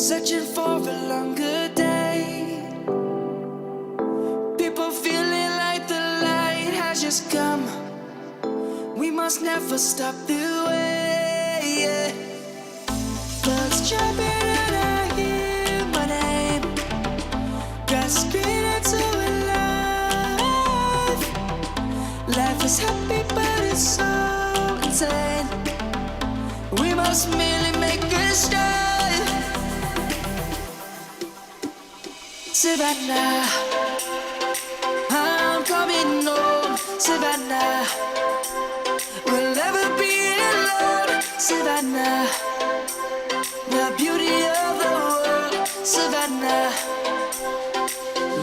searching for a longer day. People feeling like the light has just come. We must never stop the way, yeah. Clouds jumping and I hear my name, grasping into a life. Life is happy but it's so insane. We must merely make a start. Savannah, I'm coming home. Savannah, we'll never be alone. Savannah, the beauty of the world. Savannah,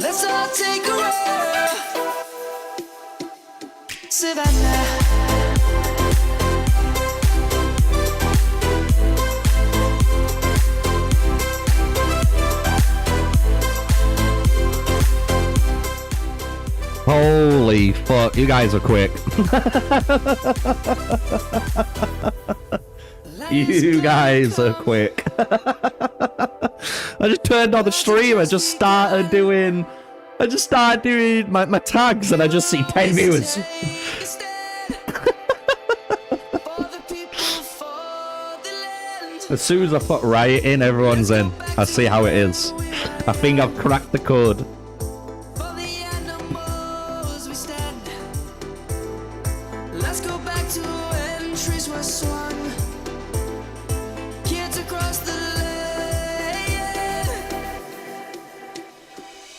let's all take a roll. Savannah. Holy fuck, you guys are quick. You guys are quick. I just turned on the stream, I just started doing my tags and I just see 10 viewers. As soon as I put Riot in, everyone's in. I see how it is. I think I've cracked the code.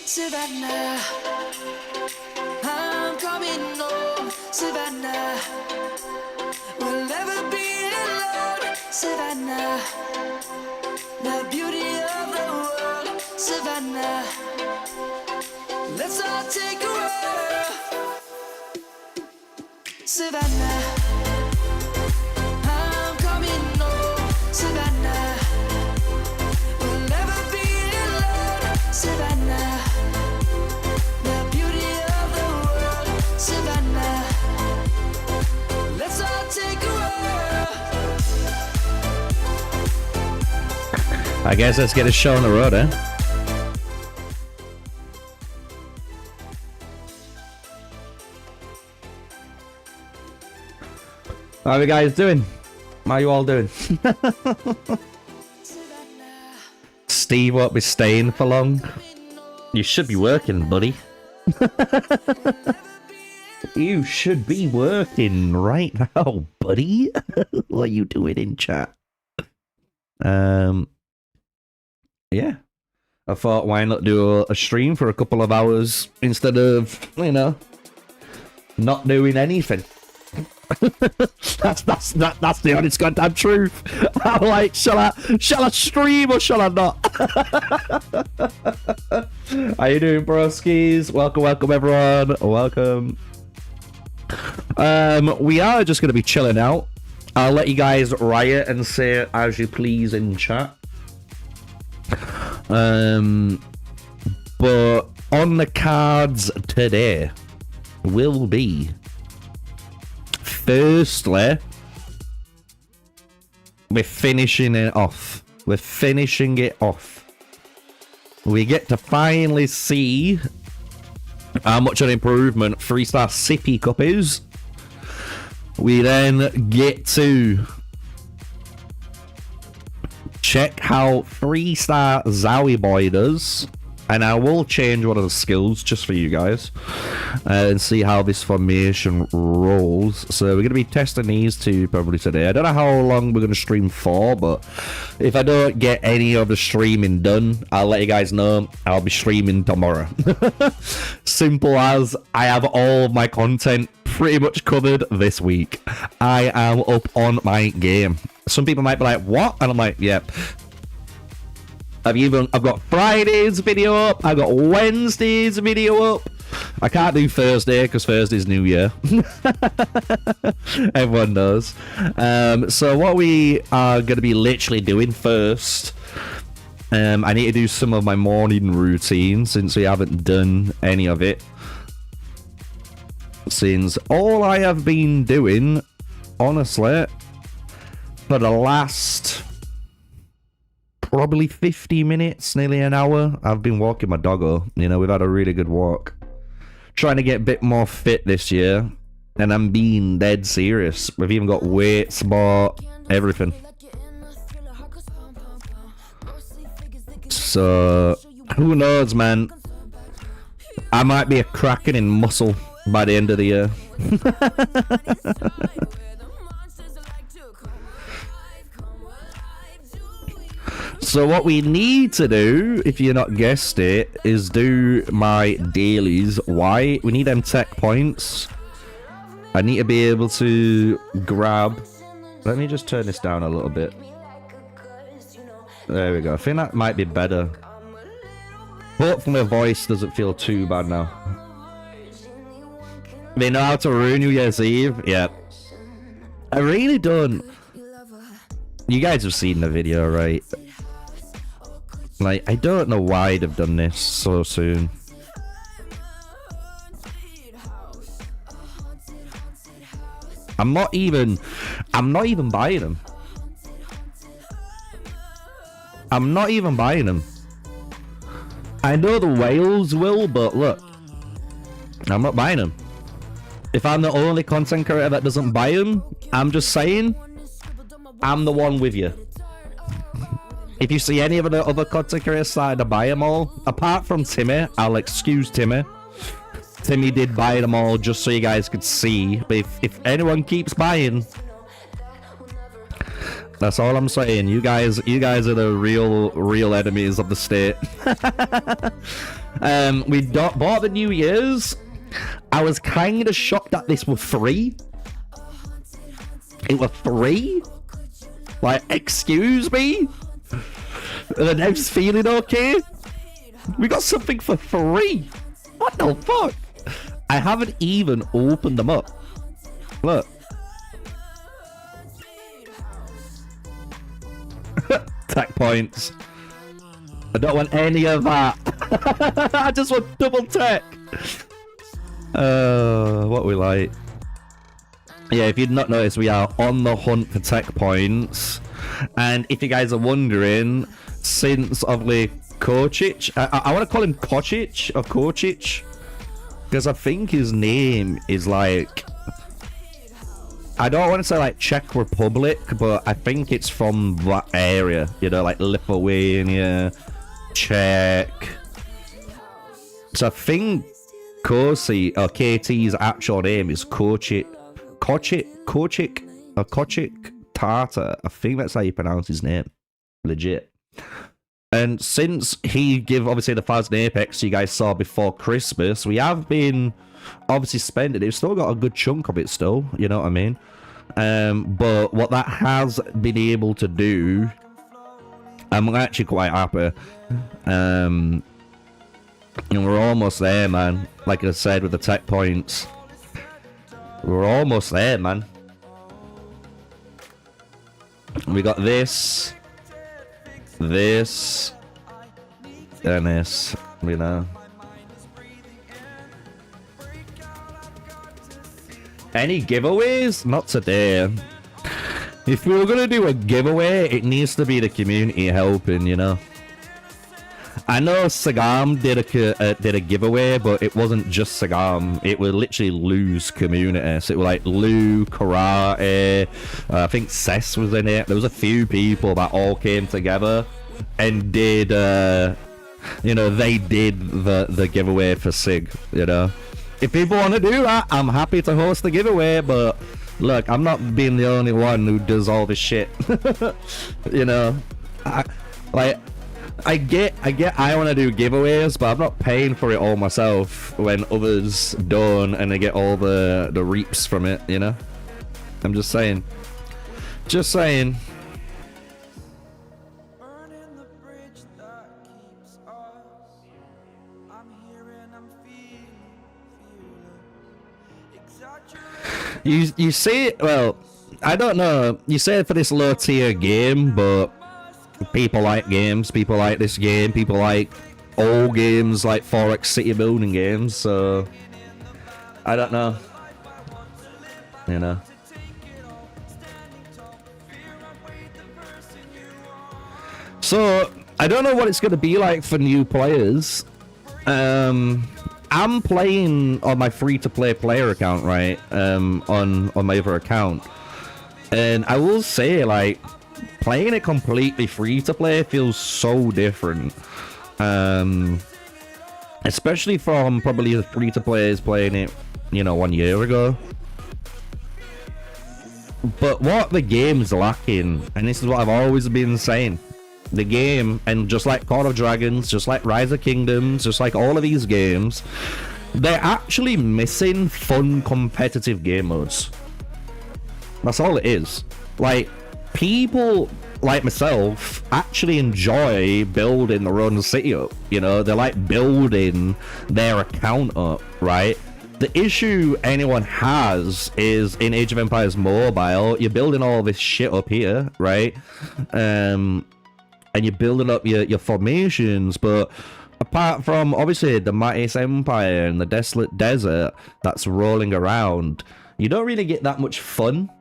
Savannah, I'm coming home. Savannah, we'll never be alone. Savannah, the beauty of the world. Savannah, let's all take a roll. Savannah, I'm coming home. Savannah, we'll never be alone. Savannah, the beauty of the world. Savannah, let's all take a roll. I guess let's get a show on the road, eh? How are you guys doing? How are you all doing? Steve won't be staying for long. You should be working, buddy. You should be working right now, buddy. What are you doing in chat? Yeah. I thought, why not do a stream for a couple of hours instead of, you know, not doing anything. that's the honest goddamn truth. I'm like, shall I stream or shall I not? How you doing, broskies? Welcome everyone. Welcome. We are just gonna be chilling out. I'll let you guys riot and say as you please in chat. But on the cards today will be, firstly, we're finishing it off. We're finishing it off. We get to finally see how much an improvement 3-star Sippy Cup is. We then get to check how 3-star Zowie Boy does. And I will change one of the skills just for you guys and see how this formation rolls. So we're going to be testing these two probably today. I don't know how long we're going to stream for, but if I don't get any of the streaming done, I'll let you guys know. I'll be streaming tomorrow. Simple as, I have all of my content pretty much covered this week. I am up on my game. Some people might be like, what? And I'm like, yep. I've got Friday's video up. I've got Wednesday's video up. I can't do Thursday because Thursday's New Year. Everyone knows. So what we are going to be literally doing first, I need to do some of my morning routine since we haven't done any of it. Since all I have been doing, honestly, for the last probably 50 minutes, nearly an hour. I've been walking my doggo. You know, we've had a really good walk. Trying to get a bit more fit this year. And I'm being dead serious. We've even got weights bought, everything. So, who knows, man? I might be a cracking in muscle by the end of the year. So what we need to do, if you're not guessed it, is do my dailies. Why? We need them tech points. I need to be able to grab... Let me just turn this down a little bit. There we go. I think that might be better. Hopefully my voice doesn't feel too bad now. They know how to ruin New Year's Eve? Yeah. I really don't... You guys have seen the video, right? Like, I don't know why they've done this so soon. I'm not even buying them. I'm not even buying them. I know the whales will, but look, I'm not buying them. If I'm the only content creator that doesn't buy them, I'm just saying, I'm the one with you. If you see any of the other content creators starting to buy them all, apart from Timmy, I'll excuse Timmy. Timmy did buy them all just so you guys could see. But if anyone keeps buying, that's all I'm saying. You guys are the real enemies of the state. We bought the New Year's. I was kind of shocked that this was free. It was free? Like, excuse me? The dev's feeling okay? We got something for free. What the fuck? I haven't even opened them up. Look. Tech points. I don't want any of that. I just want double tech. What we like. Yeah, if you'd not noticed, we are on the hunt for tech points. And if you guys are wondering, since obviously Kochich, I want to call him Kochich or Kochich, because I think his name is like, I don't want to say like Czech Republic, but I think it's from that area, you know, like Lithuania, Czech. So I think KT's actual name is Kochich Tata. I think that's how you pronounce his name. Legit. And since he gave obviously the 1,000 Apex you guys saw before Christmas, we have been obviously spending it. We've still got a good chunk of it still, you know what I mean? But what that has been able to do, I'm actually quite happy. And we're almost there, man. Like I said with the tech points, we're almost there, man. We got this, and this, you know. Any giveaways? Not today. If we were gonna do a giveaway, it needs to be the community helping, you know. I know Sagam did a giveaway, but it wasn't just Sagam. It was literally Lou's community. So it was like Lou, Karate, I think Cess was in it. There was a few people that all came together and did, you know, they did the giveaway for Sig, you know. If people want to do that, I'm happy to host the giveaway, but look, I'm not being the only one who does all this shit. You know, I get I want to do giveaways, but I'm not paying for it all myself when others don't and they get all the reaps from it, you know? I'm just saying. Just saying. You say, well, I don't know. You say it for this low tier game, but people like games, people like this game, people like old games like Forex city building games, so I don't know, you So I don't know what it's going to be like for new players. I'm playing on my free-to-play player account, right? On my other account, and I will say, like, playing it completely free-to-play feels so different. Especially from probably the free-to-players playing it, you know, 1 year ago. But what the game's lacking, and this is what I've always been saying, the game, and just like Call of Dragons, just like Rise of Kingdoms, just like all of these games, they're actually missing fun competitive game modes. That's all it is. Like, people like myself actually enjoy building their own city up, you know? They like building their account up, right? The issue anyone has is in Age of Empires Mobile, you're building all this shit up here, right? And you're building up your formations, but apart from, obviously, the mightiest empire and the desolate desert that's rolling around, you don't really get that much fun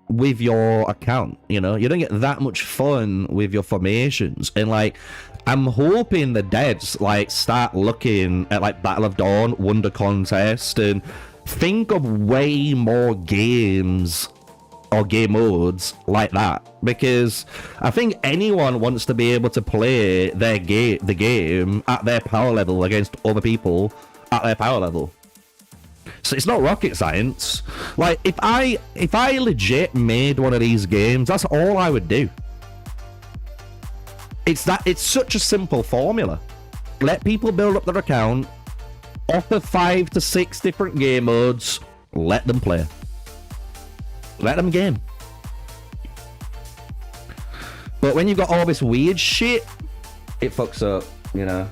with your account, you know? You don't get that much fun with your formations. And, like, I'm hoping the devs, like, start looking at, like, Battle of Dawn, Wonder Contest, and think of way more games or game modes like that, because I think anyone wants to be able to play the game at their power level against other people at their power level. So it's not rocket science. Like, if I legit made one of these games, that's all I would do. It's such a simple formula. Let people build up their account, offer 5 to 6 different game modes, let them play. Let them game. But when you've got all this weird shit, it fucks up, you know?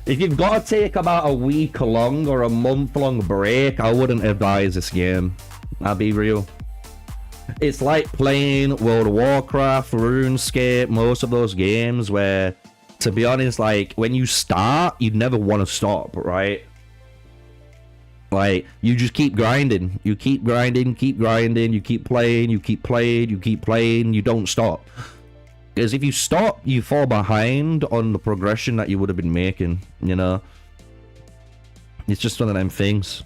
If you've got to take about a week long or a month long break, I wouldn't advise this game. I'll be real. It's like playing World of Warcraft, RuneScape, most of those games where, to be honest, like, when you start, you never want to stop, right? Like, you just keep grinding. You keep grinding, keep grinding, you keep playing, you keep playing, you keep playing, you don't stop. Because if you stop, you fall behind on the progression that you would have been making, you know? It's just one of them things.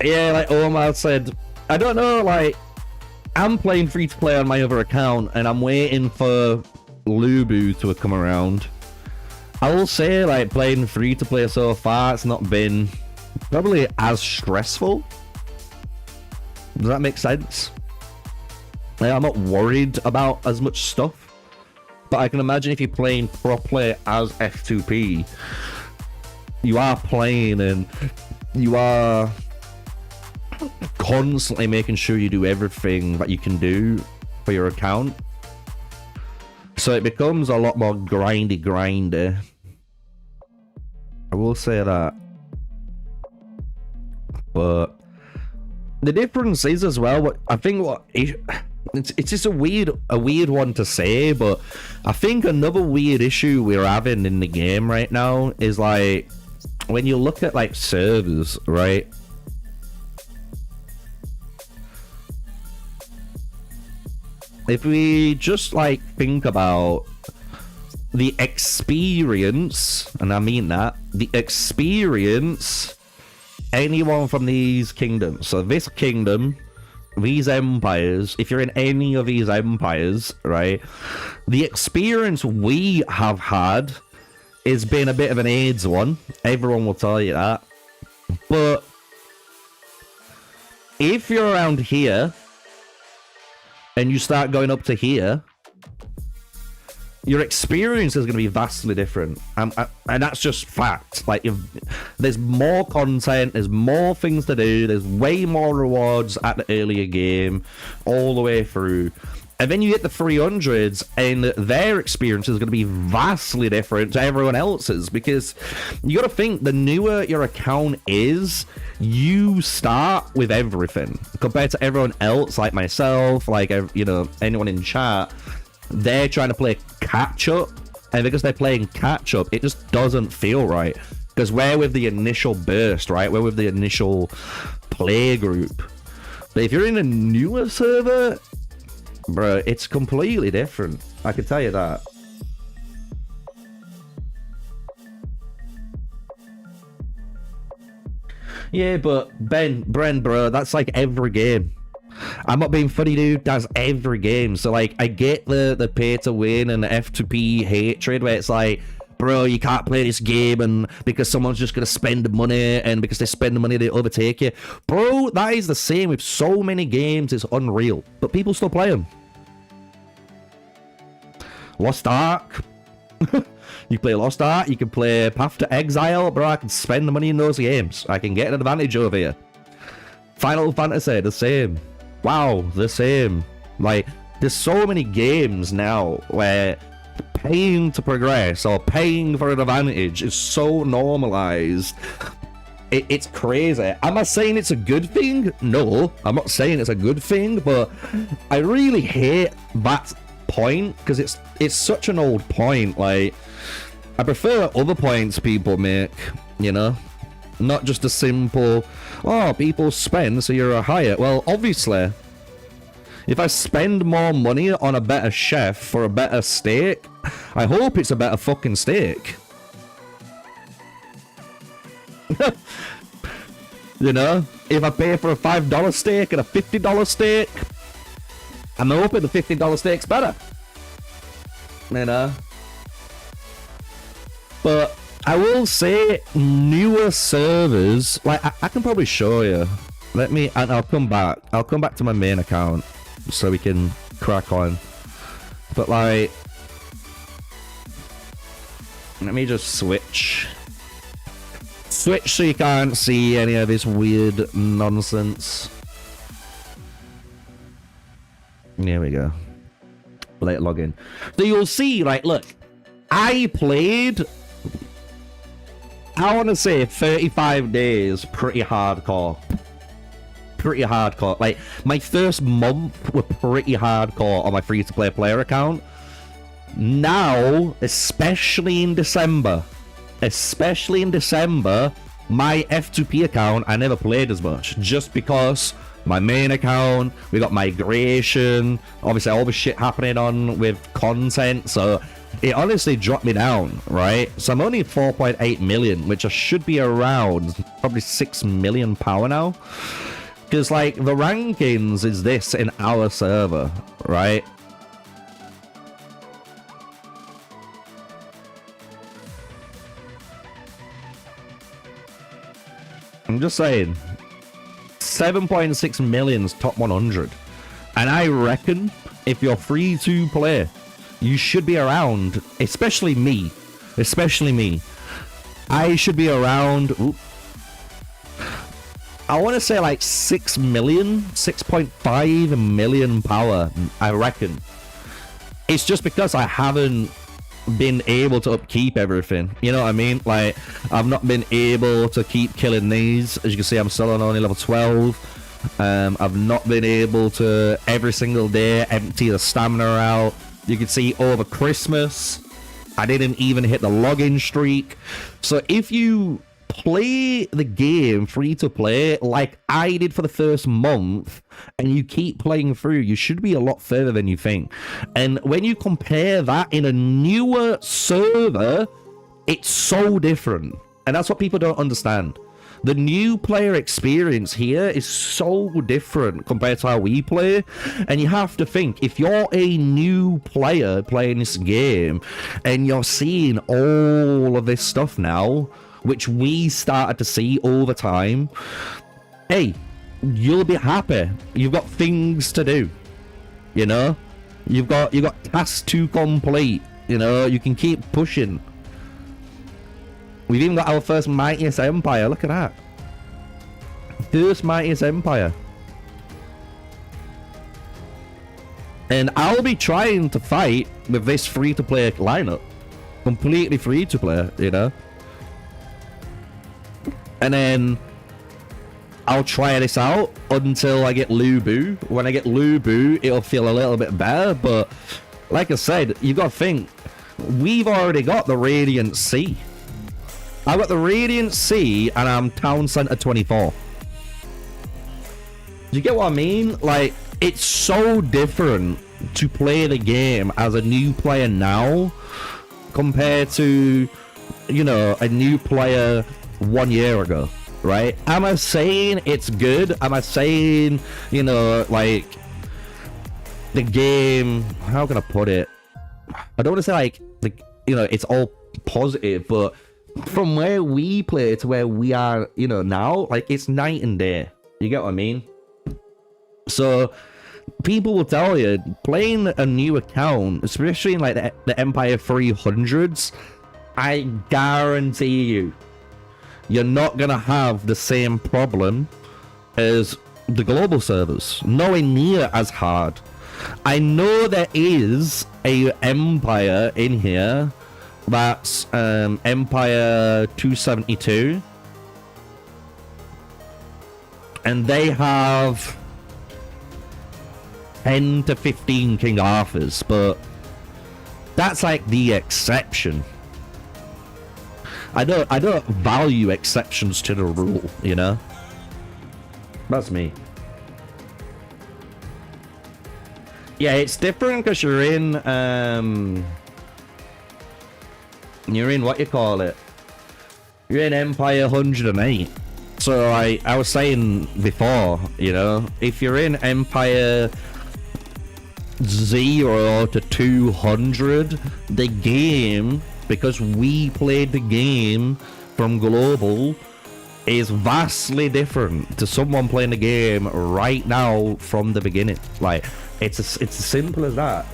Yeah, like Omar said, I don't know, like, I'm playing free-to-play on my other account, and I'm waiting for Lubu to come around. I will say, like, playing free-to-play so far, it's not been probably as stressful. Does that make sense? Like, I'm not worried about as much stuff. But I can imagine if you're playing properly as F2P, you are playing and you are constantly making sure you do everything that you can do for your account. So it becomes a lot more grindy. I will say that. But the difference is as well, what I think it's just a weird one to say, but I think another weird issue we're having in the game right now is, like, when you look at, like, servers, right? If we just, like, think about the experience, and I mean that, the experience anyone from these kingdoms, so this kingdom, these empires, if you're in any of these empires, right, the experience we have had has been a bit of an AIDS one. Everyone will tell you that. But if you're around here, and you start going up to here, your experience is going to be vastly different. And that's just fact. Like, there's more content, there's more things to do, there's way more rewards at the earlier game, all the way through. And then you hit the 300s, and their experience is going to be vastly different to everyone else's, because you got to think, the newer your account is, you start with everything compared to everyone else, like myself, like, you know, anyone in chat. They're trying to play catch up, and because they're playing catch up, it just doesn't feel right, because we're with the initial burst, right? We're with the initial play group. But if you're in a newer server, bro, it's completely different. I can tell you that. Yeah, but Bren, bro, that's like every game. I'm not being funny, dude. That's every game. So, like, I get the pay to win and the F2P hatred where it's like, bro, you can't play this game and because someone's just gonna spend the money, and because they spend the money they overtake you. Bro, that is the same with so many games. It's unreal, but people still play them. Lost Ark. You play Lost Ark, you can play Path to Exile. Bro, I can spend the money in those games. I can get an advantage over here. Final Fantasy, the same. WoW, the same. Like, there's so many games now where paying to progress or paying for an advantage is so normalized. It's crazy. Am I saying it's a good thing? No, I'm not saying it's a good thing, but I really hate that point, because it's such an old point. Like, I prefer other points people make, you know, not just a simple, oh, people spend so you're a higher. Well, obviously, if I spend more money on a better chef for a better steak, I hope it's a better fucking steak. You know, if I pay for a $5 steak and a $50 steak, I'm hoping the $50 steak's better. You know? But I will say, newer servers, like, I can probably show you. Let me, and I'll come back. I'll come back to my main account so we can crack on. But, like, let me just switch. Switch so you can't see any of this weird nonsense. There we go. Let it log in. So you'll see, like, look, I played, I want to say 35 days pretty hardcore. Pretty hardcore. Like, my first month were pretty hardcore on my free-to-play player account. Now, especially in December, my F2P account, I never played as much, just because my main account, we got migration, obviously all the shit happening on with content, so it honestly dropped me down, right? So I'm only 4.8 million, which I should be around probably 6 million power now. Because, like, the rankings is this in our server, right? I'm just saying, 7.6 million's top 100. And I reckon if you're free to play, you should be around, especially me, I should be around, I want to say like 6 million, 6.5 million power, I reckon. It's just because I haven't been able to upkeep everything, you know what I mean? Like, I've not been able to keep killing these. As you can see, I'm still on only level 12. I've not been able to every single day empty the stamina out. You can see over Christmas I didn't even hit the login streak. So if you play the game free to play like I did for the first month, and you keep playing through, you should be a lot further than you think. And when you compare that in a newer server, it's so different. And that's what people don't understand. The new player experience here is so different compared to how we play. And you have to think, if you're a new player playing this game and you're seeing all of this stuff now, which we started to see all the time, hey, you'll be happy. You've got things to do, you know? You've got tasks to complete, you know? You can keep pushing. We've even got our first mightiest empire. Look at that. First mightiest empire. And I'll be trying to fight with this free-to-play lineup. Completely free-to-play, you know? And then I'll try this out until I get Lubu. When I get Lubu, it'll feel a little bit better. But like I said, you got to think, we've already got the Radiant Sea. I've got the Radiant Sea and I'm Town Center 24. Do you get what I mean? Like, it's so different to play the game as a new player now compared to, you know, a new player 1 year ago, right? Am I saying it's good? Am I saying, you know, like, the game, how can I put it? I don't want to say, like, you know, it's all positive, but from where we play to where we are, you know, now, like, it's night and day. You get what I mean? So people will tell you, playing a new account, especially in like the Empire 300s, I guarantee you, you're not gonna have the same problem as the global servers. Nowhere near as hard. I know there is a Empire in here that's Empire 272, and they have 10 to 15 King Arthurs, but that's like the exception. I don't value exceptions to the rule, you know? That's me. Yeah, it's different because you're in what you call it? You're in Empire 108. So I was saying before, you know, if you're in Empire 0 to 200, the game, because we played the game from global, is vastly different to someone playing the game right now from the beginning. Like, it's as simple as that.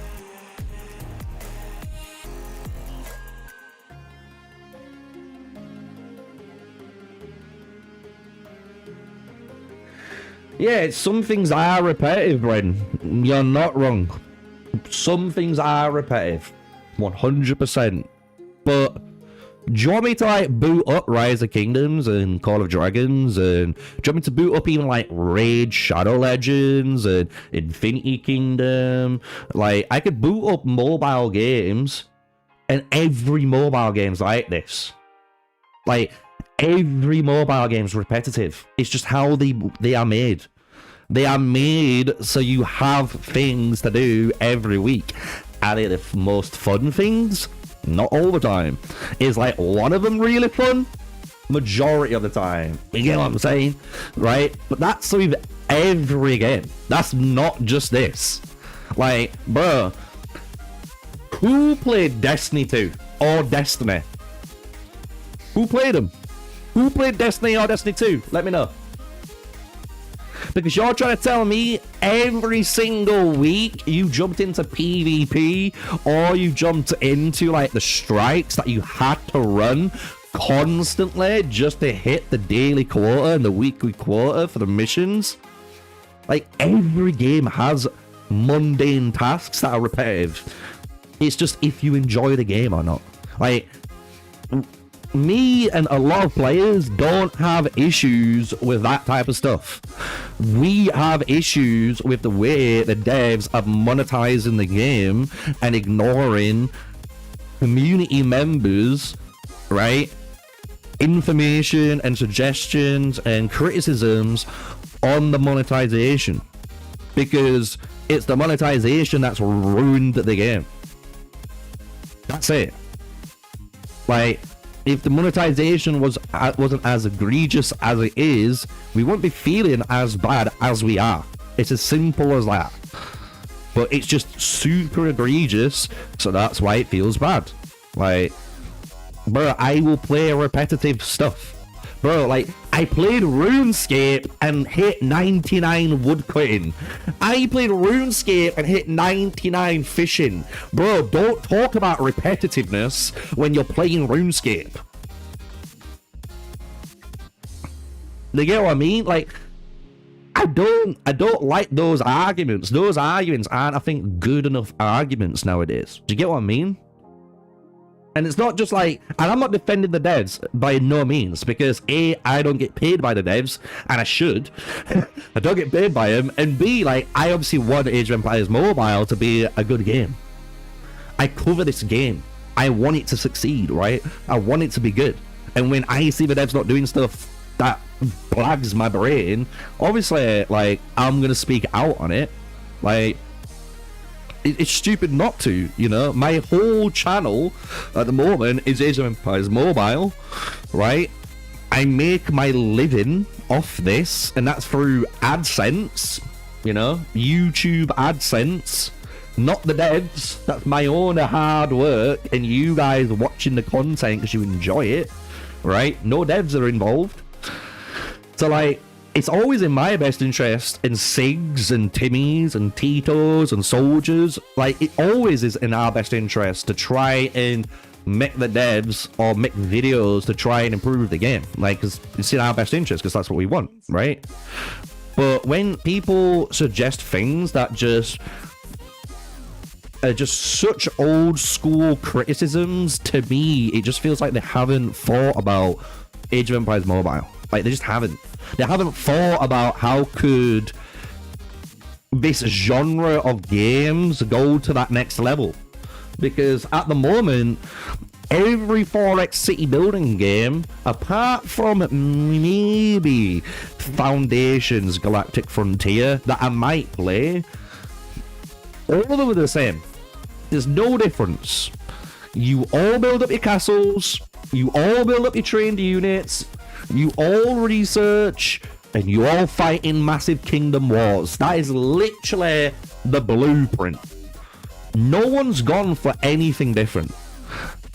Yeah, some things are repetitive, Bren. You're not wrong. Some things are repetitive. 100%. But do you want me to like boot up Rise of Kingdoms and Call of Dragons? And do you want me to boot up even like Raid Shadow Legends and Infinity Kingdom? Like, I could boot up mobile games, and every mobile game's like this. Like, every mobile game's repetitive. It's just how they are made. They are made so you have things to do every week. Are they the most fun things? Not all the time. Is like one of them really fun? Majority of the time. You get what I'm saying? Right? But that's with every game. That's not just this. Like, bro, who played Destiny 2 or Destiny? Who played them? Who played Destiny or Destiny 2? Let me know. Because you're trying to tell me every single week you jumped into PvP or you jumped into like the strikes that you had to run constantly just to hit the daily quota and the weekly quota for the missions. Like, every game has mundane tasks that are repetitive. It's just if you enjoy the game or not. Like, me and a lot of players don't have issues with that type of stuff. We have issues with the way the devs are monetizing the game and ignoring community members, right? Information and suggestions and criticisms on the monetization. Because it's the monetization that's ruined the game. That's it. Like, if the monetization wasn't as egregious as it is, we wouldn't be feeling as bad as we are. It's as simple as that. But it's just super egregious, so that's why it feels bad. Like, bro, I will play repetitive stuff. Bro, like, I played RuneScape and hit 99 woodcutting. I played RuneScape and hit 99 fishing. Bro, don't talk about repetitiveness when you're playing RuneScape. You get what I mean? Like, I don't like those arguments. Those arguments aren't, I think, good enough arguments nowadays. Do you get what I mean? And it's not just like, and I'm not defending the devs by no means, because A, I don't get paid by the devs, and I should. I don't get paid by them, and B, like, I obviously want Age of Empires Mobile to be a good game. I cover this game. I want it to succeed, right? I want it to be good. And when I see the devs not doing stuff that blags my brain, obviously, like, I'm gonna speak out on it. Like, it's stupid not to, you know? My whole channel at the moment is Age of Empires Mobile, right? I make my living off this, and that's through AdSense, you know? YouTube AdSense, not the devs. That's my own hard work, and you guys watching the content because you enjoy it, right? No devs are involved. So, like, it's always in my best interest, and Sigs and Timmies and Titos and Soldiers, like, it always is in our best interest to try and make the devs or make videos to try and improve the game, like, because it's in our best interest, because that's what we want, right? But when people suggest things that just are just such old school criticisms, to me, it just feels like they haven't thought about Age of Empires Mobile. Like, they just haven't. They haven't thought about how could this genre of games go to that next level. Because at the moment, every 4X city building game, apart from maybe Foundation's Galactic Frontier, that I might play, all of them are the same. There's no difference. You all build up your castles, you all build up your trained units, you all research, and you all fight in massive kingdom wars. That is literally the blueprint. No one's gone for anything different.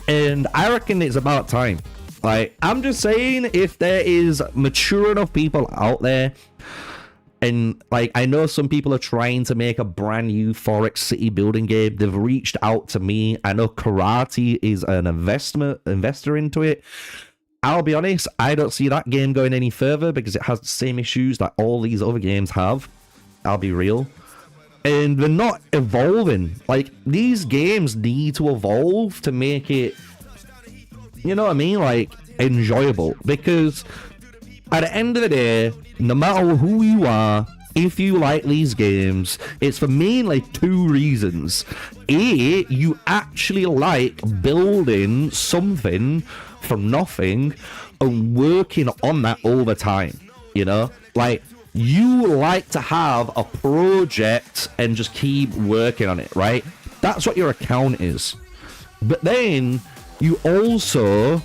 And I reckon it's about time. Like, I'm just saying, if there is mature enough people out there, and, like, I know some people are trying to make a brand new 4X city building game. They've reached out to me. I know Karate is an investor into it. I'll be honest, I don't see that game going any further because it has the same issues that all these other games have. I'll be real. And they're not evolving. Like, these games need to evolve to make it, you know what I mean, like, enjoyable. Because at the end of the day, no matter who you are, if you like these games, it's for mainly two reasons. A, you actually like building something from nothing and working on that over time, you know? Like, you like to have a project and just keep working on it, right? That's what your account is. But then you also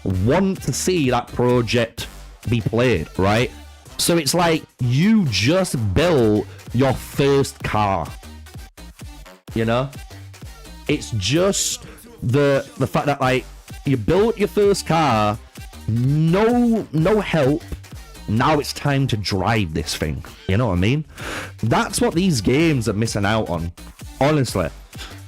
want to see that project be played, right? So it's like you just built your first car, you know? It's just the fact that, like, you built your first car, no help. Now it's time to drive this thing. You know what I mean? That's what these games are missing out on, honestly.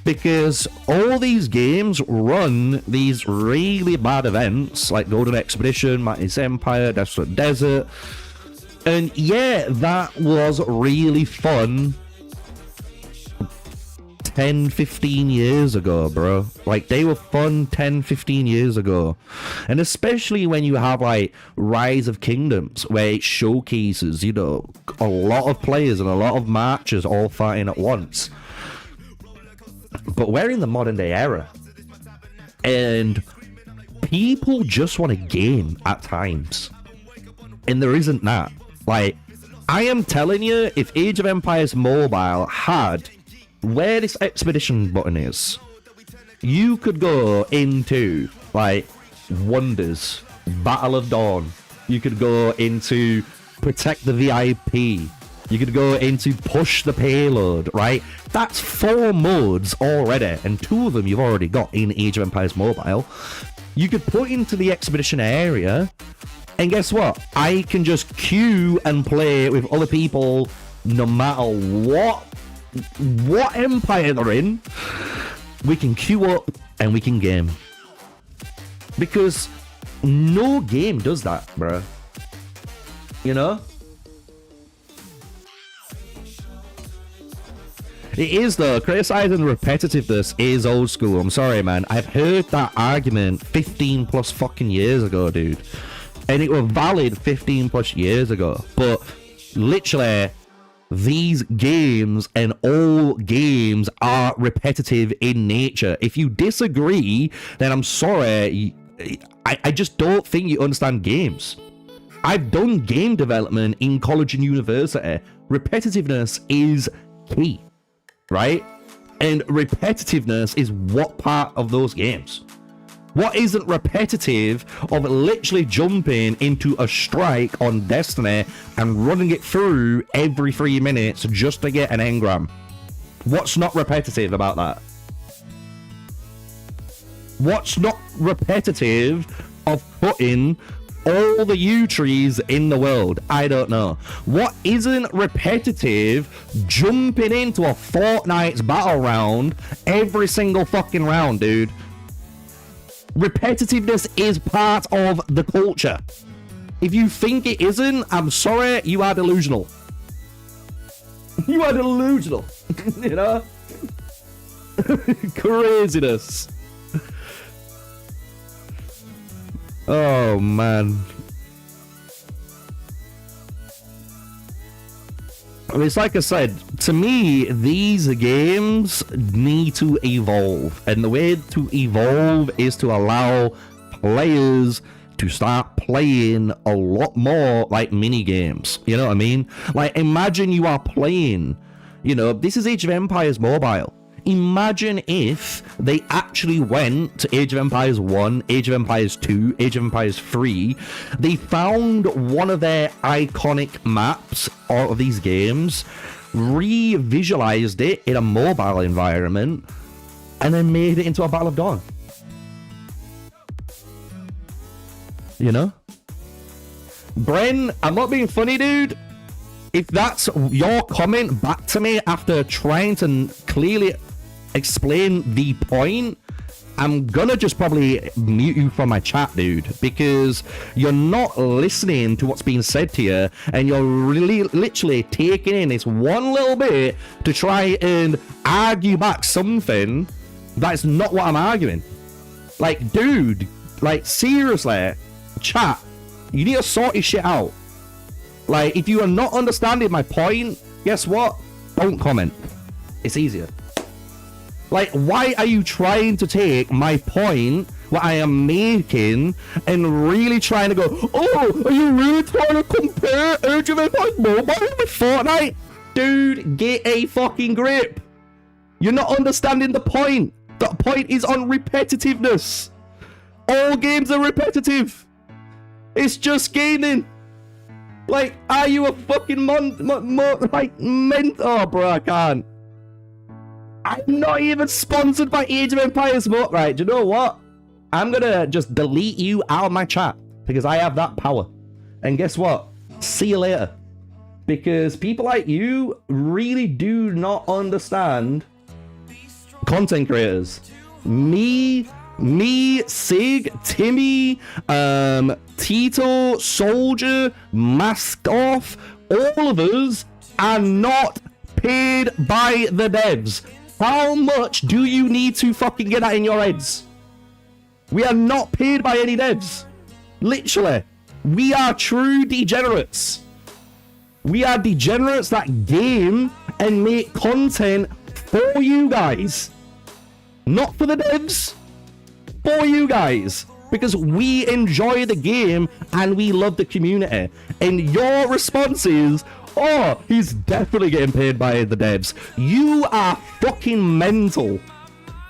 Because all these games run these really bad events like Golden Expedition, Mighty's Empire, Desolate Desert. And yeah, that was really fun 10, 15 years ago, bro. Like, they were fun 10, 15 years ago. And especially when you have, like, Rise of Kingdoms, where it showcases, you know, a lot of players and a lot of matches all fighting at once. But we're in the modern day era. And people just want a game at times. And there isn't that. Like, I am telling you, if Age of Empires Mobile had where this expedition button is, you could go into, like, Wonders, Battle of Dawn. You could go into Protect the VIP. You could go into Push the Payload, right? That's 4 modes already, and 2 of them you've already got in Age of Empires Mobile. You could put into the expedition area, and guess what? I can just queue and play with other people no matter what empire they're in. We can queue up and we can game. Because no game does that, bruh. You know? It is though. Criticizing repetitiveness is old school. I'm sorry, man. I've heard that argument 15 plus fucking years ago, dude. And it was valid 15 plus years ago. But literally, these games and all games are repetitive in nature. If you disagree, then I'm sorry. I just don't think you understand games. I've done game development in college and university. Repetitiveness is key, right? And repetitiveness is what part of those games? What isn't repetitive of literally jumping into a strike on Destiny and running it through every 3 minutes just to get an engram? What's not repetitive about that? What's not repetitive of putting all the U trees in the world? I don't know. What isn't repetitive jumping into a Fortnite's battle round every single fucking round, dude? Repetitiveness is part of the culture. If you think it isn't, I'm sorry, you are delusional. You are delusional. You know? Craziness. Oh, man. It's like I said, to me, these games need to evolve. And the way to evolve is to allow players to start playing a lot more like mini games. You know what I mean? Like, imagine you are playing, you know, this is Age of Empires Mobile. Imagine if they actually went to Age of Empires 1, Age of Empires 2, Age of Empires 3. They found one of their iconic maps of these games, re-visualized it in a mobile environment, and then made it into a Battle of Dawn. You know? Bren, I'm not being funny, dude. If that's your comment back to me after trying to clearly explain the point, I'm gonna just probably mute you from my chat, dude, because you're not listening to what's being said to you, and you're really literally taking in this one little bit to try and argue back something that's not what I'm arguing. Like, dude, like, seriously, chat, you need to sort your shit out. Like, if you are not understanding my point, guess what? Don't comment. It's easier. Like, why are you trying to take my point, what I am making, and really trying to go, oh, are you really trying to compare Age of Empires Mobile with Fortnite? Dude, get a fucking grip. You're not understanding the point. The point is on repetitiveness. All games are repetitive. It's just gaming. Like, are you a fucking oh, bro, I can't. I'm not even sponsored by Age of Empires Mobile. Right, do you know what? I'm gonna just delete you out of my chat because I have that power. And guess what? See you later. Because people like you really do not understand content creators. Me, Sig, Timmy, Tito, Soldier, Masked Off, all of us are not paid by the devs. How much do you need to fucking get that in your heads? We are not paid by any devs. Literally. We are true degenerates. We are degenerates that game and make content for you guys. Not for the devs. For you guys. Because we enjoy the game and we love the community. And your response is, oh, he's definitely getting paid by the devs. You are fucking mental.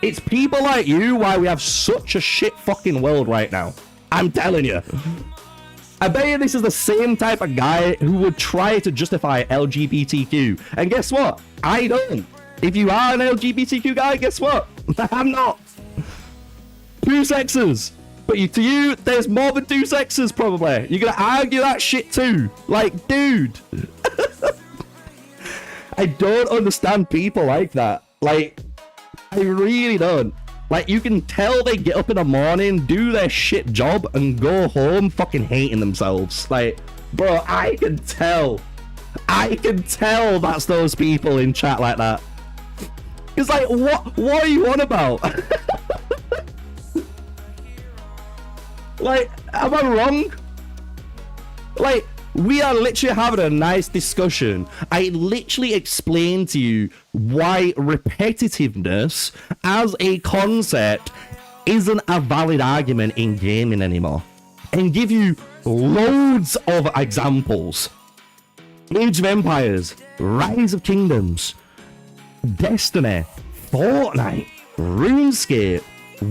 It's people like you why we have such a shit fucking world right now. I'm telling you. I bet you this is the same type of guy who would try to justify LGBTQ. And guess what? I don't. If you are an LGBTQ guy, guess what? I'm not. 2 sexes. But to you, there's more than 2 sexes, probably. You're gonna argue that shit too. Like, dude. I don't understand people like that. Like, I really don't. Like, you can tell they get up in the morning, do their shit job, and go home fucking hating themselves. Like, bro, I can tell. I can tell that's those people in chat like that. It's like, what are you on about? Like, am I wrong? Like, we are literally having a nice discussion. I literally explained to you why repetitiveness as a concept isn't a valid argument in gaming anymore. And give you loads of examples. Age of Empires, Rise of Kingdoms, Destiny, Fortnite, RuneScape,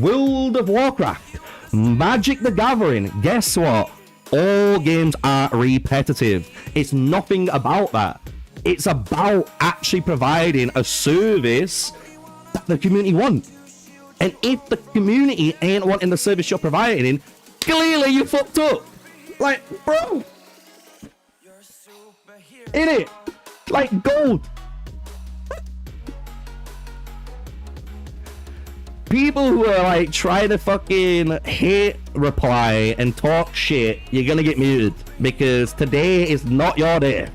World of Warcraft, Magic the Gathering. Guess what? All games are repetitive. It's nothing about that. It's about actually providing a service that the community want. And if the community ain't wanting the service you're providing, clearly you fucked up. Like, bro. In it. Like gold. People who are like trying to fucking hate reply and talk shit, you're gonna get muted because today is not your day.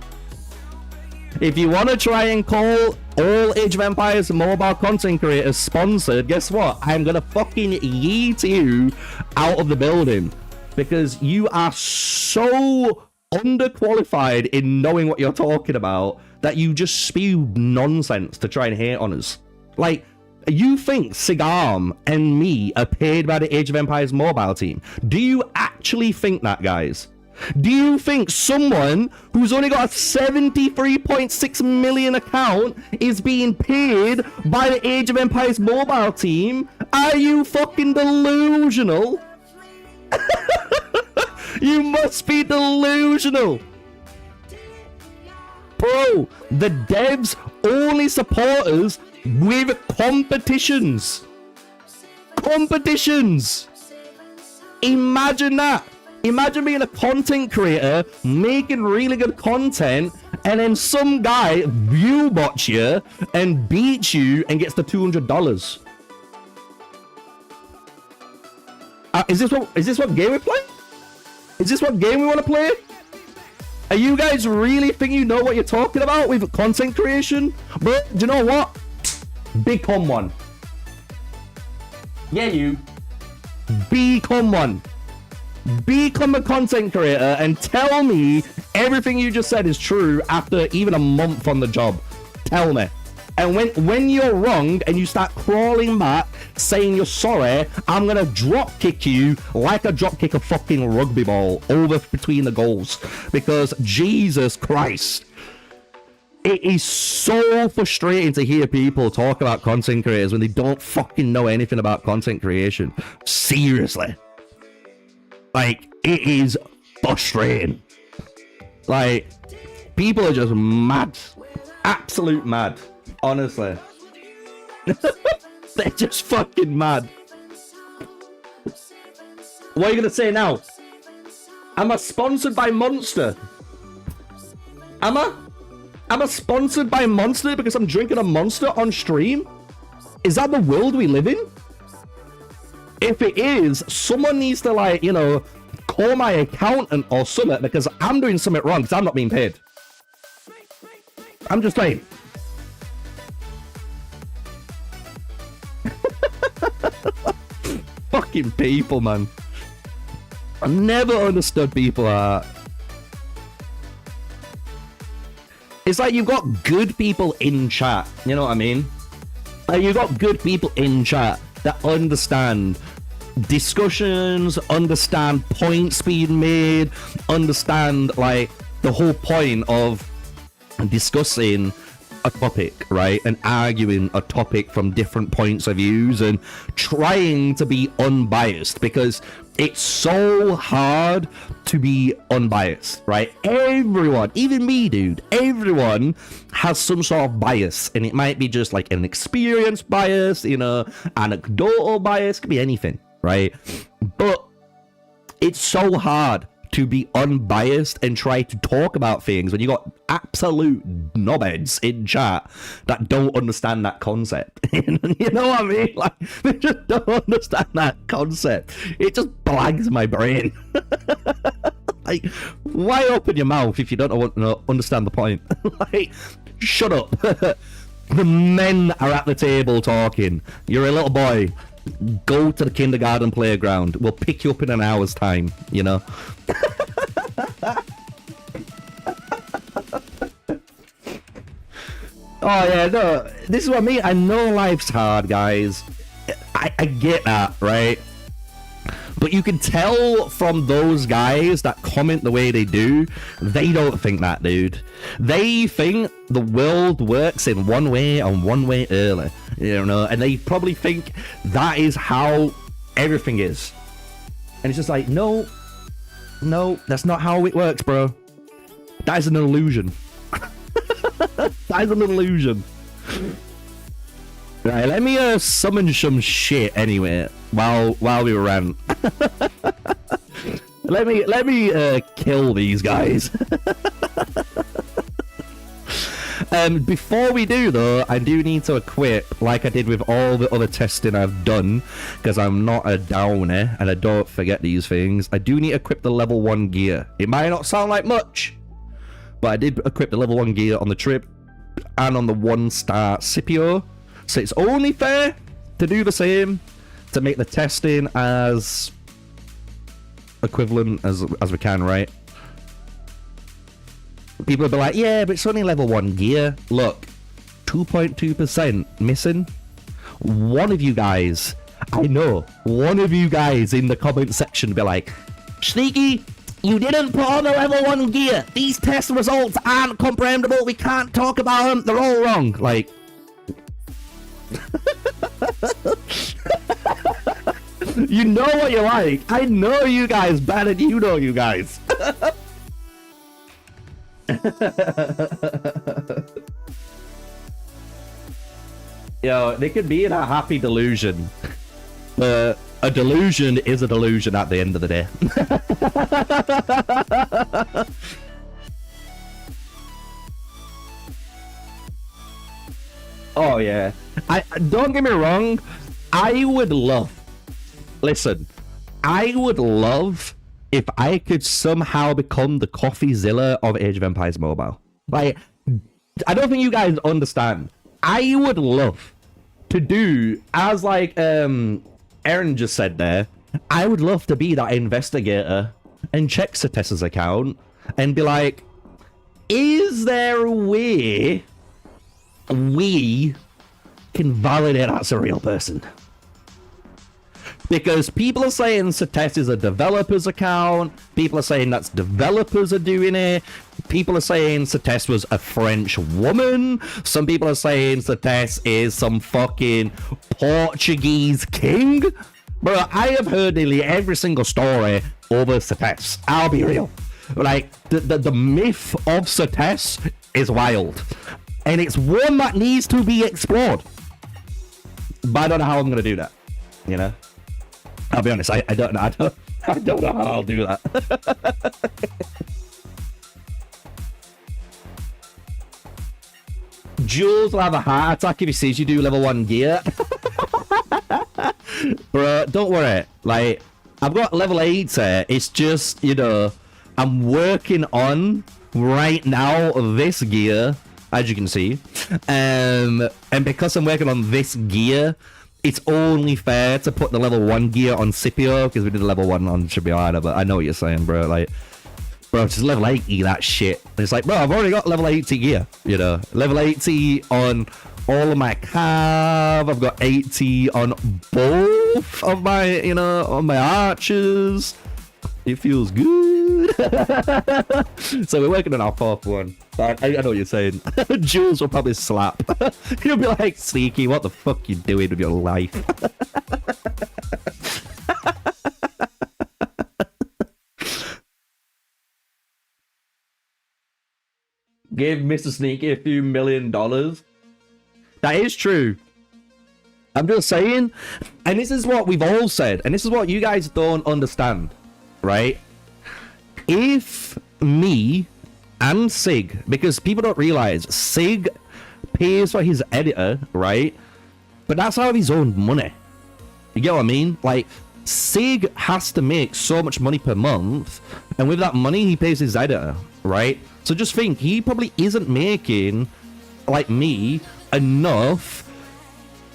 If you want to try and call all Age of Empires mobile content creators sponsored, guess what? I'm gonna fucking yeet you out of the building because you are so underqualified in knowing what you're talking about that you just spew nonsense to try and hate on us. Like, you think Sigarm and me are paid by the Age of Empires mobile team? Do you actually think that, guys? Do you think someone who's only got a 73.6 million account is being paid by the Age of Empires mobile team? Are you fucking delusional? You must be delusional. Bro, the devs only support us with competitions. Competitions. Imagine that. Imagine being a content creator, making really good content, and then some guy view bots you and beats you and gets the $200. Is this what game we play? Is this what game we want to play? Are you guys really think you know what you're talking about with content creation? But do you know what? Become one. Yeah, you. Become one. Become a content creator and tell me everything you just said is true after even a month on the job. Tell me. And when you're wrong and you start crawling back saying you're sorry, I'm gonna drop kick you like I drop kick a fucking rugby ball over between the goals. Because Jesus Christ, it is so frustrating to hear people talk about content creators when they don't fucking know anything about content creation. Seriously. Like, it is frustrating. Like, people are just mad. Absolute mad. Honestly. They're just fucking mad. What are you gonna say now? Am I sponsored by Monster? Am I? Am I sponsored by Monster because I'm drinking a Monster on stream? Is that the world we live in? If it is, someone needs to, like, you know, call my accountant or something because I'm doing something wrong because I'm not being paid. I'm just saying. Fucking people, man. I never understood people like that. It's like you've got good people in chat, you know what I mean? Like, you've got good people in chat that understand discussions, understand points being made, understand, like, the whole point of discussing a topic, right? And arguing a topic from different points of views and trying to be unbiased, because it's so hard to be unbiased, right? Everyone, even me, dude, everyone has some sort of bias, and it might be just like an experience bias, you know, anecdotal bias, could be anything, right? But it's so hard to be unbiased and try to talk about things when you got absolute knobheads in chat that don't understand that concept. You know what I mean? Like, they just don't understand that concept. It just blags my brain. Like, why open your mouth if you don't understand the point? Like, shut up. The men are at the table talking. You're a little boy. Go to the kindergarten playground. We'll pick you up in an hour's time, you know? Oh, yeah, no. This is what I mean. I know life's hard, guys. I get that, right? But you can tell from those guys that comment the way they do, they don't think that, dude. They think the world works in one way and one way only, you know, and they probably think that is how everything is. And it's just like, no, that's not how it works, bro. That is an illusion. That is an illusion. Right, let me summon some shit anyway while we rant. let me kill these guys. Before we do though, I do need to equip like I did with all the other testing I've done, because I'm not a downer and I don't forget these things. I do need to equip the level 1 gear. It might not sound like much, but I did equip the level 1 gear on the trip and on the 1-star Scipio. So it's only fair to do the same to make the testing as equivalent as we can, right? People will be like, yeah, but it's only level 1 gear. Look, 2.2% missing. One of you guys, I know, one of you guys in the comment section be like, Sneakyy, you didn't put on the level 1 gear. These test results aren't comprehensible. We can't talk about them. They're all wrong. Like, you know what you like. I know you guys better than you know you guys. Yo, they could be in a happy delusion. A delusion is a delusion at the end of the day. Oh yeah. I don't get me wrong, I would love, listen, I would love if I could somehow become the CoffeeZilla of Age of Empires Mobile. Like, I don't think you guys understand. I would love to do, as like Aaron just said there, I would love to be that investigator and check Satessa's account and be like, is there a way we can validate that's a real person? Because people are saying Satess is a developer's account, people are saying that's developers are doing it, people are saying Satess was a French woman, some people are saying Satess is some fucking Portuguese king. Bro, I have heard nearly every single story over Satess. I'll be real. Like, the myth of Satess is wild. And it's one that needs to be explored. But I don't know how I'm going to do that. You know? I'll be honest, I don't know. I don't know how I'll do that. Jules will have a heart attack if he sees you do level 1 gear. Bro, don't worry. Like, I've got level 80. It's just, you know, I'm working on right now this gear, as you can see. And because I'm working on this gear, it's only fair to put the level 1 gear on Scipio, because we did the level 1 on Shibiana, but I know what you're saying, bro. Like, bro, just level 80 that shit. And it's like, bro, I've already got level 80 gear, you know. Level 80 on all of my cav. I've got 80 on both of my, you know, on my archers. It feels good. So we're working on our 4th one. I know what you're saying. Jules will probably slap. He'll be like, Sneakyy, what the fuck you doing with your life? Give MrSneakyy a few $1 million. That is true. I'm just saying. And this is what we've all said. And this is what you guys don't understand. Right? If me and Sig, because people don't realize Sig pays for his editor, right? But that's out of his own money. You get what I mean? Like, Sig has to make so much money per month, and with that money he pays his editor, right? So just think, he probably isn't making, like me, enough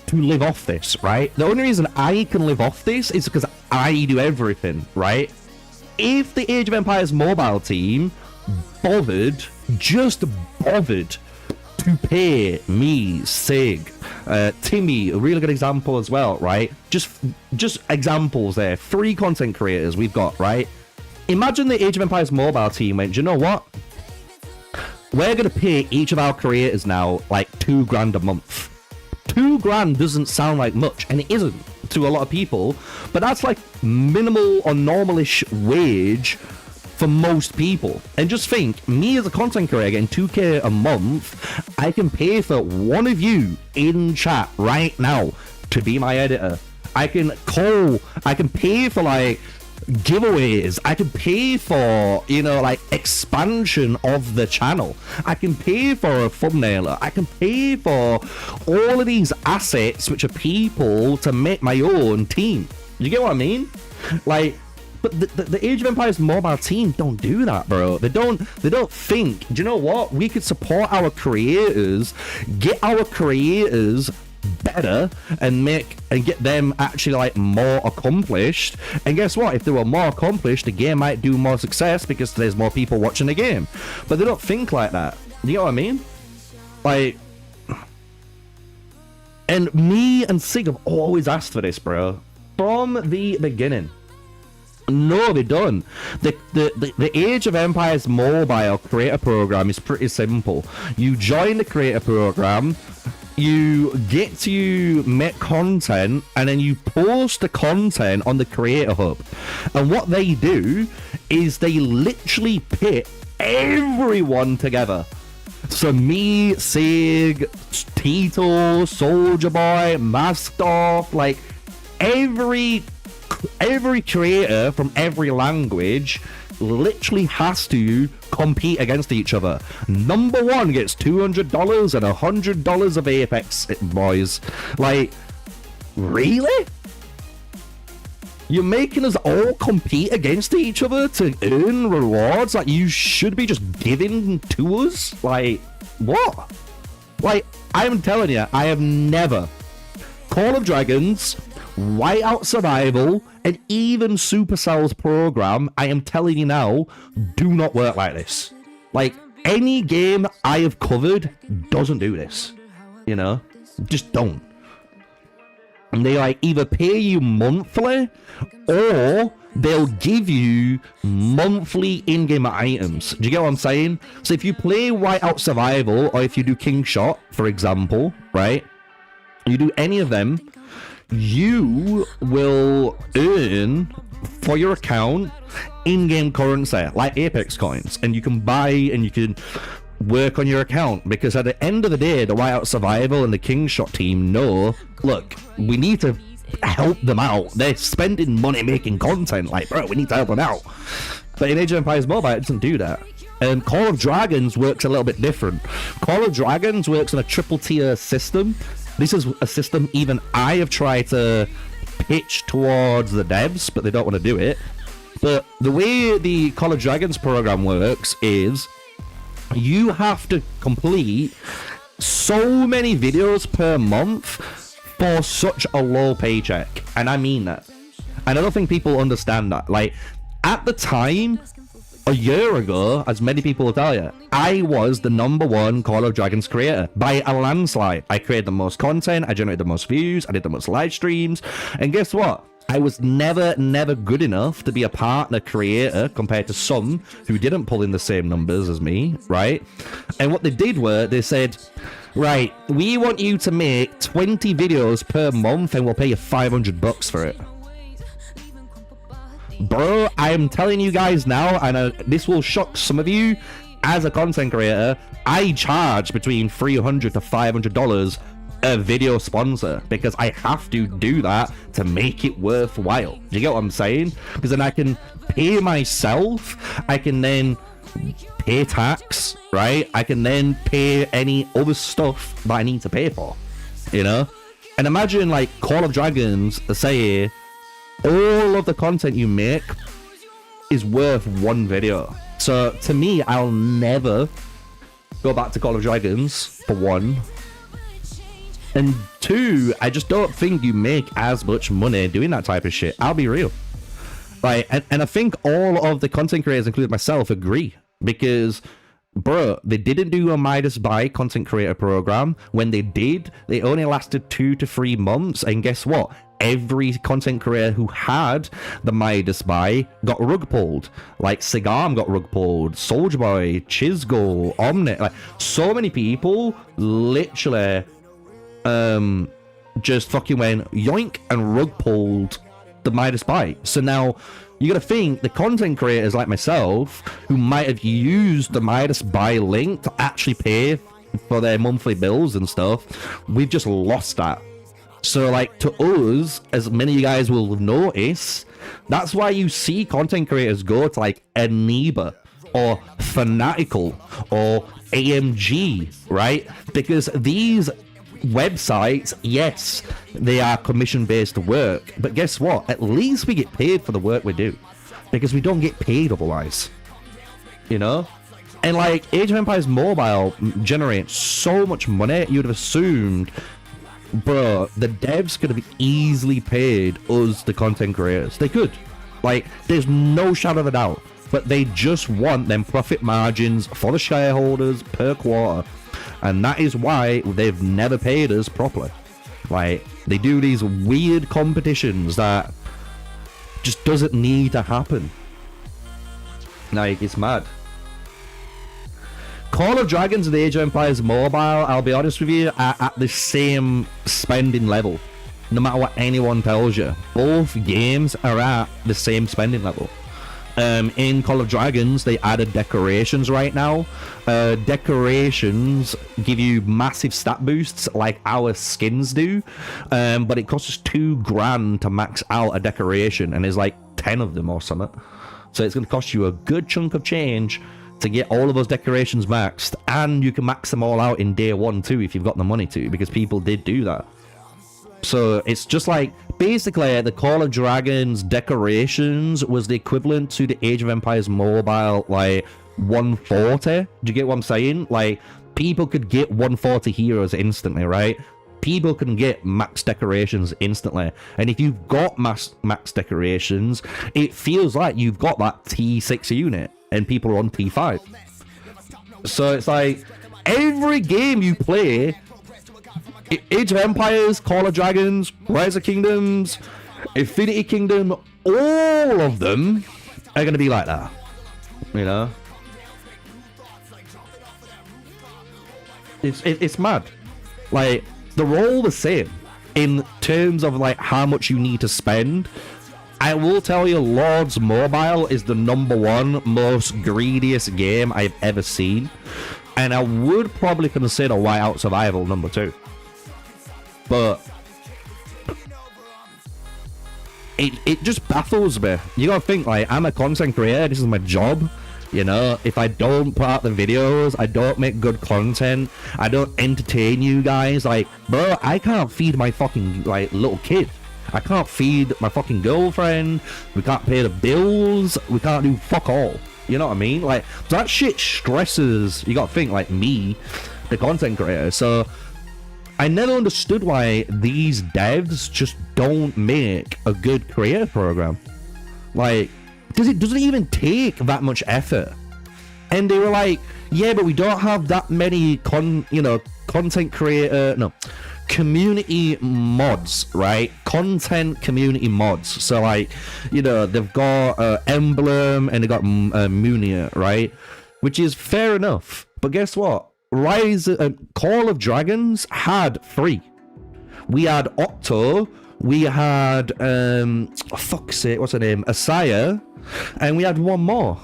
to live off this, right? The only reason I can live off this is because I do everything, right? If the Age of Empires mobile team just bothered to pay me, Sig, Timmy, a really good example as well, right? Just examples there. 3 content creators we've got, right? Imagine the Age of Empires mobile team went, you know what? We're going to pay each of our creators now like $2,000 a month. $2,000 doesn't sound like much, and it isn't to a lot of people, but that's like minimal or normalish wage for most people. And just think, me as a content creator getting $2K a month, I can pay for one of you in chat right now to be my editor. I can pay for like giveaways. I can pay for, you know, like expansion of the channel. I can pay for a thumbnailer. I can pay for all of these assets which are people to make my own team. You get what I mean? Like, but the Age of Empires mobile team don't do that, bro. They don't think, do you know what? We could support our creators, get our creators better, and get them actually like more accomplished. And guess what? If they were more accomplished, the game might do more success because there's more people watching the game. But they don't think like that. You know what I mean? Like, and me and Sig have always asked for this, bro, from the beginning. No, they don't. The Age of Empires mobile creator program is pretty simple. You join the creator program, you get to make content, and then you post the content on the creator hub. And what they do is they literally pit everyone together. So me, Sig, Tito, Soldier Boy, Masked Off, like every creator from every language literally has to compete against each other. Number 1 gets $200 and $100 of Apex, boys. Like, really? You're making us all compete against each other to earn rewards? Like, you should be just giving to us? Like, what? Like, I'm telling you, I have never Call of Dragons, Whiteout Survival, and even Supercell's program, I am telling you now, do not work like this. Like, any game I have covered doesn't do this. You know? Just don't. And they like either pay you monthly or they'll give you monthly in-game items. Do you get what I'm saying? So if you play Whiteout Survival or if you do King Shot, for example, right? You do any of them, you will earn for your account in-game currency like Apex coins, and you can buy and you can work on your account, because at the end of the day, the Whiteout Survival and the King Shot team know, look, we need to help them out. They're spending money making content, like, bro, we need to help them out. But in Age of Empires Mobile, it doesn't do that. And Call of Dragons works a little bit different. Call of Dragons works on a triple tier system. This is a system even I have tried to pitch towards the devs, but they don't want to do it. But the way the Call of Dragons program works is you have to complete so many videos per month for such a low paycheck. And I mean that. And I don't think people understand that. Like, at the time, a year ago, as many people will tell you, I was the #1 Call of Dragons creator by a landslide. I created the most content, I generated the most views, I did the most live streams, and guess what? I was never good enough to be a partner creator compared to some who didn't pull in the same numbers as me, right? And what they did were, they said, right, we want you to make 20 videos per month and we'll pay you $500 for it. Bro, I am telling you guys now, and this will shock some of you, as a content creator, I charge between $300 to $500 a video sponsor, because I have to do that to make it worthwhile. Do you get what I'm saying? Because then I can pay myself, I can then pay tax, right? I can then pay any other stuff that I need to pay for, you know? And imagine like Call of Dragons, say, all of the content you make is worth one video. So to me, I'll never go back to Call of Dragons, for one. And two, I just don't think you make as much money doing that type of shit. I'll be real. Like, and I think all of the content creators, including myself, agree. Because, bro, they didn't do a Midas Buy content creator program. When they did, they only lasted 2 to 3 months. And guess what? Every content creator who had the Midas Buy got rug pulled. Like, Cigarm got rug pulled, Soulja Boy, Chisgo, Omni. Like, so many people literally just fucking went yoink and rug pulled the Midas Buy. So now you gotta think the content creators like myself who might have used the Midas Buy link to actually pay for their monthly bills and stuff, we've just lost that. So like, to us, as many of you guys will notice, that's why you see content creators go to like Eneba or Fanatical or AMG, right? Because these websites, yes, they are commission-based work, but guess what? At least we get paid for the work we do, because we don't get paid otherwise, you know? And like, Age of Empires Mobile generates so much money, you'd have assumed, bro, the devs could have easily paid us, the content creators. They could. Like, there's no shadow of a doubt, but they just want them profit margins for the shareholders per quarter. And that is why they've never paid us properly. Like, they do these weird competitions that just doesn't need to happen. Like, it's mad. Call of Dragons and Age of Empires Mobile, I'll be honest with you, are at the same spending level. No matter what anyone tells you. Both games are at the same spending level. In Call of Dragons, they added decorations right now. Decorations give you massive stat boosts like our skins do, but it costs us $2,000 to max out a decoration, and there's like 10 of them or something. So it's going to cost you a good chunk of change to get all of those decorations maxed, and you can max them all out in day one too if you've got the money to, because people did do that. So it's just like, basically, the Call of Dragons decorations was the equivalent to the Age of Empires Mobile, like, 140. Do you get what I'm saying? Like, people could get 140 heroes instantly, right? People can get max decorations instantly. And if you've got max decorations, it feels like you've got that T6 unit, and people are on T5. So it's like, every game you play, Age of Empires, Call of Dragons, Rise of Kingdoms, Infinity Kingdom, all of them are going to be like that, you know? It's mad. Like, they're all the same in terms of like how much you need to spend. I will tell you, Lords Mobile is the #1 most greediest game I've ever seen, and I would probably consider Whiteout Survival #2. But it just baffles me. You gotta think, like, I'm a content creator, this is my job, you know? If I don't put out the videos, I don't make good content, I don't entertain you guys, like, bro, I can't feed my fucking, like, little kid. I can't feed my fucking girlfriend, we can't pay the bills, we can't do fuck all. You know what I mean? Like, so that shit stresses, you gotta think, like, me, the content creator. So I never understood why these devs just don't make a good creator program. Like, it doesn't even take that much effort. And they were like, yeah, but we don't have that many content creator, no, community mods, right? Content community mods. So like, you know, they've got Emblem and they got Munia, right? Which is fair enough. But guess what? Call of Dragons had 3. We had Octo, we had fuck's sake, what's her name? Asaya, and we had one more.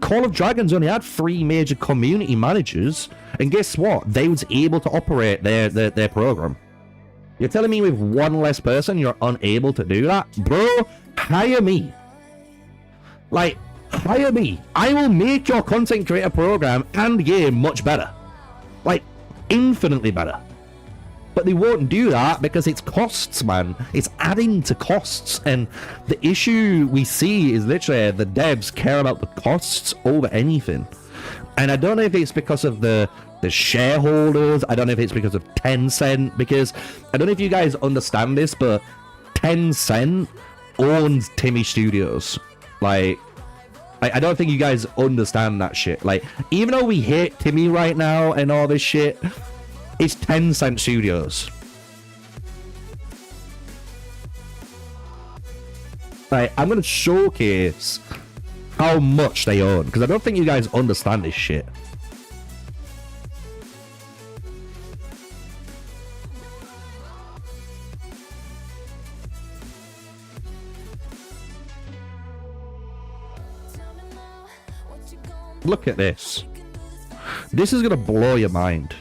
Call of Dragons only had 3 major community managers, and guess what? They was able to operate their program. You're telling me with 1 less person you're unable to do that? Bro, hire me. Like, hire me. I will make your content creator program and game much better. Like, infinitely better. But they won't do that because it's costs, man. It's adding to costs. And the issue we see is literally the devs care about the costs over anything. And I don't know if it's because of the the shareholders. I don't know if it's because of Tencent, because I don't know if you guys understand this, but Tencent owns Timmy Studios. Like, I don't think you guys understand that shit. Like, even though we hate Timmy right now and all this shit, it's Tencent Studios. Like, I'm gonna showcase how much they own, because I don't think you guys understand this shit. Look at this. This is gonna blow your mind.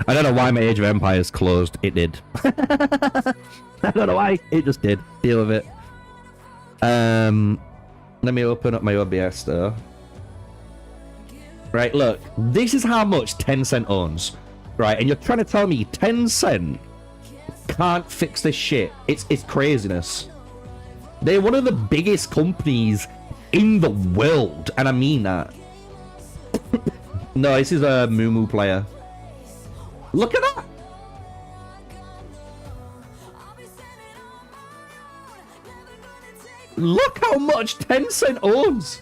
I don't know why my Age of Empires closed. It did. I don't know why. It just did. Deal with it. Let me open up my OBS Store. Right, look. This is how much Tencent owns. Right, and you're trying to tell me Tencent can't fix this shit. It's craziness. They're one of the biggest companies in the world, and I mean that. No, this is a MUMUPLAYER. Look at that! Look how much Tencent owns!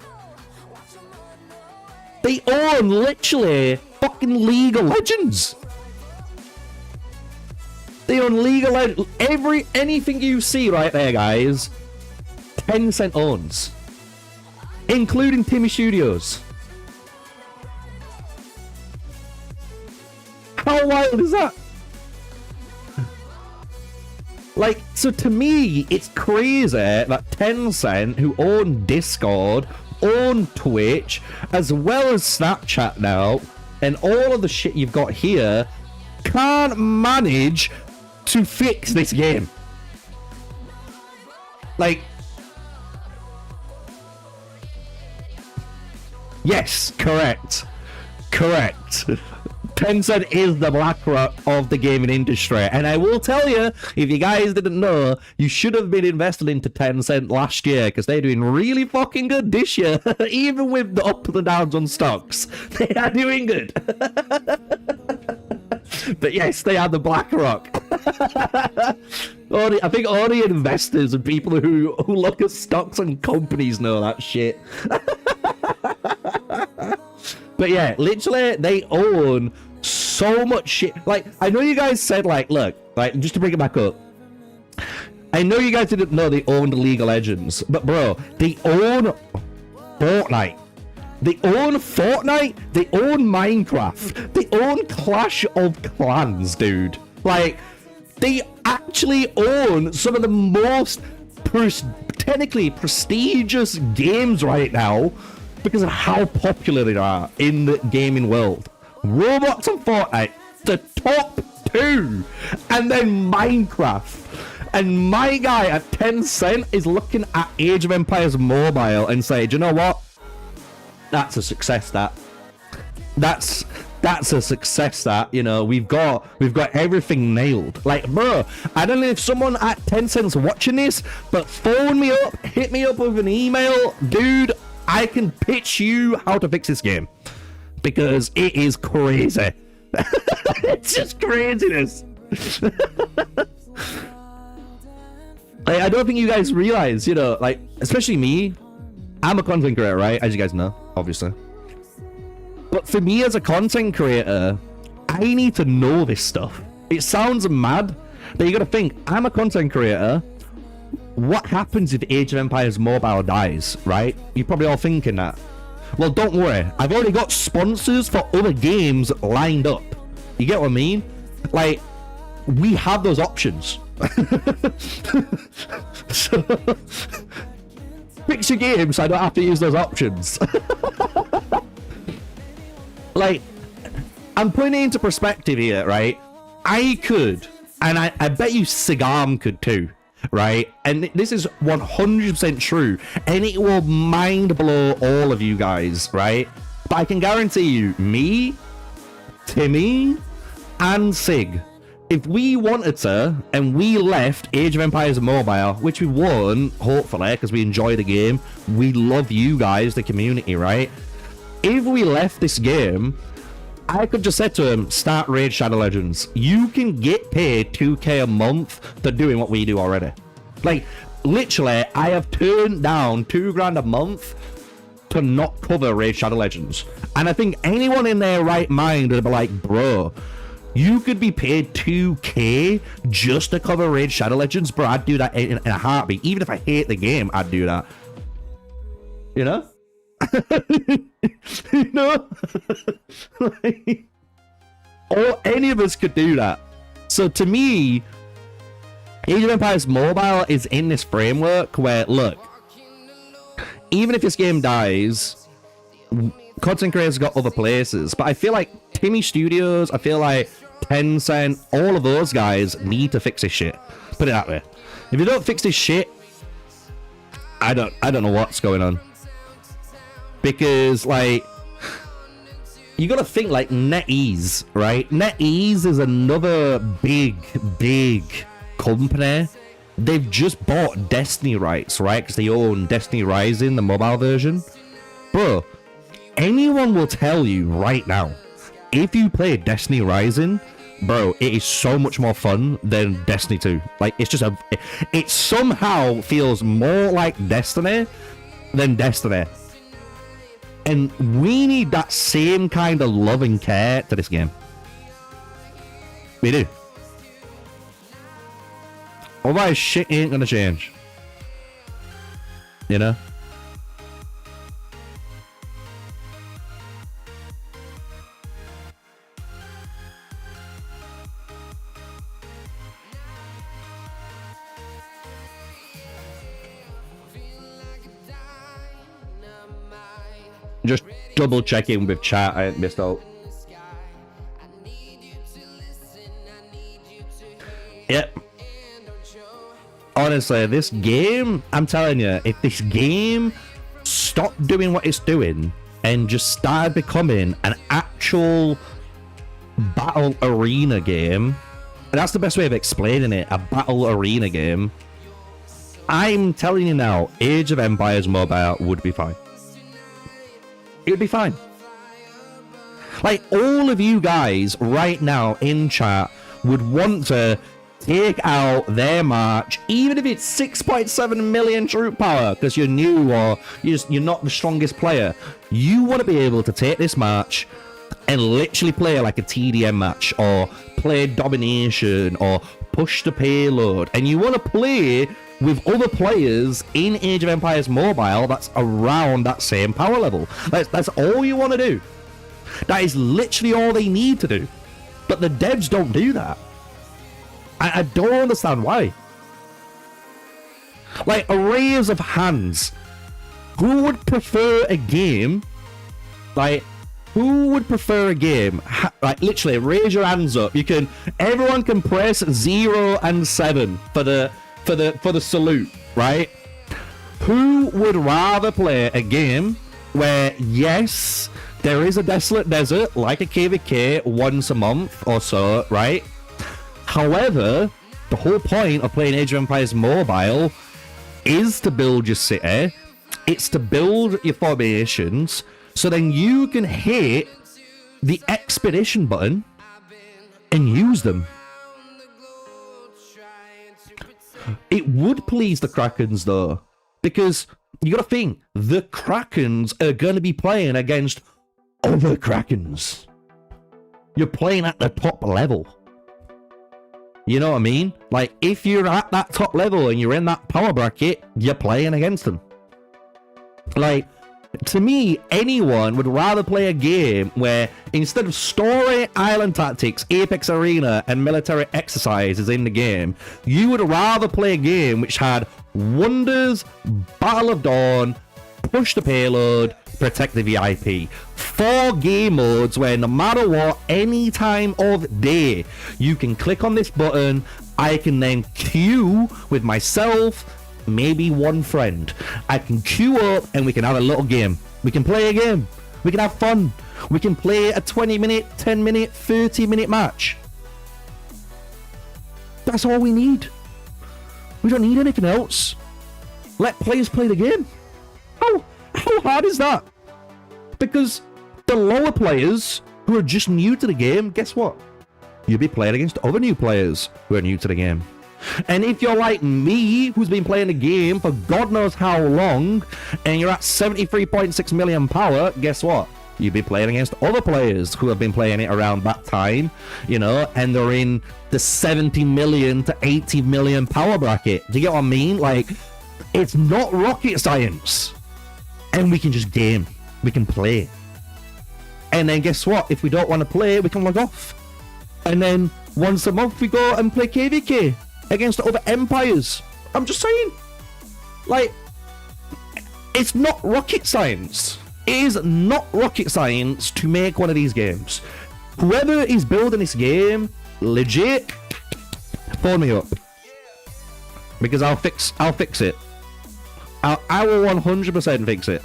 They own literally fucking League of Legends! They own League of Legends. Anything you see right there, guys, Tencent owns. Including Timmy Studios. How wild is that? Like, so to me, it's crazy that Tencent, who own Discord, own Twitch, as well as Snapchat now, and all of the shit you've got here, can't manage to fix this game. Like, yes, correct. Tencent is the BlackRock of the gaming industry, and I will tell you, if you guys didn't know, you should have been invested into Tencent last year, because they're doing really fucking good this year. Even with the ups and downs on stocks, they are doing good. But yes, they are the BlackRock. I think only investors and people who look at stocks and companies know that shit. But yeah, literally, they own so much shit. Like, I know you guys said, like, look, like, just to bring it back up, I know you guys didn't know they owned League of Legends, but bro, they own Fortnite. They own Fortnite, they own Minecraft, they own Clash of Clans, dude. Like, they actually own some of the most technically prestigious games right now because of how popular they are in the gaming world. Roblox and Fortnite, the top two, and then Minecraft. And my guy at Tencent is looking at Age of Empires Mobile and saying, do you know what? That's a success, that's a success, that, you know, we've got everything nailed. Like, bro, I don't know if someone at Tencent's watching this, but phone me up, hit me up with an email, dude. I can pitch you how to fix this game, because it is crazy. It's just craziness. Like, I don't think you guys realize, you know, like, especially me, I'm a content creator, right? As you guys know, obviously. But for me as a content creator, I need to know this stuff. It sounds mad, but you gotta think, I'm a content creator. What happens if Age of Empires Mobile dies, right? You're probably all thinking that. Well, don't worry. I've already got sponsors for other games lined up. You get what I mean? Like, we have those options. So, fix your game so I don't have to use those options. Like, I'm putting it into perspective here, right? I could, and I bet you Sigam could too, right? And this is 100% true, and it will mind blow all of you guys, right? But I can guarantee you, me, Timmy, and Sig if we wanted to, and we left Age of Empires Mobile, which we won, hopefully, because we enjoy the game, we love you guys, the community, right? If we left this game, I could just say to him, start Raid Shadow Legends. You can get paid 2k a month for doing what we do already. Like, literally, I have turned down $2,000 a month to not cover Raid Shadow Legends. And I think anyone in their right mind would be like, bro, you could be paid 2k just to cover Raid Shadow Legends? Bro, I'd do that in a heartbeat. Even if I hate the game, I'd do that. You know? You know? Like, or any of us could do that. So to me, Age of Empires Mobile is in this framework where, look, even if this game dies, content creators got other places. But I feel like Timmy Studios, I feel like Tencent, all of those guys need to fix this shit. Put it that way. If you don't fix this shit, I don't know what's going on. Because, like, you gotta think, like, NetEase, right? NetEase is another big company. They've just bought Destiny rights, right? Because they own Destiny Rising, the mobile version. Bro, anyone will tell you right now, if you play Destiny Rising, bro, it is so much more fun than Destiny 2. Like, it's just it somehow feels more like Destiny than Destiny. And we need that same kind of love and care to this game. We do. Otherwise, shit ain't gonna change. You know? Just double checking with chat, I missed out. Yep. Honestly, this game, I'm telling you, if this game stopped doing what it's doing and just started becoming an actual battle arena game, and that's the best way of explaining it, a battle arena game, I'm telling you now, Age of Empires Mobile would be fine. It would be fine. Like, all of you guys right now in chat would want to take out their march, even if it's 6.7 million troop power, because you're new or you're not the strongest player. You want to be able to take this march and literally play like a TDM match, or play domination, or push the payload, and you want to play with other players in Age of Empires Mobile that's around that same power level. That's all you want to do. That is literally all they need to do. But the devs don't do that. I don't understand why. Like, a raise of hands. Who would prefer a game? Like, who would prefer a game? Like, literally, raise your hands up. Everyone can press 0 and 7 for the salute, right? Who would rather play a game where, yes, there is a desolate desert like a KVK once a month or so, right? However, the whole point of playing Age of Empires Mobile is to build your city. It's to build your formations, so then you can hit the expedition button and use them. It would please the Krakens, though, because you gotta think, the Krakens are gonna be playing against other Krakens. You're playing at the top level. You know what I mean? Like, if you're at that top level and you're in that power bracket, you're playing against them. Like, to me, anyone would rather play a game where instead of story, island tactics, Apex Arena, and military exercises in the game, you would rather play a game which had Wonders, Battle of Dawn, Push the Payload, Protect the VIP. 4 game modes where no matter what, any time of day, you can click on this button, I can then queue with myself, maybe one friend. I can queue up and we can have a little game. We can play a game. We can have fun. We can play a 20-minute, 10-minute, 30-minute match. That's all we need. We don't need anything else. Let players play the game. How hard is that? Because the lower players who are just new to the game, guess what? You'll be playing against other new players who are new to the game. And if you're like me, who's been playing the game for God knows how long, and you're at 73.6 million power, guess what? You'll be playing against other players who have been playing it around that time, you know, and they're in the 70 million to 80 million power bracket. Do you get what I mean? Like, it's not rocket science. And we can just game. We can play. And then guess what? If we don't want to play, we can log off. And then once a month, we go and play KVK against other empires. I'm just saying. Like, it's not rocket science. It is not rocket science to make one of these games. Whoever is building this game, legit, phone me up. Because I'll fix it. I will 100% fix it.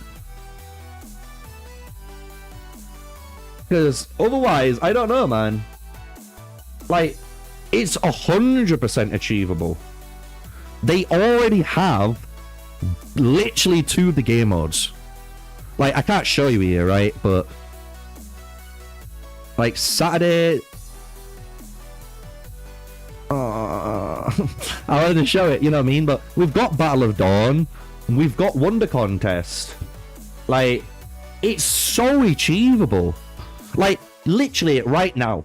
Because otherwise, I don't know, man. Like, it's 100% achievable. They already have literally 2 of the game modes. Like, I can't show you here, right? But like Saturday, I wanted to show it, you know what I mean? But we've got Battle of Dawn, we've got Wonder Contest. Like, it's so achievable. Like, literally right now,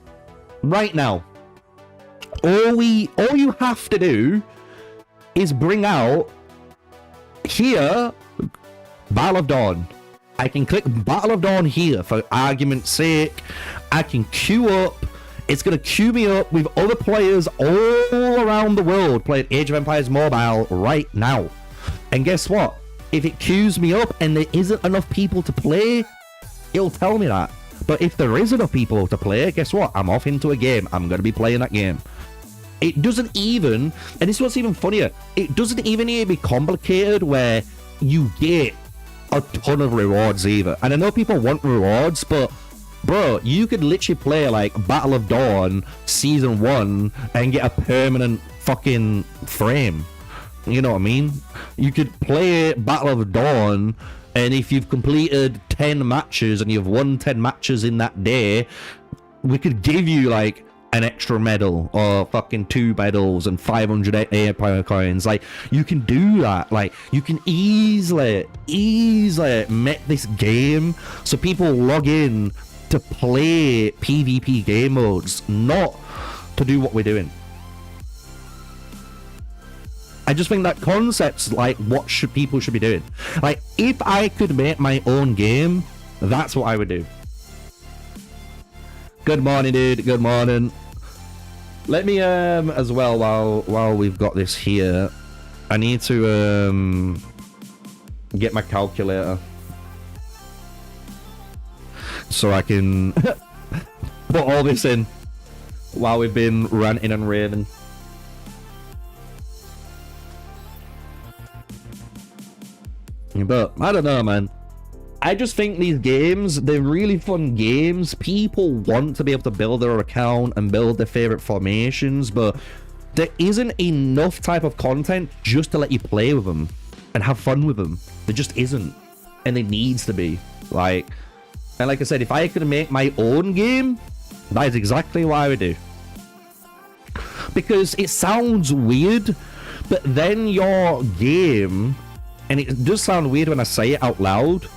all you have to do is bring out here Battle of Dawn. I can click Battle of Dawn here for argument's sake. I can queue up. It's going to queue me up with other players all around the world playing Age of Empires Mobile right now. And guess what? If it queues me up and there isn't enough people to play, it'll tell me that. But if there is enough people to play, guess what? I'm off into a game. I'm going to be playing that game. It doesn't even, and this is what's even funnier, it doesn't even need to be complicated where you get a ton of rewards either. And I know people want rewards, but bro, you could literally play like Battle of Dawn Season 1 and get a permanent fucking frame. You know what I mean? You could play Battle of Dawn, and if you've completed 10 matches and you've won 10 matches in that day, we could give you like an extra medal or fucking 2 medals and 500 empire coins. Like, you can do that. Like, you can easily make this game so people log in to play PvP game modes, not to do what we're doing. I just think that concept's like what people should be doing. Like, if I could make my own game, that's what I would do. Good morning, dude. Good morning. Let me as well, while we've got this here, I need to get my calculator so I can put all this in while we've been ranting and raving. But I don't know, man. I just think these games, they're really fun games. People want to be able to build their account and build their favorite formations, but there isn't enough type of content just to let you play with them and have fun with them. There just isn't, and it needs to be. Like, and like I said, if I could make my own game, that is exactly what I would do. Because it sounds weird, but then your game, and it does sound weird when I say it out loud,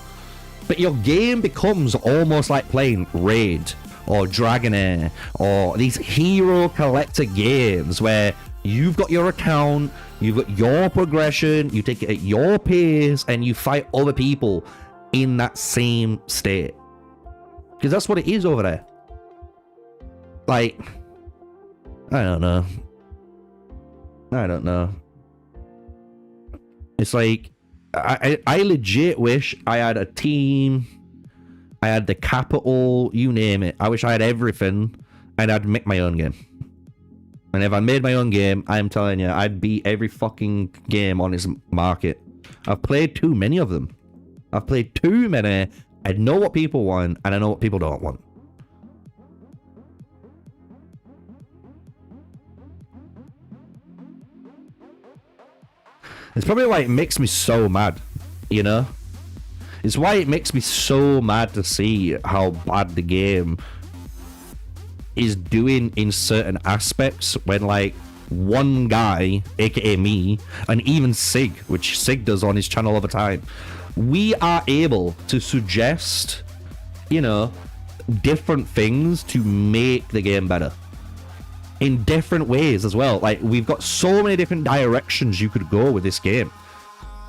but your game becomes almost like playing Raid or Dragonair or these hero collector games where you've got your account, you've got your progression, you take it at your pace, and you fight other people in that same state. Because that's what it is over there. Like, I don't know. It's like, I legit wish I had a team, I had the capital, you name it. I wish I had everything, and I'd make my own game. And if I made my own game, I'm telling you, I'd beat every fucking game on this market. I've played too many of them. I've played too many. I know what people want, and I know what people don't want. It's probably why it makes me so mad, you know? It's why it makes me so mad to see how bad the game is doing in certain aspects when, like, one guy, aka me, and even Sig, which Sig does on his channel all the time, we are able to suggest, you know, different things to make the game better. In different ways as well. Like, we've got so many different directions you could go with this game,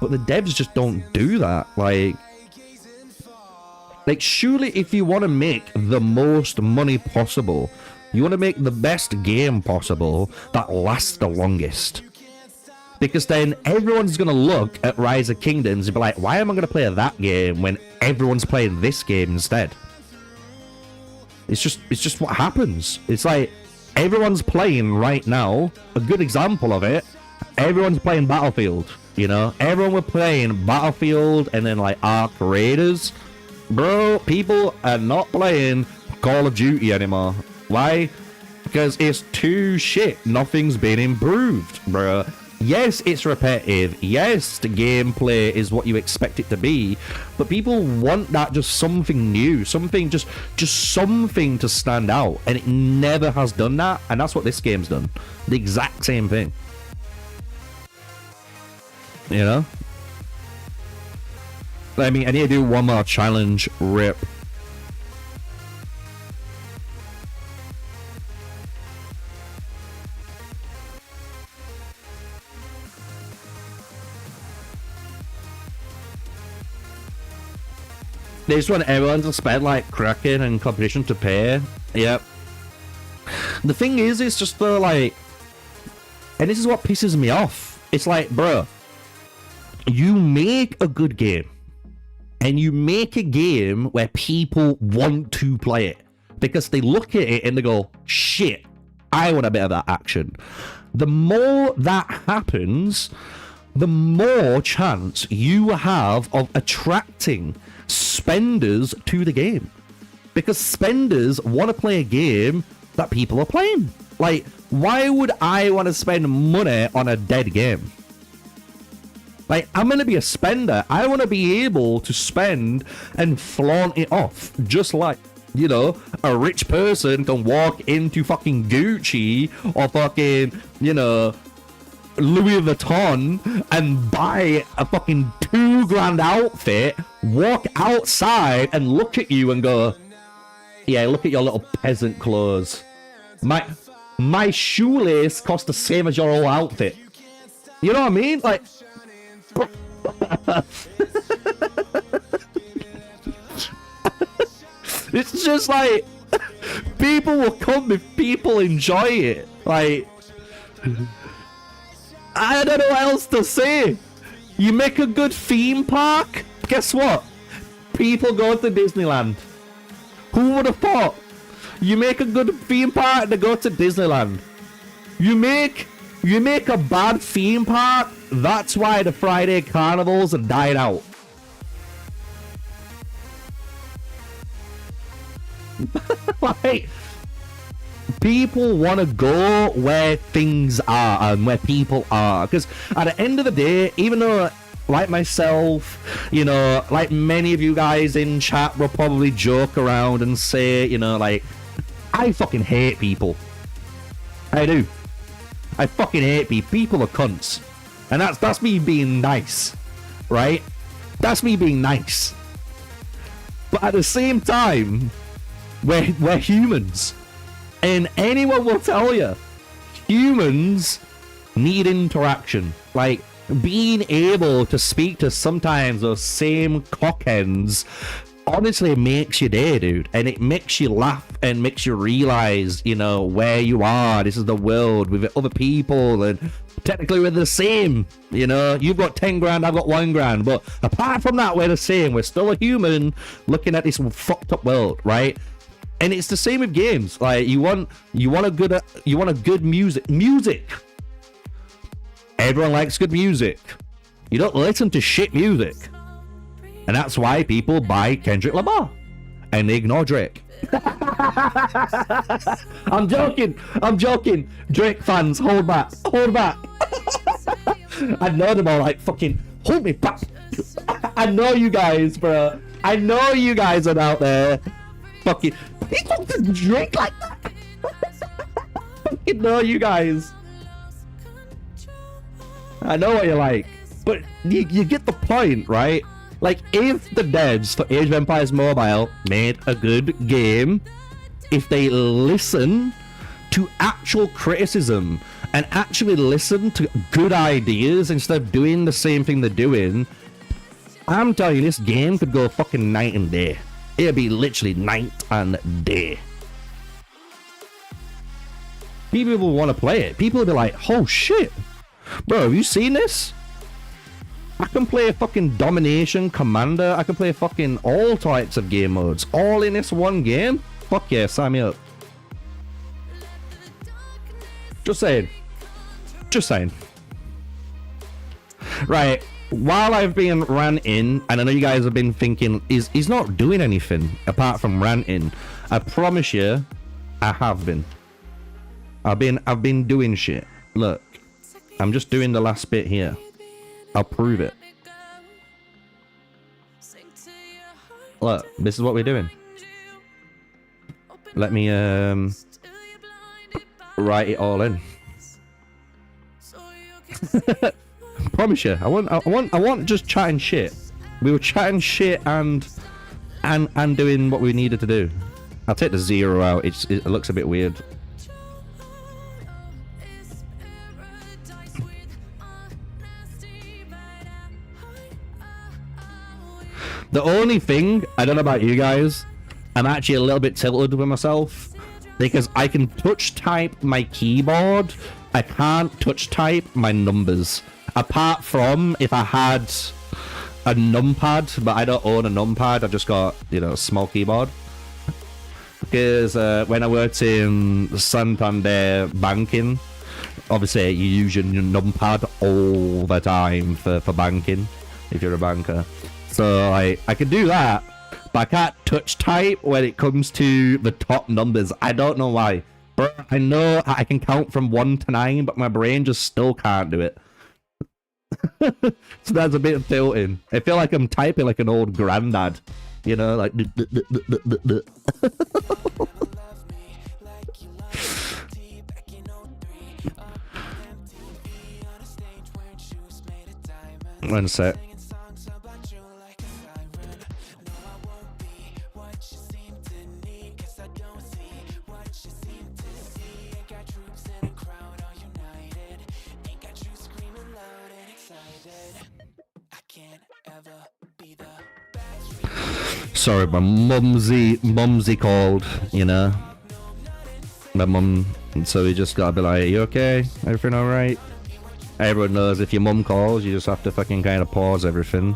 but the devs just don't do that. Like surely if you want to make the most money possible, you want to make the best game possible that lasts the longest, because then everyone's going to look at Rise of Kingdoms and be like, why am I going to play that game when everyone's playing this game instead? It's just what happens. It's like, everyone's playing right now. A good example of it, everyone's playing Battlefield, you know? Everyone were playing Battlefield and then, like, Ark Raiders. Bro, people are not playing Call of Duty anymore. Why? Because it's too shit. Nothing's been improved, bro. Yes, it's repetitive. Yes, the gameplay is what you expect it to be, but people want that, just something new, something, just something to stand out, and it never has done that, and that's what this game's done. The exact same thing. You know? I mean, I need to do one more challenge. Rip. They just want everyone to spend, like, Kraken and competition to pay. Yep. The thing is, it's just the, like... And this is what pisses me off. It's like, bro, you make a good game. And you make a game where people want to play it. Because they look at it and they go, shit, I want a bit of that action. The more that happens, the more chance you have of attracting spenders to the game, because spenders want to play a game that people are playing. Like, why would I want to spend money on a dead game? Like, I'm going to be a spender. I want to be able to spend and flaunt it off, just like, you know, a rich person can walk into fucking Gucci or fucking, you know, Louis Vuitton and buy a fucking $2,000 outfit, walk outside and look at you and go, yeah, look at your little peasant clothes. My shoelace cost the same as your whole outfit. You know what I mean? Like, it's just like, people will come if people enjoy it. Like, I don't know what else to say. You make a good theme park, guess what? People go to Disneyland. Who would have thought? You make a good theme park, they go to Disneyland. You make a bad theme park, that's why the Friday carnivals have died out. Like, people want to go where things are and where people are, because at the end of the day, even though, like myself, you know, like many of you guys in chat will probably joke around and say, you know, like, I fucking hate people. I do. I fucking hate people. People are cunts. And that's me being nice, right? That's me being nice. But at the same time, we're humans. And anyone will tell you, humans need interaction. Like, being able to speak to sometimes those same cockends honestly makes your day, dude. And it makes you laugh and makes you realize, you know, where you are. This is the world with other people, and technically we're the same. You know, you've got 10 grand, I've got 1 grand. But apart from that, we're the same. We're still a human looking at this fucked up world, right? And it's the same with games. Like, you want a good music. Everyone likes good music. You don't listen to shit music. And that's why people buy Kendrick Lamar and they ignore Drake. I'm joking. Drake fans, hold back. I know them all like fucking hold me back. I know you guys, bro. I know you guys are out there. Fucking people just drink like that. Fucking know you guys. I know what you're like, but you get the point, right? Like, if the devs for Age of Empires Mobile made a good game, if they listen to actual criticism and actually listen to good ideas instead of doing the same thing they're doing, I'm telling you, this game could go fucking night and day. It'd be literally night and day. People will want to play it. People will be like, oh shit, bro, have you seen this? I can play a fucking domination commander. I can play fucking all types of game modes, all in this one game. Fuck yeah, sign me up. Just saying. Just saying. Right, while I've been ranting, and I know you guys have been thinking, he's not doing anything apart from ranting. I promise you, I have been. I've been doing shit. Look, I'm just doing the last bit here. I'll prove it. Look, this is what we're doing. Let me write it all in. Promise you, I want just chatting shit. We were chatting shit and doing what we needed to do. I'll take the 0 out. It looks a bit weird. The only thing, I don't know about you guys, I'm actually a little bit tilted with myself because I can touch type my keyboard. I can't touch type my numbers. Apart from if I had a numpad, but I don't own a numpad. I've just got, you know, a small keyboard. Because when I worked in Santander banking, obviously you use your numpad all the time for banking if you're a banker. So I can do that, but I can't touch type when it comes to the top numbers. I don't know why. But I know I can count from 1 to 9, but my brain just still can't do it. So that's a bit of tilting. I feel like I'm typing like an old granddad, you know, like. One sec. Sorry, my mumsy called, you know. My mum, and so we just gotta be like, you okay? Everything alright? Everyone knows if your mum calls, you just have to fucking kind of pause everything.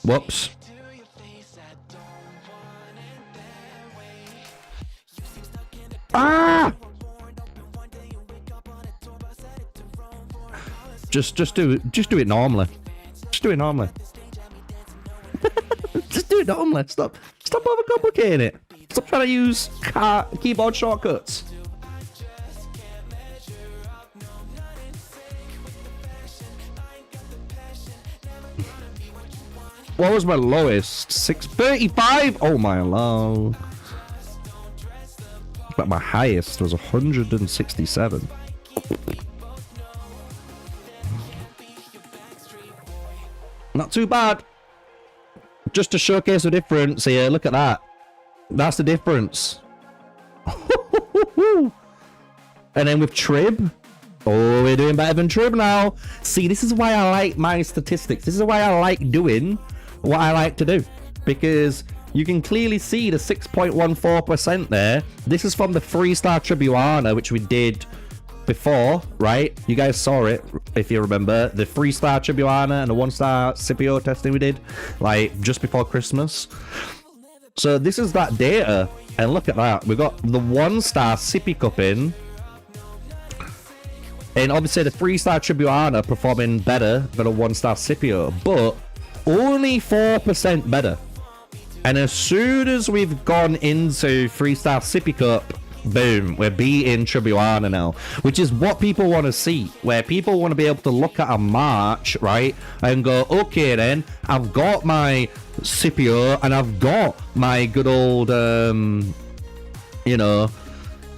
Whoops. Ah! Just do it normally. Just do it normally. Just do it normally. Stop overcomplicating it. Stop trying to use keyboard shortcuts. What was my lowest? 635? Oh my lord. But my highest was 167. Not too bad. Just to showcase the difference here, look at that. That's the difference. And then with Trib, oh, we're doing better than Trib now. See, this is why I like my statistics. This is why I like doing what I like to do, because you can clearly see the 6.14% there. This is from the 3-star Tribuana, which we did before, right? You guys saw it, if you remember, the 3-star Tribuana and the 1-star Scipio testing we did, like, just before Christmas. So this is that data, and look at that. We got the 1-star Sippy Cup in, and obviously the 3-star Tribuana performing better than a 1-star Scipio, but only 4% better. And as soon as we've gone into 3-star Sippy Cup, boom, we're beating Tribuana now, which is what people want to see, where people want to be able to look at a March, right, and go, okay then, I've got my Scipio, and I've got my good old, you know,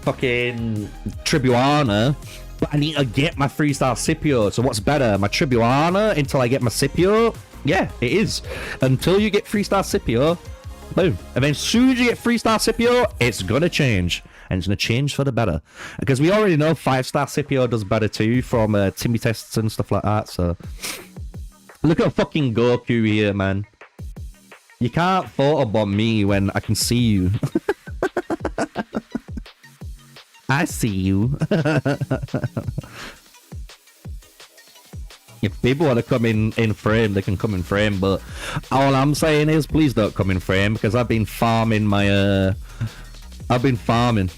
fucking Tribuana, but I need to get my 3-star Scipio. So what's better, my Tribuana until I get my Scipio? Yeah, it is. Until you get 3-star Scipio, boom. And then as soon as you get 3-star Scipio, it's gonna change. And it's gonna change for the better. Because we already know 5-star Scipio does better too from Timmy tests and stuff like that, so... Look at fucking Goku here, man. You can't photobomb me when I can see you. I see you. If people want to come in frame, they can come in frame, but all I'm saying is please don't come in frame, because I've been farming my I've been farming,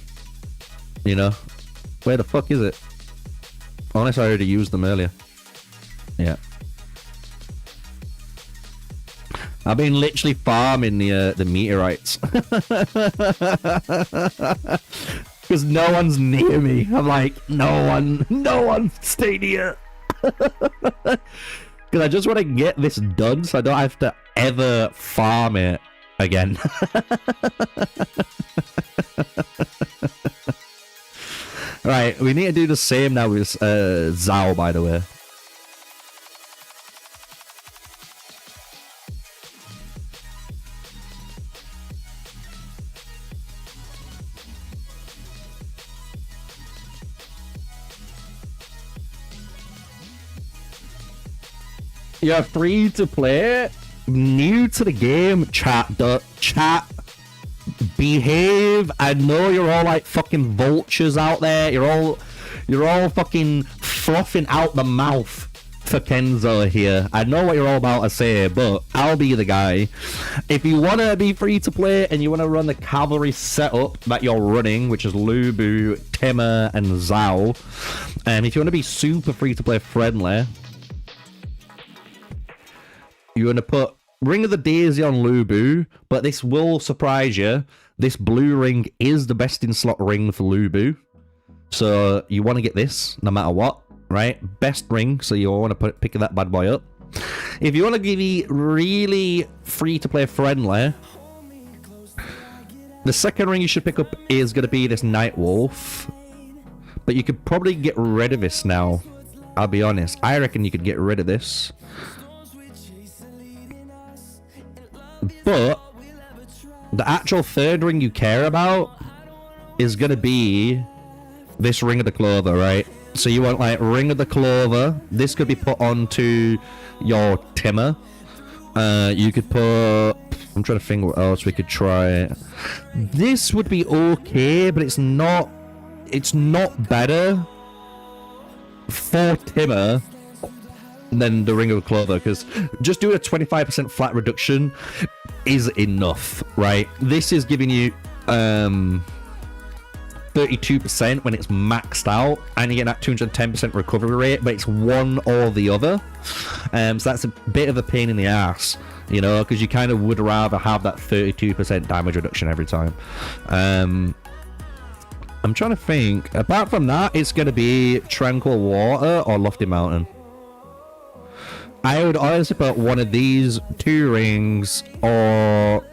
you know. Where the fuck is it? Unless I already used them earlier. Yeah, I've been literally farming the meteorites. Because no one's near me. I'm like, no one stay near. Because I just want to get this done so I don't have to ever farm it again. Right, we need to do the same now with Zhao, by the way. You're free to play, new to the game, chat, behave. I know you're all like fucking vultures out there. You're all fucking frothing out the mouth for Kenzo here. I know what you're all about to say, but I'll be the guy. If you want to be free to play and you want to run the cavalry setup that you're running, which is Lubu, Timmer, and Zhao, and if you want to be super free to play friendly, you're going to put Ring of the Daisy on Lubu, but this will surprise you. This blue ring is the best in slot ring for Lubu. So you want to get this no matter what, right? Best ring, so you want to pick that bad boy up. If you want to be really free to play friendly, the second ring you should pick up is going to be this Night Wolf. But you could probably get rid of this now. I'll be honest. I reckon you could get rid of this. But the actual third ring you care about is going to be this Ring of the Clover, right? So you want like Ring of the Clover. This could be put onto your Timmer. You could put... I'm trying to think what else we could try. This would be okay, but it's not better for Timmer than the Ring of the Clover, because just doing a 25% flat reduction is enough, right? This is giving you 32% when it's maxed out, and you get that 210% recovery rate, but it's one or the other. So that's a bit of a pain in the ass, you know, because you kind of would rather have that 32% damage reduction every time. I'm trying to think. Apart from that, it's going to be Tranquil Water or Lofty Mountain. I would honestly put one of these two rings or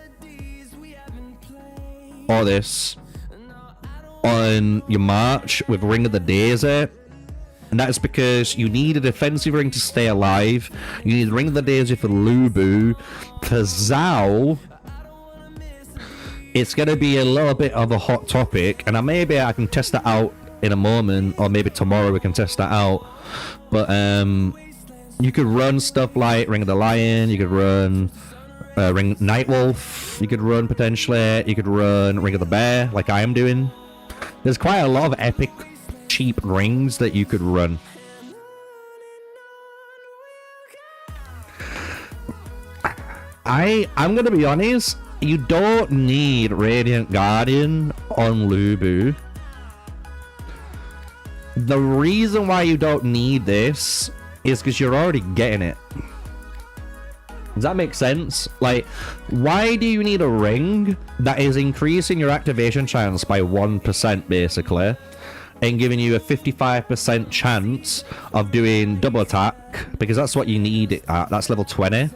this on your March with Ring of the Daisy. And that's because you need a defensive ring to stay alive. You need Ring of the Daisy for Lubu. For Zhao, it's going to be a little bit of a hot topic. And maybe I can test that out in a moment. Or maybe tomorrow we can test that out. But, you could run stuff like Ring of the Lion, you could run Ring Night Wolf, you could run potentially, you could run Ring of the Bear, like I am doing. There's quite a lot of epic cheap rings that you could run. I'm gonna be honest, you don't need Radiant Guardian on Lubu. The reason why you don't need this is because you're already getting it. Does that make sense? Like, why do you need a ring that is increasing your activation chance by 1% basically, and giving you a 55% chance of doing double attack? Because that's what you need it at. That's level 20.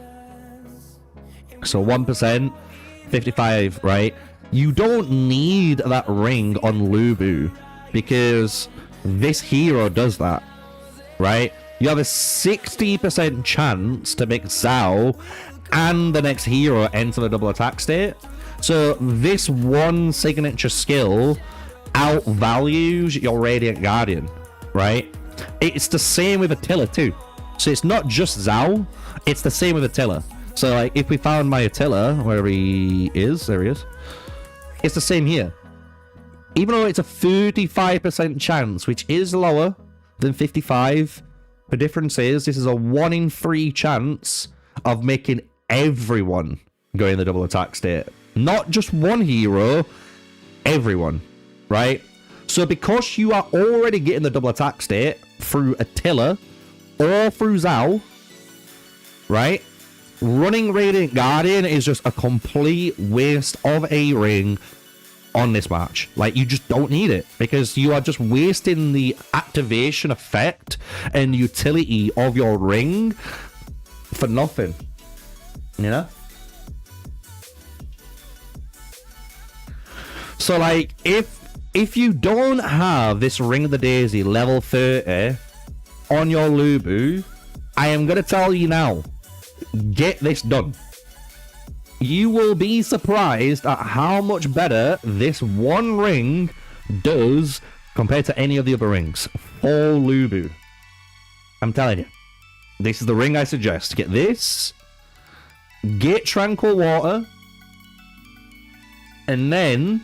So 1%, 55, right? You don't need that ring on Lubu because this hero does that, right? You have a 60% chance to make Zhao and the next hero enter the double attack state. So this one signature skill outvalues your Radiant Guardian, right? It's the same with Attila too. So it's not just Zhao, it's the same with Attila. So like if we found my Attila, where he is, there he is. It's the same here. Even though it's a 35% chance, which is lower than 55, the difference is this is a 1 in 3 chance of making everyone go in the double attack state. Not just one hero, everyone, right? So because you are already getting the double attack state through Attila or through Zhao, right? Running Radiant Guardian is just a complete waste of a ring on this match. Like, you just don't need it because you are just wasting the activation effect and utility of your ring for nothing, you know? So like if you don't have this Ring of the Daisy level 30 on your Lubu, I am gonna tell you now, get this done. You will be surprised at how much better this one ring does compared to any of the other rings for Lubu. I'm telling you, this is the ring I suggest. Get this, get Tranquil Water, and then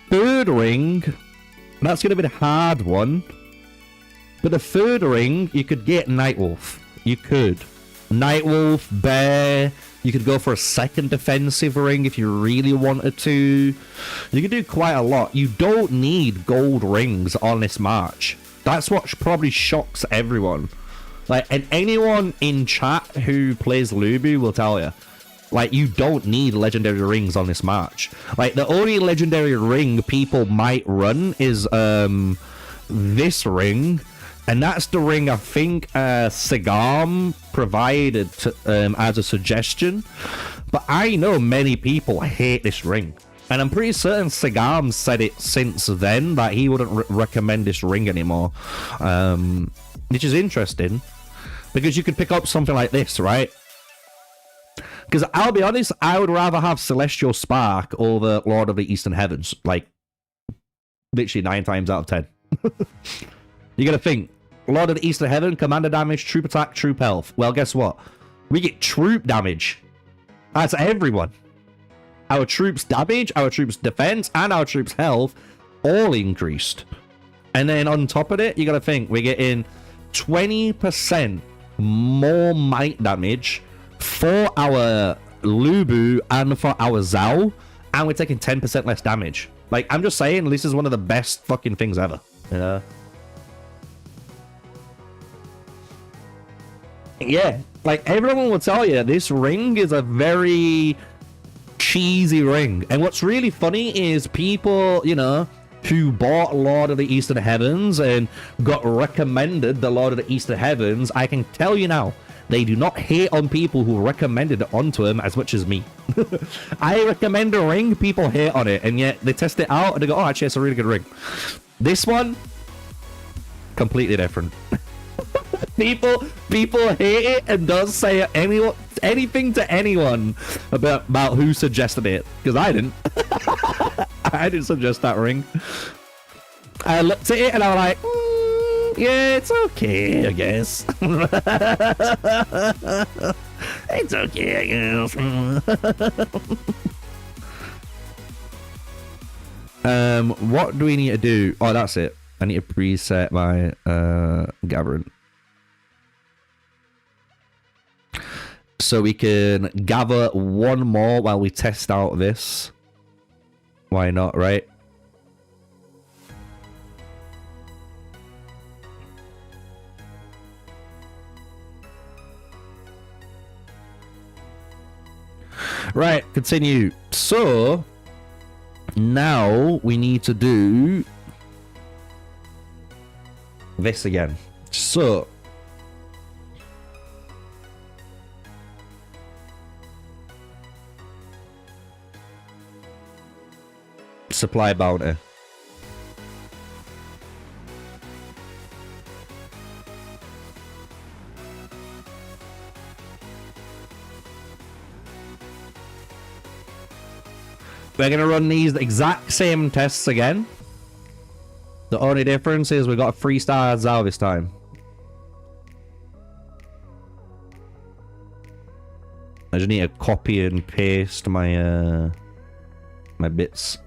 third ring, that's going to be the hard one, but the third ring, you could get Nightwolf. You could. Nightwolf, Bear, you could go for a second defensive ring if you really wanted to. You could do quite a lot. You don't need gold rings on this march. That's what probably shocks everyone. Like, and anyone in chat who plays Lubu will tell you, like, you don't need legendary rings on this march. Like, the only legendary ring people might run is this ring. And that's the ring I think Sagam provided to, as a suggestion. But I know many people hate this ring. And I'm pretty certain Sagam said it since then that he wouldn't recommend this ring anymore. Which is interesting. Because you could pick up something like this, right? Because I'll be honest, I would rather have Celestial Spark over Lord of the Eastern Heavens. Like, literally 9 times out of 10. You gotta think. Lord of the Eastern Heaven, commander damage, troop attack, troop health. Well, guess what? We get troop damage. That's everyone. Our troops damage, our troops defense, and our troops health all increased. And then on top of it, you gotta think, we're getting 20% more might damage for our Lubu and for our Zhao, and we're taking 10% less damage. Like, I'm just saying, this is one of the best fucking things ever, you know? Yeah, like, everyone will tell you, this ring is a very cheesy ring. And what's really funny is people, you know, who bought Lord of the Eastern Heavens and got recommended the Lord of the Eastern Heavens, I can tell you now, they do not hate on people who recommended it onto him as much as me. I recommend a ring, people hate on it, and yet they test it out and they go, oh, actually, it's a really good ring. This one, completely different. People hate it and don't say anything to anyone about who suggested it, because I didn't. I didn't suggest that ring. I looked at it and I was like, yeah, it's okay, I guess. It's okay, I guess. What do we need to do? Oh, that's it. I need to preset my gathering. So we can gather one more while we test out this. Why not, right? Right, continue. So now we need to do this again. So supply bounty. We're going to run these exact same tests again. The only difference is we got 3 stars out this time. I just need to copy and paste my my bits.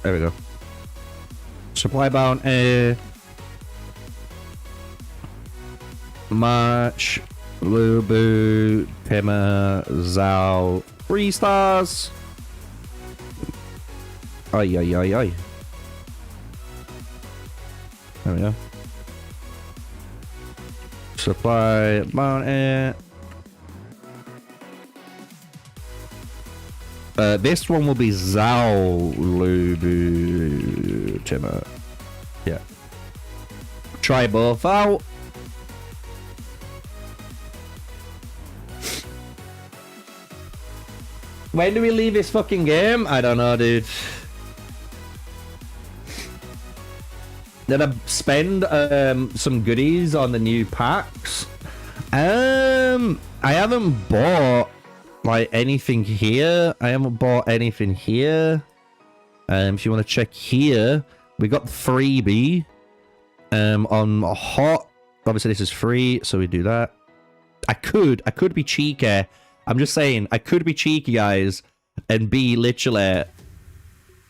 There we go. Supply bounty. March. Lubu. Pima. Zhao. 3 stars. Ay, ay, ay, ay. There we go. Supply bounty. This one will be Zhao Lubu Timmer. Yeah. Try both out. When do we leave this fucking game? I don't know, dude. Did I spend some goodies on the new packs? I haven't bought like anything here. I haven't bought anything here. If you want to check here, we got the freebie on hot. Obviously this is free, so we do that. I could be cheeky. I'm just saying, I could be cheeky, guys, and be literally,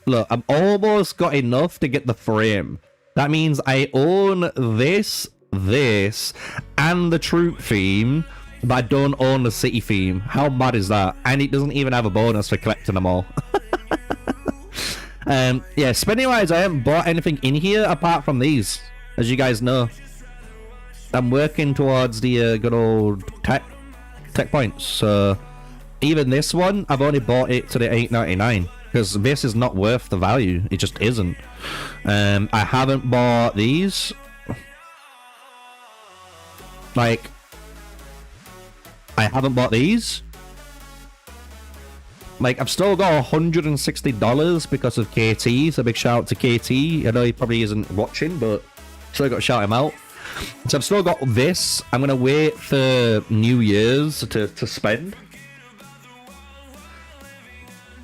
look, I'm almost got enough to get the frame. That means I own this, and the troop theme, but I don't own the city theme. How mad is that? And it doesn't even have a bonus for collecting them all. Yeah, spending wise, I haven't bought anything in here apart from these, as you guys know. I'm working towards the good old tech points. So even this one, I've only bought it to the $8.99 because this is not worth the value. It just isn't. I haven't bought these. Like, I haven't bought these. Like, I've still got $160 because of KT, so big shout out to KT. I know he probably isn't watching, but still got to shout him out. So I've still got this. I'm going to wait for New Year's to spend.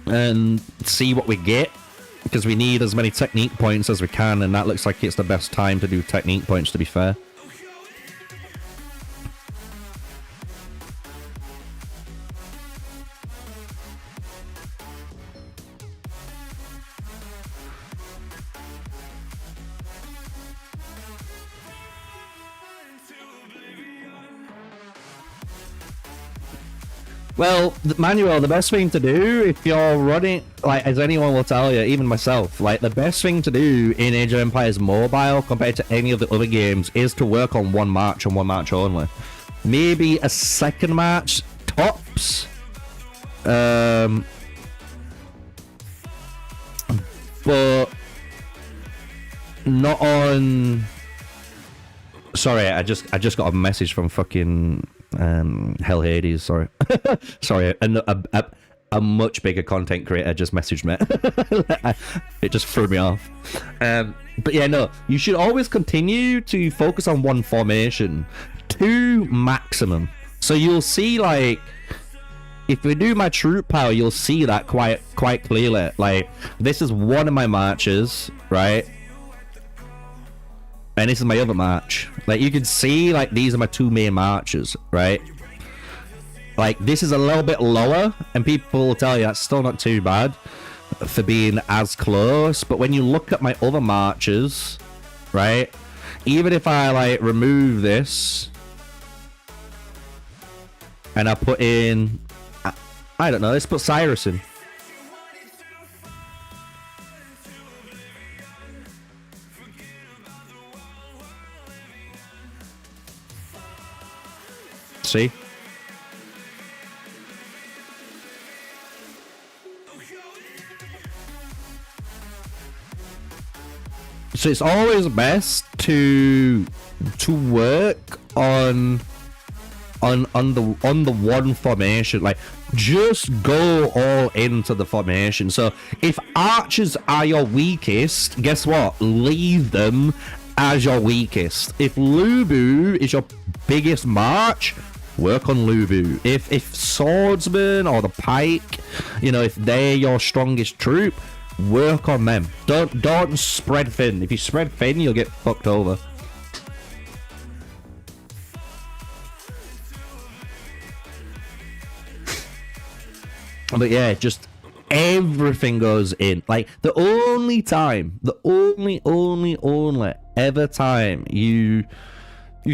And see what we get. Because we need as many technique points as we can, and that looks like it's the best time to do technique points, to be fair. Well, Manuel, the best thing to do if you're running, like, as anyone will tell you, even myself, like, the best thing to do in Age of Empires Mobile compared to any of the other games is to work on one match and one match only. Maybe a second match, tops. But not on... Sorry, I just got a message from fucking... Hell Hades, sorry. Sorry, a much bigger content creator just messaged me. It just threw me off. But yeah, no, you should always continue to focus on one formation, 2 maximum. So you'll see, like, if we do my troop power, you'll see that quite clearly. Like, this is one of my marches, right? And this is my other march. Like, you can see, like, these are my two main marches, right? Like, this is a little bit lower, and people will tell you that's still not too bad for being as close. But when you look at my other marches, right? Even if I, like, remove this, and I put in, I don't know, let's put Cyrus in. See? So it's always best to work on the one formation. Like, just go all into the formation. So if archers are your weakest, guess what? Leave them as your weakest. If Lubu is your biggest march, work on Lubu. If swordsman or the pike, you know, if they're your strongest troop, work on them. Don't spread thin. If you spread thin, you'll get fucked over. But yeah, just everything goes in. Like, the only ever time you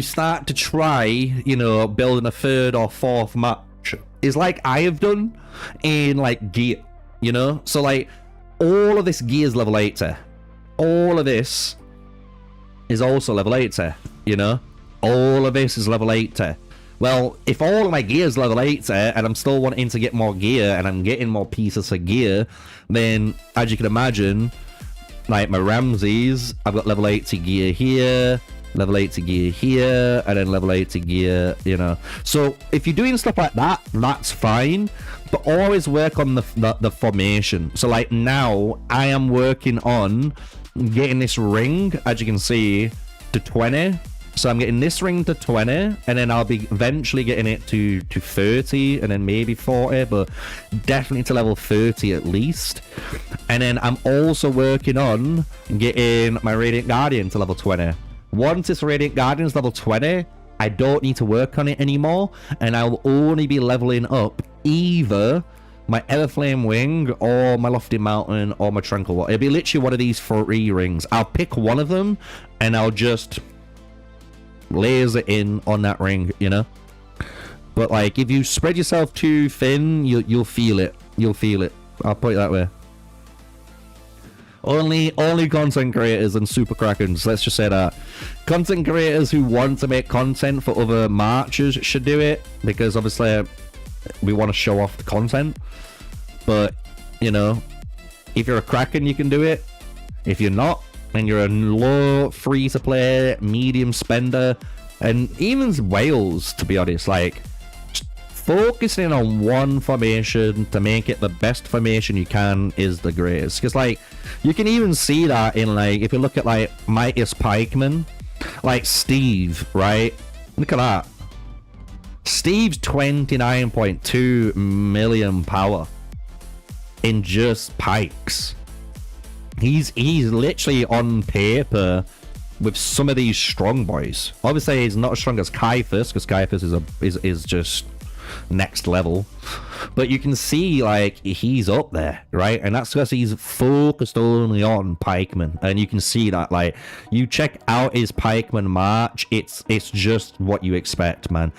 start to try, you know, building a third or fourth match is like I have done in, like, gear, you know? So, like, all of this gear is level 80. All of this is also level 80, you know? All of this is level 80. Well, if all of my gear is level 80 and I'm still wanting to get more gear and I'm getting more pieces of gear, then, as you can imagine, like my Ramses, I've got level 80 gear here, level 80 gear here, and then level 80 gear, you know. So if you're doing stuff like that, that's fine, but always work on the formation. So like now, I am working on getting this ring, as you can see, to 20. So I'm getting this ring to 20, and then I'll be eventually getting it to 30, and then maybe 40, but definitely to level 30 at least. And then I'm also working on getting my Radiant Guardian to level 20. Once this Radiant Guardian is level 20, I don't need to work on it anymore, and I'll only be leveling up either my Everflame Wing or my Lofty Mountain or my Tranquil Water. It'll be literally one of these 3 rings. I'll pick one of them, and I'll just laser in on that ring, you know. But like, if you spread yourself too thin, you'll feel it. You'll feel it. I'll put it that way. Only content creators and super krakens, let's just say that. Content creators who want to make content for other marches should do it, because obviously we want to show off the content. But, you know, if you're a kraken, you can do it. If you're not, and you're a low free-to-play, medium spender, and even whales, to be honest, like, focusing on one formation to make it the best formation you can is the greatest. Because, like, you can even see that in, like, if you look at, like, Mightiest Pikeman, like Steve, right? Look at that. Steve's 29.2 million power in just pikes. He's literally on paper with some of these strong boys. Obviously, he's not as strong as Caiaphas, because Caiaphas is just next level. But you can see, like, he's up there, right? And that's because he's focused only on pikemen. And you can see that, like, you check out his pikeman march, it's just what you expect, man.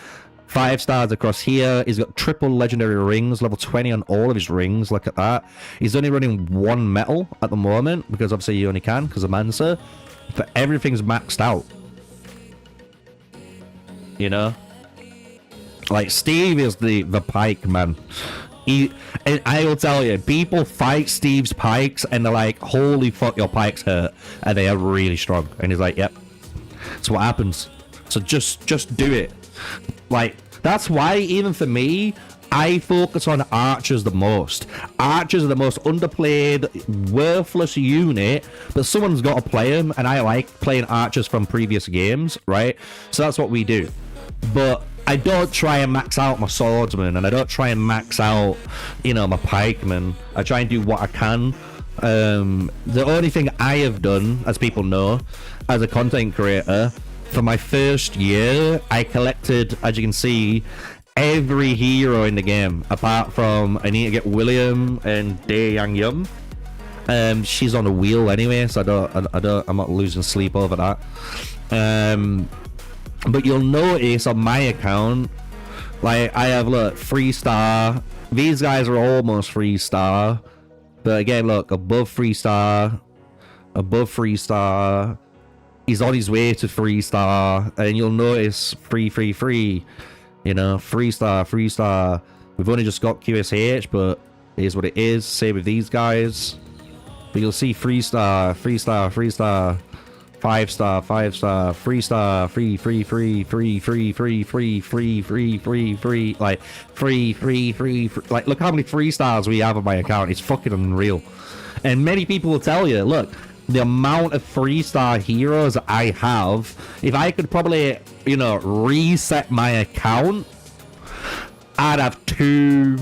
5 stars across here. He's got triple legendary rings, level 20 on all of his rings. Look at that. He's only running 1 metal at the moment, because obviously you only can, because of Mansa. But everything's maxed out. You know? Like, Steve is the pike, man. And I will tell you, people fight Steve's pikes, and they're like, holy fuck, your pikes hurt. And they are really strong. And he's like, yep. That's what happens. So just do it. Like, that's why, even for me, I focus on archers the most. Archers are the most underplayed, worthless unit, but someone's got to play them, and I like playing archers from previous games, right? So that's what we do. But I don't try and max out my swordsman, and I don't try and max out, you know, my pikeman. I try and do what I can. The only thing I have done, as people know, as a content creator, for my first year, I collected, as you can see, every hero in the game, apart from I need to get William and Dae Yang Yum. She's on a wheel anyway, so I'm not losing sleep over that. But you'll notice on my account, like, I have, look, 3-star. These guys are almost 3-star. But again, look, above 3-star. Above 3-star. He's on his way to 3-star. And you'll notice 3. You know, 3-star, 3-star. We've only just got QSH, but it is what it is. Same with these guys. But you'll see 3-star, 3-star, 3-star. 5-star, 5-star, 3-star, free, like free. Like, look how many 3-stars we have on my account. It's fucking unreal. And many people will tell you, look, the amount of 3-star heroes I have, if I could probably, you know, reset my account, I'd have 2,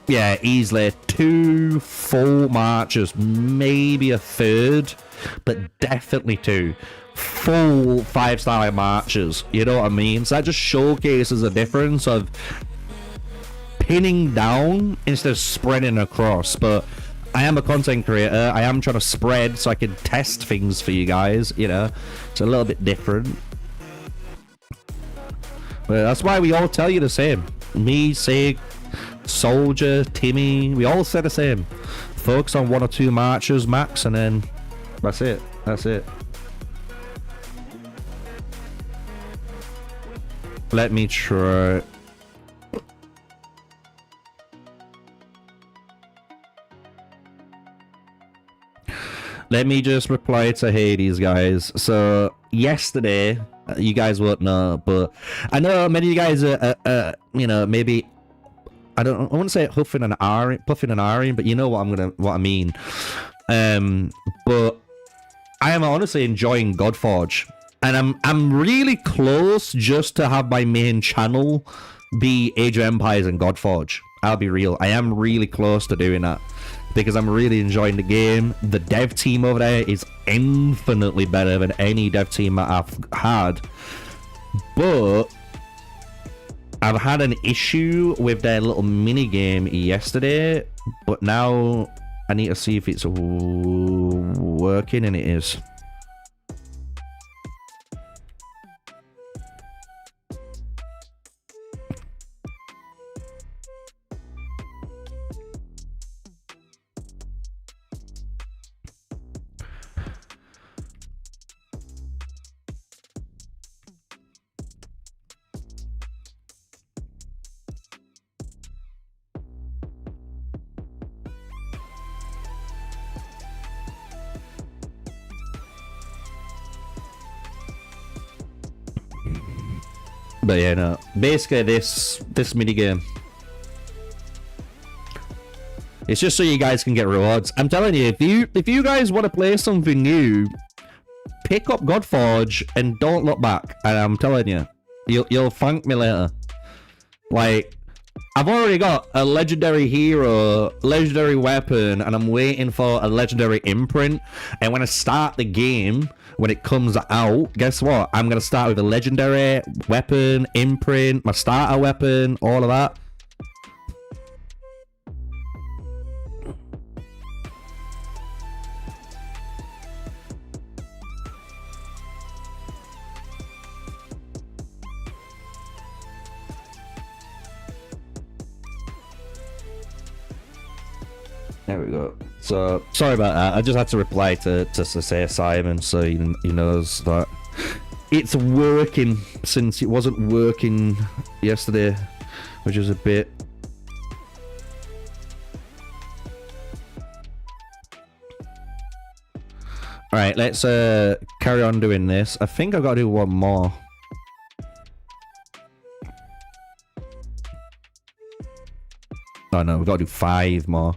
yeah, easily 2 full marches, maybe a third, but definitely 2 full 5-star marches. You know what I mean? So that just showcases the difference of pinning down instead of spreading across. But I am a content creator. I am trying to spread so I can test things for you guys. You know, it's a little bit different. But that's why we all tell you the same. Me, Sig, Soldier, Timmy, we all say the same. Focus on 1 or 2 marches max, and then that's it. That's it. Let me try. Let me just reply to Hades, guys. So yesterday, you guys won't know, but I know many of you guys are, you know, maybe I wouldn't say puffing and ahhing, but you know what I mean. But I am honestly enjoying Godforge, and I'm really close just to have my main channel be Age of Empires and Godforge. I'll be real, I am really close to doing that because I'm really enjoying the game. The dev team over there is infinitely better than any dev team that I've had, but I've had an issue with their little mini game yesterday, but now I need to see if it's working, and it is. But yeah, no. Basically, this minigame, it's just so you guys can get rewards. I'm telling you, if you guys want to play something new, pick up Godforge and don't look back. And I'm telling you, you'll thank me later. Like, I've already got a legendary hero, legendary weapon, and I'm waiting for a legendary imprint. And when I start the game, when it comes out, guess what? I'm going to start with a legendary weapon, imprint, my starter weapon, all of that. There we go. So, sorry about that. I just had to reply to say Simon so he knows that it's working, since it wasn't working yesterday, which is a bit... Alright, let's carry on doing this. I think I've got to do one more. Oh no, we've got to do 5 more.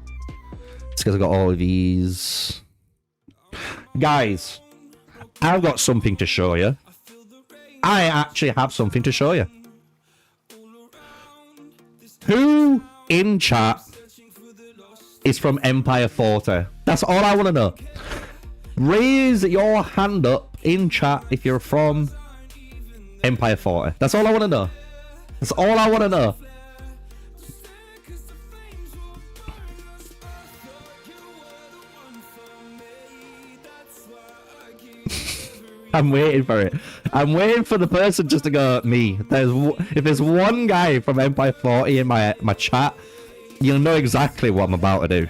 It's because I got all of these. Guys, I've got something to show you. I actually have something to show you. in chat is from Empire 40. That's all I want to know. Raise your hand up in chat if you're from Empire 40. That's all I want to know. That's all I want to know. I'm waiting for it. I'm waiting for the person just to go, me. If there's one guy from Empire 40 in my chat, you'll know exactly what I'm about to do.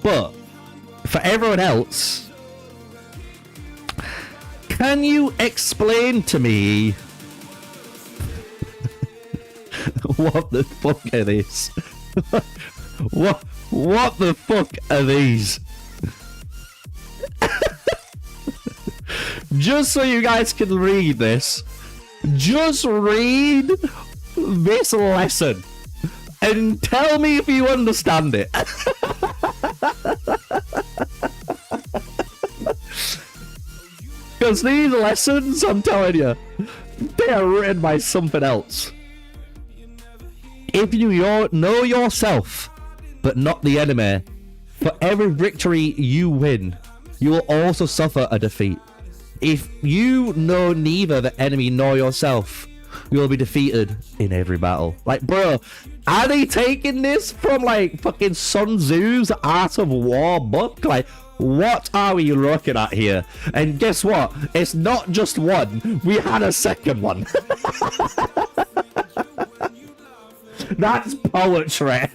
But for everyone else, can you explain to me what the fuck are these? What the fuck are these? Just so you guys can read this, just read this lesson and tell me if you understand it. Because these lessons, I'm telling you, they are written by something else. If you know yourself, but not the enemy, for every victory you win, you will also suffer a defeat. If you know neither the enemy nor yourself, you will be defeated in every battle. Like, bro, are they taking this from like fucking Sun Tzu's Art of War book? Like, what are we looking at here? And guess what? It's not just one. We had a second one. That's poetry.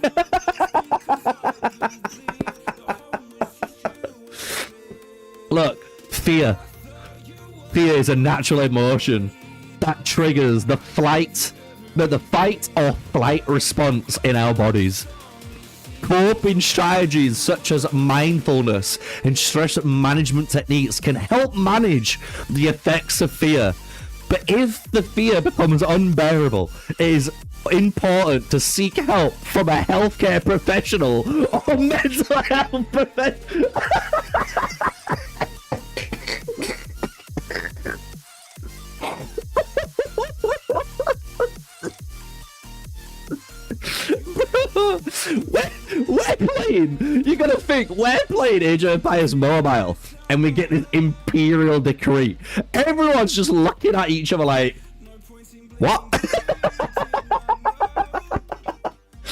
Look, fear. Fear is a natural emotion that triggers the fight or flight response in our bodies. Coping strategies such as mindfulness and stress management techniques can help manage the effects of fear. But if the fear becomes unbearable, it is important to seek help from a healthcare professional or mental health professional. We're playing. You gotta think. We're playing Age of Empires Mobile, and we get this Imperial decree. Everyone's just looking at each other like, what?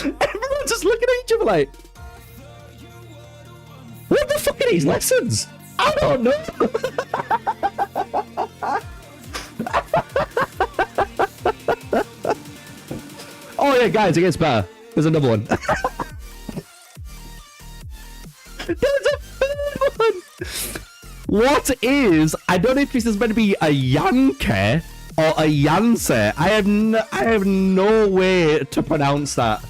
Everyone's just looking at each other like, what the fuck are these lessons? I don't know. Oh yeah, guys, it gets better. There's another one. There's a third one. What is? I don't know if this is meant to be a Yankee or a Yanse. I have no way to pronounce that.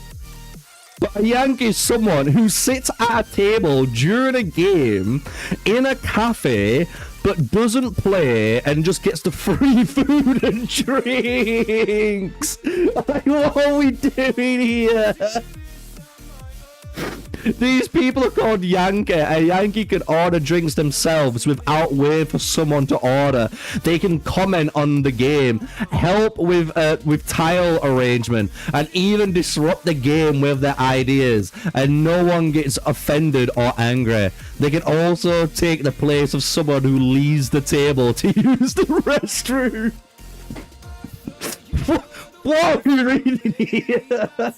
But a Yankee is someone who sits at a table during a game in a cafe, but doesn't play and just gets the free food and drinks. Like, what are we doing here? These people are called Yankee. A Yankee can order drinks themselves without waiting for someone to order. They can comment on the game, help with tile arrangement, and even disrupt the game with their ideas, and no one gets offended or angry. They can also take the place of someone who leaves the table to use the restroom. What are we reading here?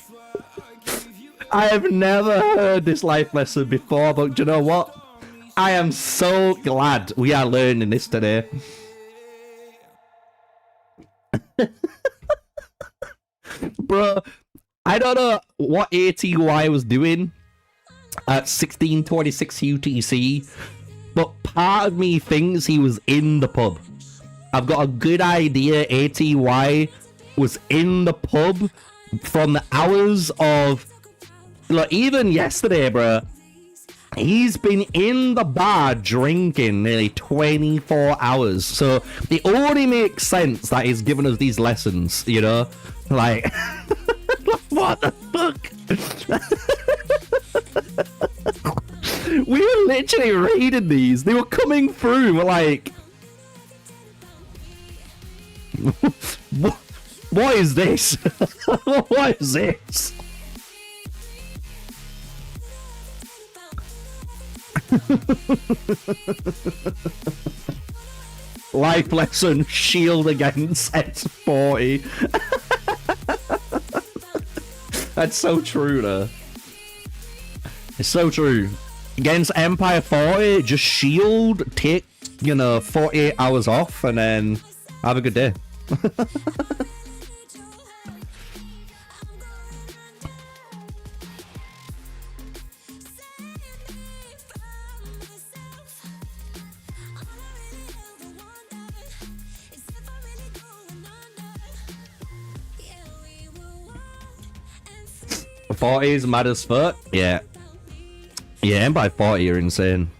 I have never heard this life lesson before, but do you know what? I am so glad we are learning this today. Bro, I don't know what ATY was doing at 1626 UTC, but part of me thinks he was in the pub. I've got a good idea ATY was in the pub from the hours of... Like, even yesterday, bro, he's been in the bar drinking nearly 24 hours. So it only makes sense that he's given us these lessons, you know? Like, what the fuck? We were literally reading these. They were coming through. We're like, What is this? What is this? Life lesson, shield against S40. That's so true, though. It's so true. Against Empire 40, just shield, take, 48 hours off, and then have a good day. The 40 is mad as fuck. Yeah. Yeah, Empire 40 are insane.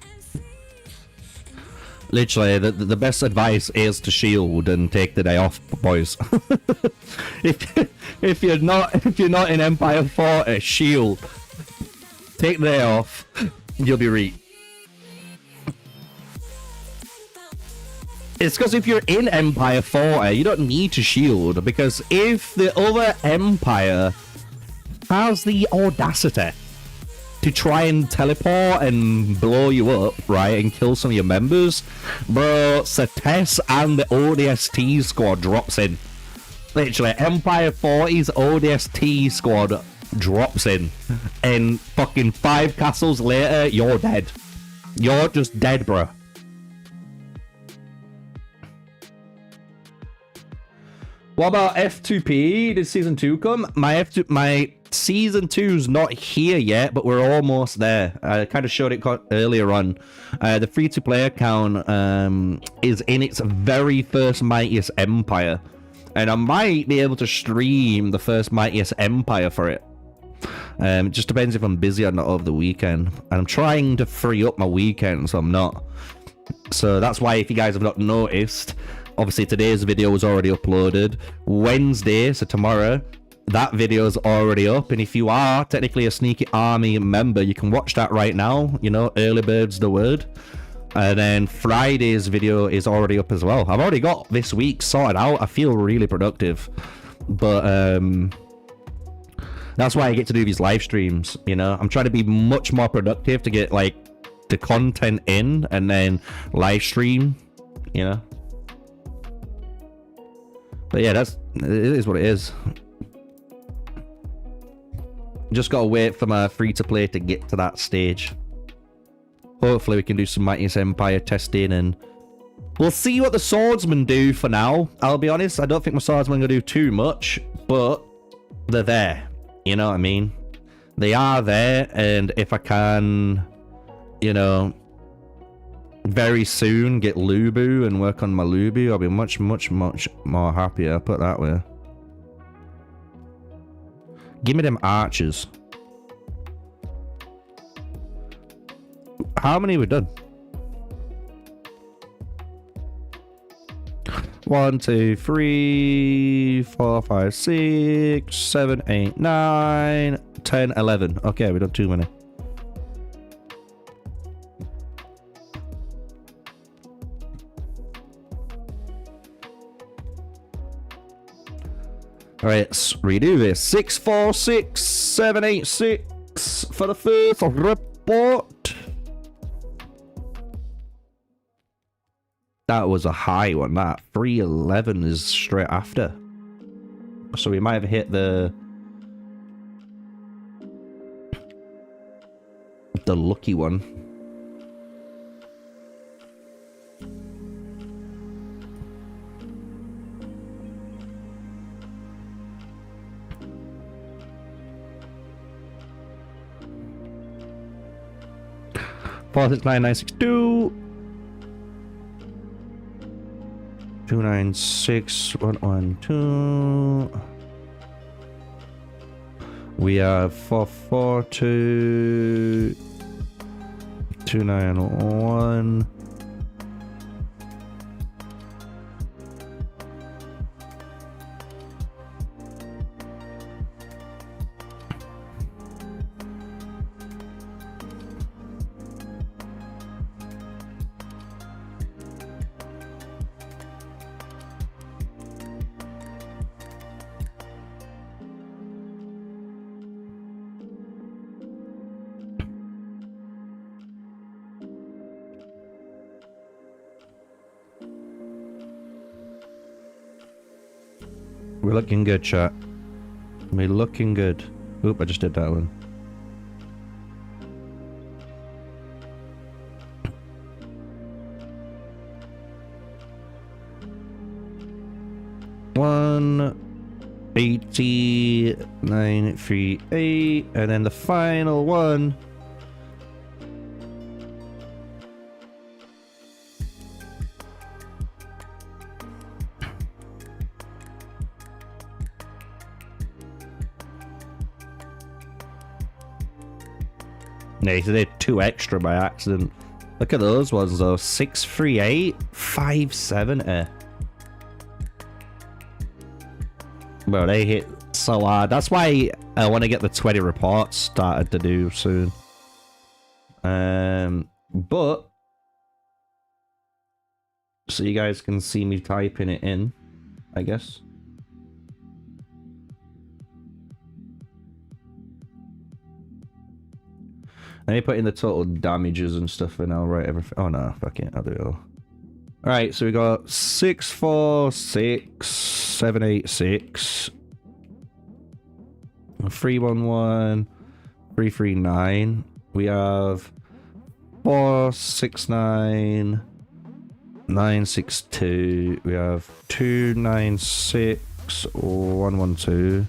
Literally, the best advice is to shield and take the day off, boys. if you're not in Empire 40, shield. Take the day off. You'll be right. It's because if you're in Empire 40, you don't need to shield, because if the other Empire has the audacity to try and teleport and blow you up, right, and kill some of your members, bro, Sates and the ODST squad drops in. Literally, Empire 40's ODST squad drops in, and fucking 5 castles later, you're dead. You're just dead, bro. What about F2P? Did season 2 come? My season 2's not here yet, but we're almost there. I kind of showed it earlier on. The free-to-play account is in its very first Mightiest Empire, and I might be able to stream the first Mightiest Empire for it. It just depends if I'm busy or not over the weekend, and I'm trying to free up my weekend, so I'm not. So that's why, if you guys have not noticed, obviously today's video was already uploaded. Wednesday, so tomorrow, that video is already up, and if you are technically a Sneakyy Army member, you can watch that right now. Early bird's the word. And then Friday's video is already up as well. I've already got this week sorted out. I feel really productive, but that's why I get to do these live streams. I'm trying to be much more productive to get like the content in and then live stream. But yeah, it is what it is. Just gotta wait for my free-to-play to get to that stage. Hopefully we can do some Mightiest Empire testing, and we'll see what the swordsmen do for now. I'll be honest, I don't think my swordsmen are gonna do too much, but they're there. You know what I mean? They are there, and if I can, very soon get Lubu and work on my Lubu, I'll be much, much, much more happier, put it that way. Give me them archers. How many we done? 1, 2, 3, 4, 5, 6, 7, 8, 9, 10, 11. Okay, we done too many. Alright, let's redo this. 6, 4, 6, 7, 8, 6 for the first report. That was a high one, that. 311 is straight after. So we might have hit the lucky one. Four, 6, 9, 9, 6, 2. 2, 9, 6, 1, 1, 2. We have 4, 4, 2. 2, 9, 1. We're looking good, chat. We're looking good. Oop, I just did that one. $1.8938, and then the final one. Yeah, so they did 2 extra by accident. Look at those ones though. 638, 570. Bro, they hit so hard. That's why I want to get the 20 reports started to do soon. But so you guys can see me typing it in, I guess. Let me put in the total damages and stuff and I'll write everything. Oh no, fuck it, I'll do it all. Alright, so we got 646, 786, 311, 339. We have 469, 962. We have 296, 112.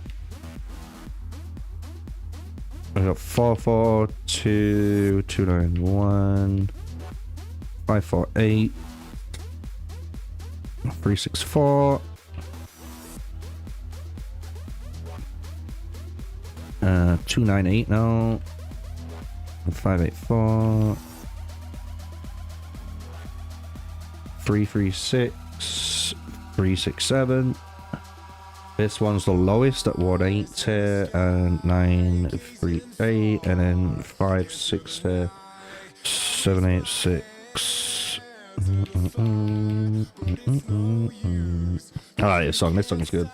I got 442, 291, 548, 364, 298 now, 584, 336, 367. This one's the lowest at 180 and 938, and then 560, 786. I like this song. This song's good.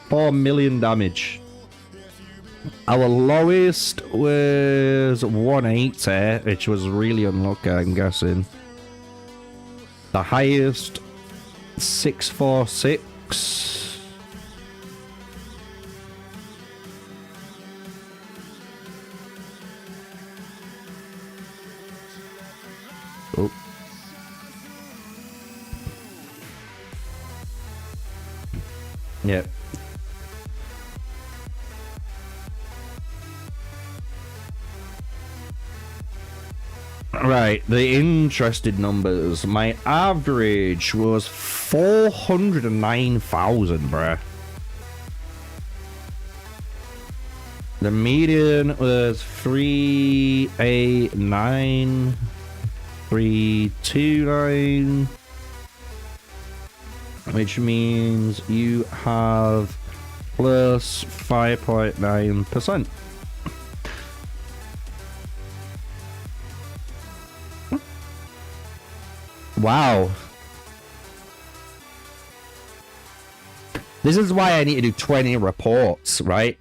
$4 million damage. Our lowest was 180, which was really unlucky, I'm guessing. The highest, 646. Oh. Yep. Right, the interested numbers. My average was 409,000, bruh. The median was 389, 329, which means you have plus 5.9%. Wow. This is why I need to do 20 reports, right?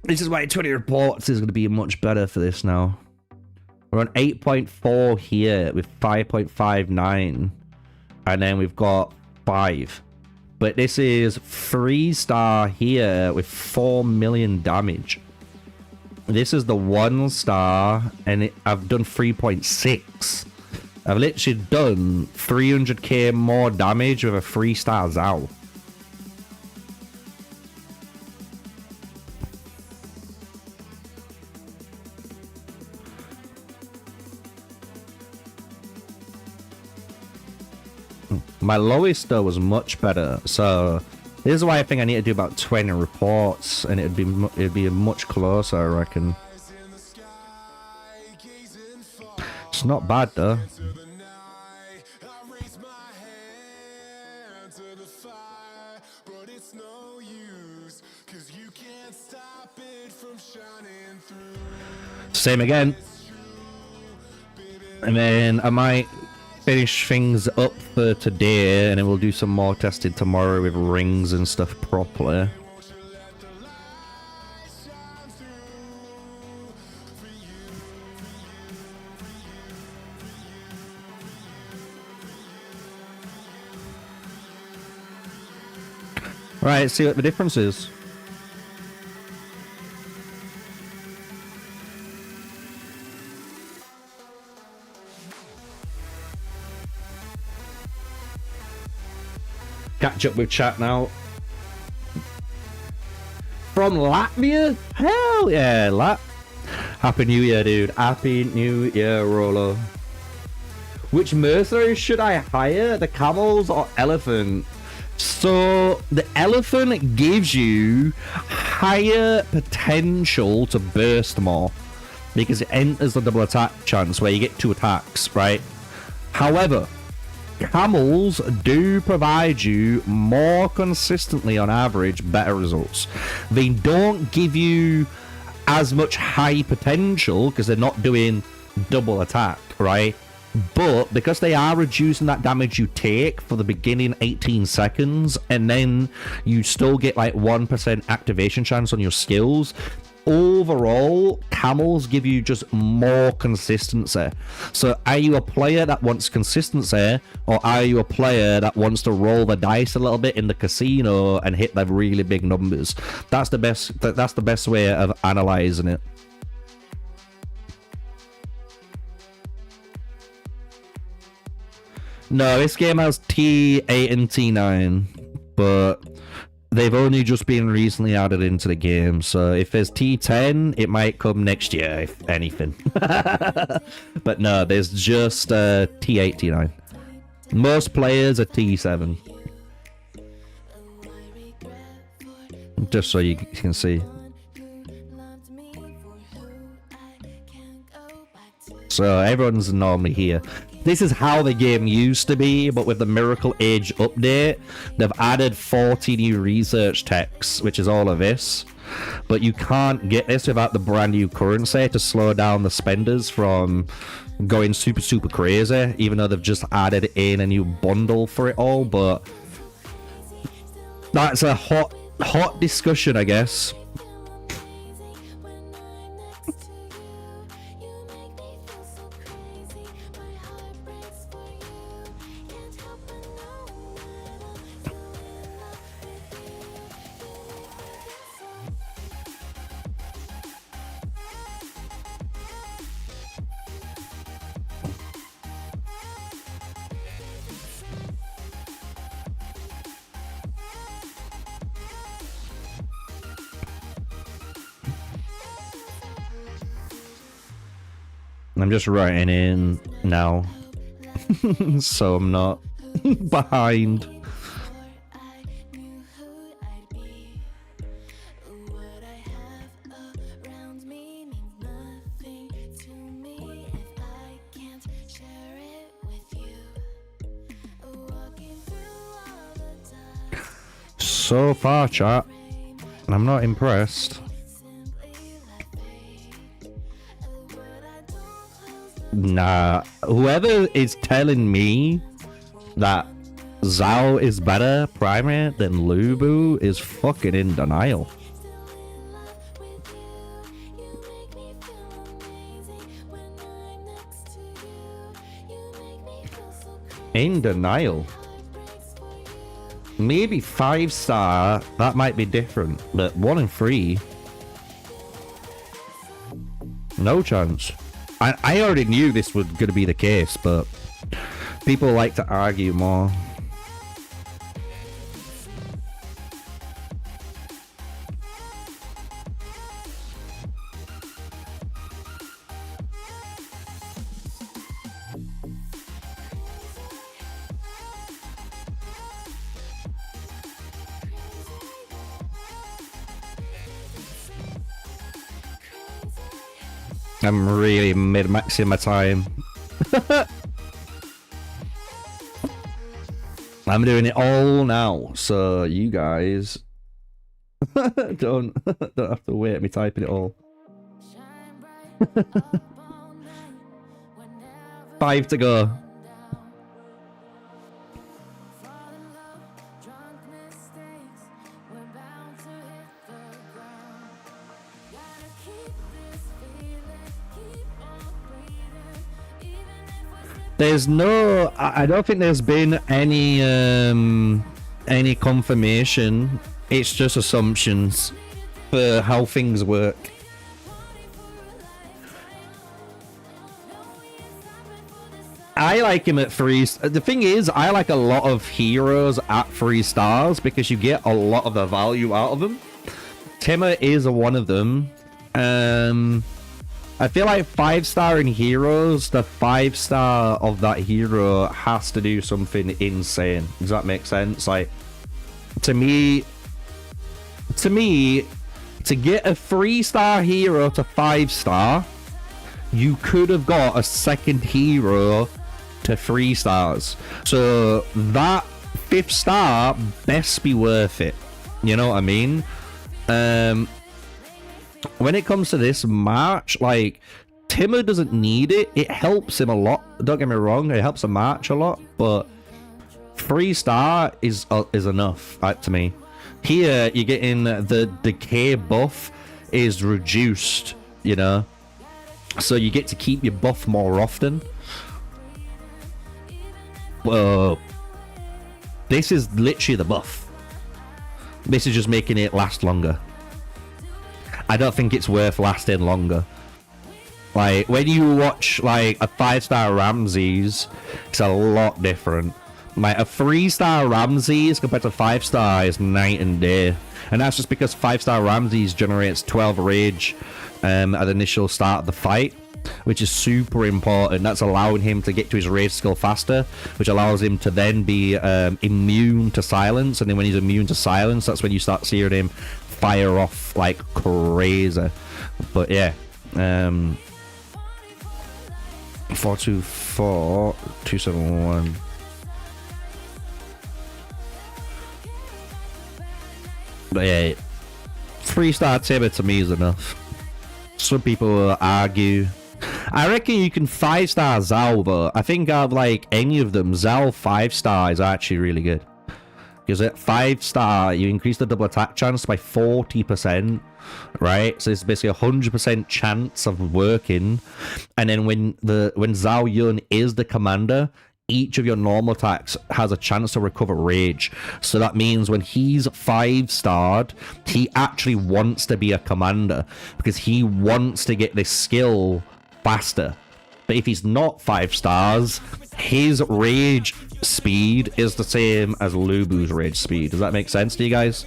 This is why 20 reports is going to be much better for this now. We're on 8.4 here with 5.59. And then we've got 5. But this is 3-star here with 4 million damage. This is the 1-star, and I've done 3.6. I've literally done 300k more damage with a 3-star Zao. My lowest though was much better, so this is why I think I need to do about 20 reports, and it'd be much closer, I reckon. It's not bad though. Same again. And then I might finish things up for today, and then we'll do some more testing tomorrow with rings and stuff properly. Right, see what the difference is. Catch up with chat now. From Latvia? Hell yeah, Happy New Year, dude. Happy New Year, Rolo. Which mercenaries should I hire? The camels or elephant? So, the elephant gives you higher potential to burst more. Because it enters the double attack chance where you get 2 attacks, right? However, camels do provide you more consistently on average better results. They don't give you as much high potential because they're not doing double attack, right? But because they are reducing that damage you take for the beginning 18 seconds, and then you still get like 1% activation chance on your skills, overall, camels give you just more consistency. So are you a player that wants consistency, or are you a player that wants to roll the dice a little bit in the casino and hit the really big numbers? That's the best way of analyzing it. No, this game has T8 and T9, but they've only just been recently added into the game. So if there's T10, it might come next year, if anything. But no, there's just T8, T9. Most players are T7. Just so you can see. So everyone's normally here. This is how the game used to be, but with the Miracle Age update, they've added 40 new research techs, which is all of this. But you can't get this without the brand new currency to slow down the spenders from going super crazy, even though they've just added in a new bundle for it all. But that's a hot discussion, I guess. I'm just writing in now, so I'm not behind. So far, chat, I'm not impressed. Nah, whoever is telling me that Zhao is better primary than Lubu is fucking in denial. In denial. Maybe 5-star, that might be different, but 1 and 3, no chance. I already knew this was going to be the case, but people like to argue more. I'm really mid-maxing my time. I'm doing it all now, so you guys don't have to wait me typing it all. 5 to go. There's no, I don't think there's been any any confirmation. It's just assumptions for how things work. I like him at 3. The thing is, I like a lot of heroes at 3 stars because you get a lot of the value out of them. Timur is one of them. I feel like 5-star in heroes, the 5-star of that hero has to do something insane. Does that make sense? Like, to me, to get a 3-star hero to 5-star, you could have got a second hero to 3 stars. So that 5th star best be worth it. You know what I mean? When it comes to this match, like, Timur doesn't need it. It helps him a lot. Don't get me wrong, it helps the match a lot, but 3-star is enough to me. Here, you're getting the decay buff is reduced, you know, so you get to keep your buff more often. Whoa. This is literally the buff. This is just making it last longer. I don't think it's worth lasting longer. Like, when you watch, like, a 5-star Ramses, it's a lot different. Like, a 3-star Ramses compared to 5-star is night and day. And that's just because 5-star Ramses generates 12 rage at the initial start of the fight, which is super important. That's allowing him to get to his rage skill faster, which allows him to then be immune to silence. And then when he's immune to silence, that's when you start seeing him fire off like crazy. But yeah, 424 271. But yeah, 3-star Timur to me is enough. Some people will argue. I reckon you can 5-star Zhao, but I think out of like any of them, Zhao 5-star is actually really good. Because at 5-star, you increase the double attack chance by 40%, right? So it's basically a 100% chance of working. And then when Zhao Yun is the commander, each of your normal attacks has a chance to recover rage. So that means when he's 5-starred, he actually wants to be a commander because he wants to get this skill faster. But if he's not 5 stars, his rage speed is the same as Lubu's rage speed. Does that make sense to you guys?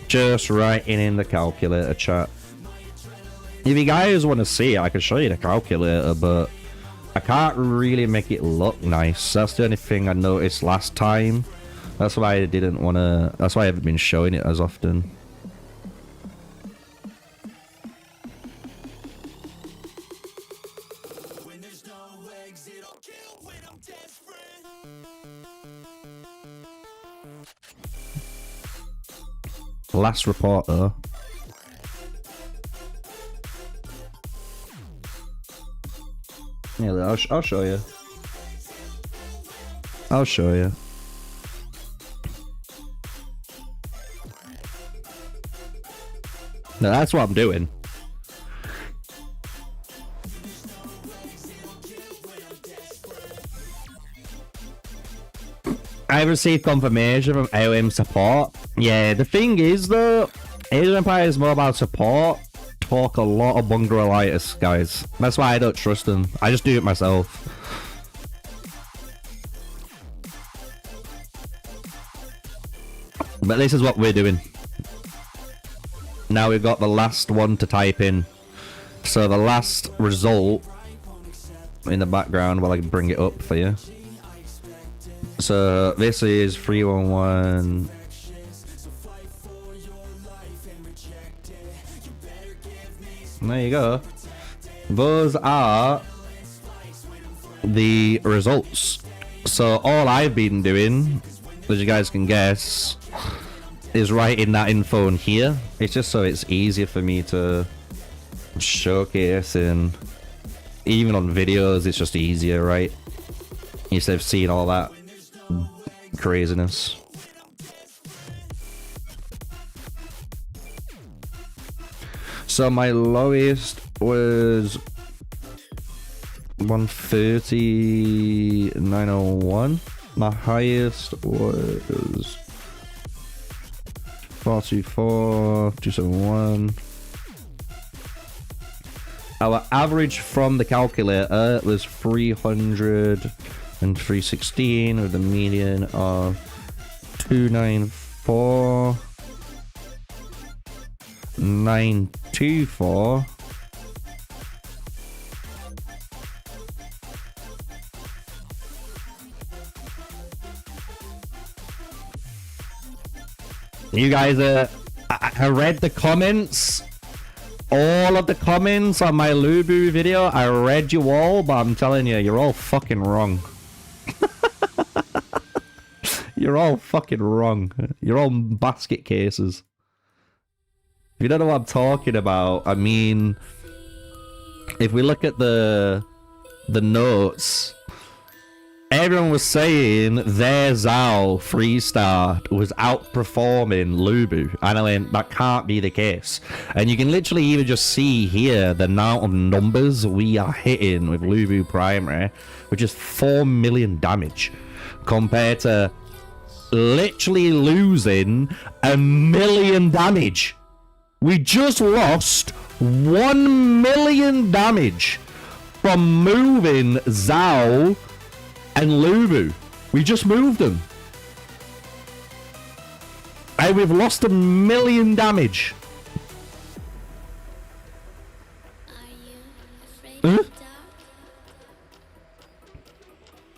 Just writing in the calculator chat. If you guys want to see it, I can show you the calculator, but I can't really make it look nice. That's the only thing I noticed last time. That's why I didn't want to. That's why I haven't been showing it as often. Last report though. Yeah, I'll show you. I'll show you. No, that's what I'm doing. I received confirmation from AOM support. Yeah, the thing is though, Asian Empire's mobile support talk a lot of bungerolitis, guys. That's why I don't trust them. I just do it myself. But this is what we're doing. Now we've got the last one to type in. So the last result in the background, while I can bring it up for you. So this is 311. There you go. Those are the results. So all I've been doing, as you guys can guess, is writing that info in here. It's just so it's easier for me to showcase, and even on videos it's just easier, right? Instead of seeing all that craziness. So my lowest was 130,901. My highest was 424,271. Our average from the calculator was 300 and 316 with a median of 294,924. You guys, I read the comments, all of the comments on my Lubu video. I read you all, but I'm telling you, you're all fucking wrong. You're all fucking wrong. You're all basket cases. If you don't know what I'm talking about, I mean, if we look at the notes, everyone was saying their Zao 3-star was outperforming Lubu. And I went, that can't be the case. And you can literally even just see here the amount of numbers we are hitting with Lubu Primary, which is 4 million damage, compared to literally losing 1 million damage. We just lost 1 million damage from moving Zao and Lubu. We just moved them. And we've lost 1 million damage. Are you afraid of the dark?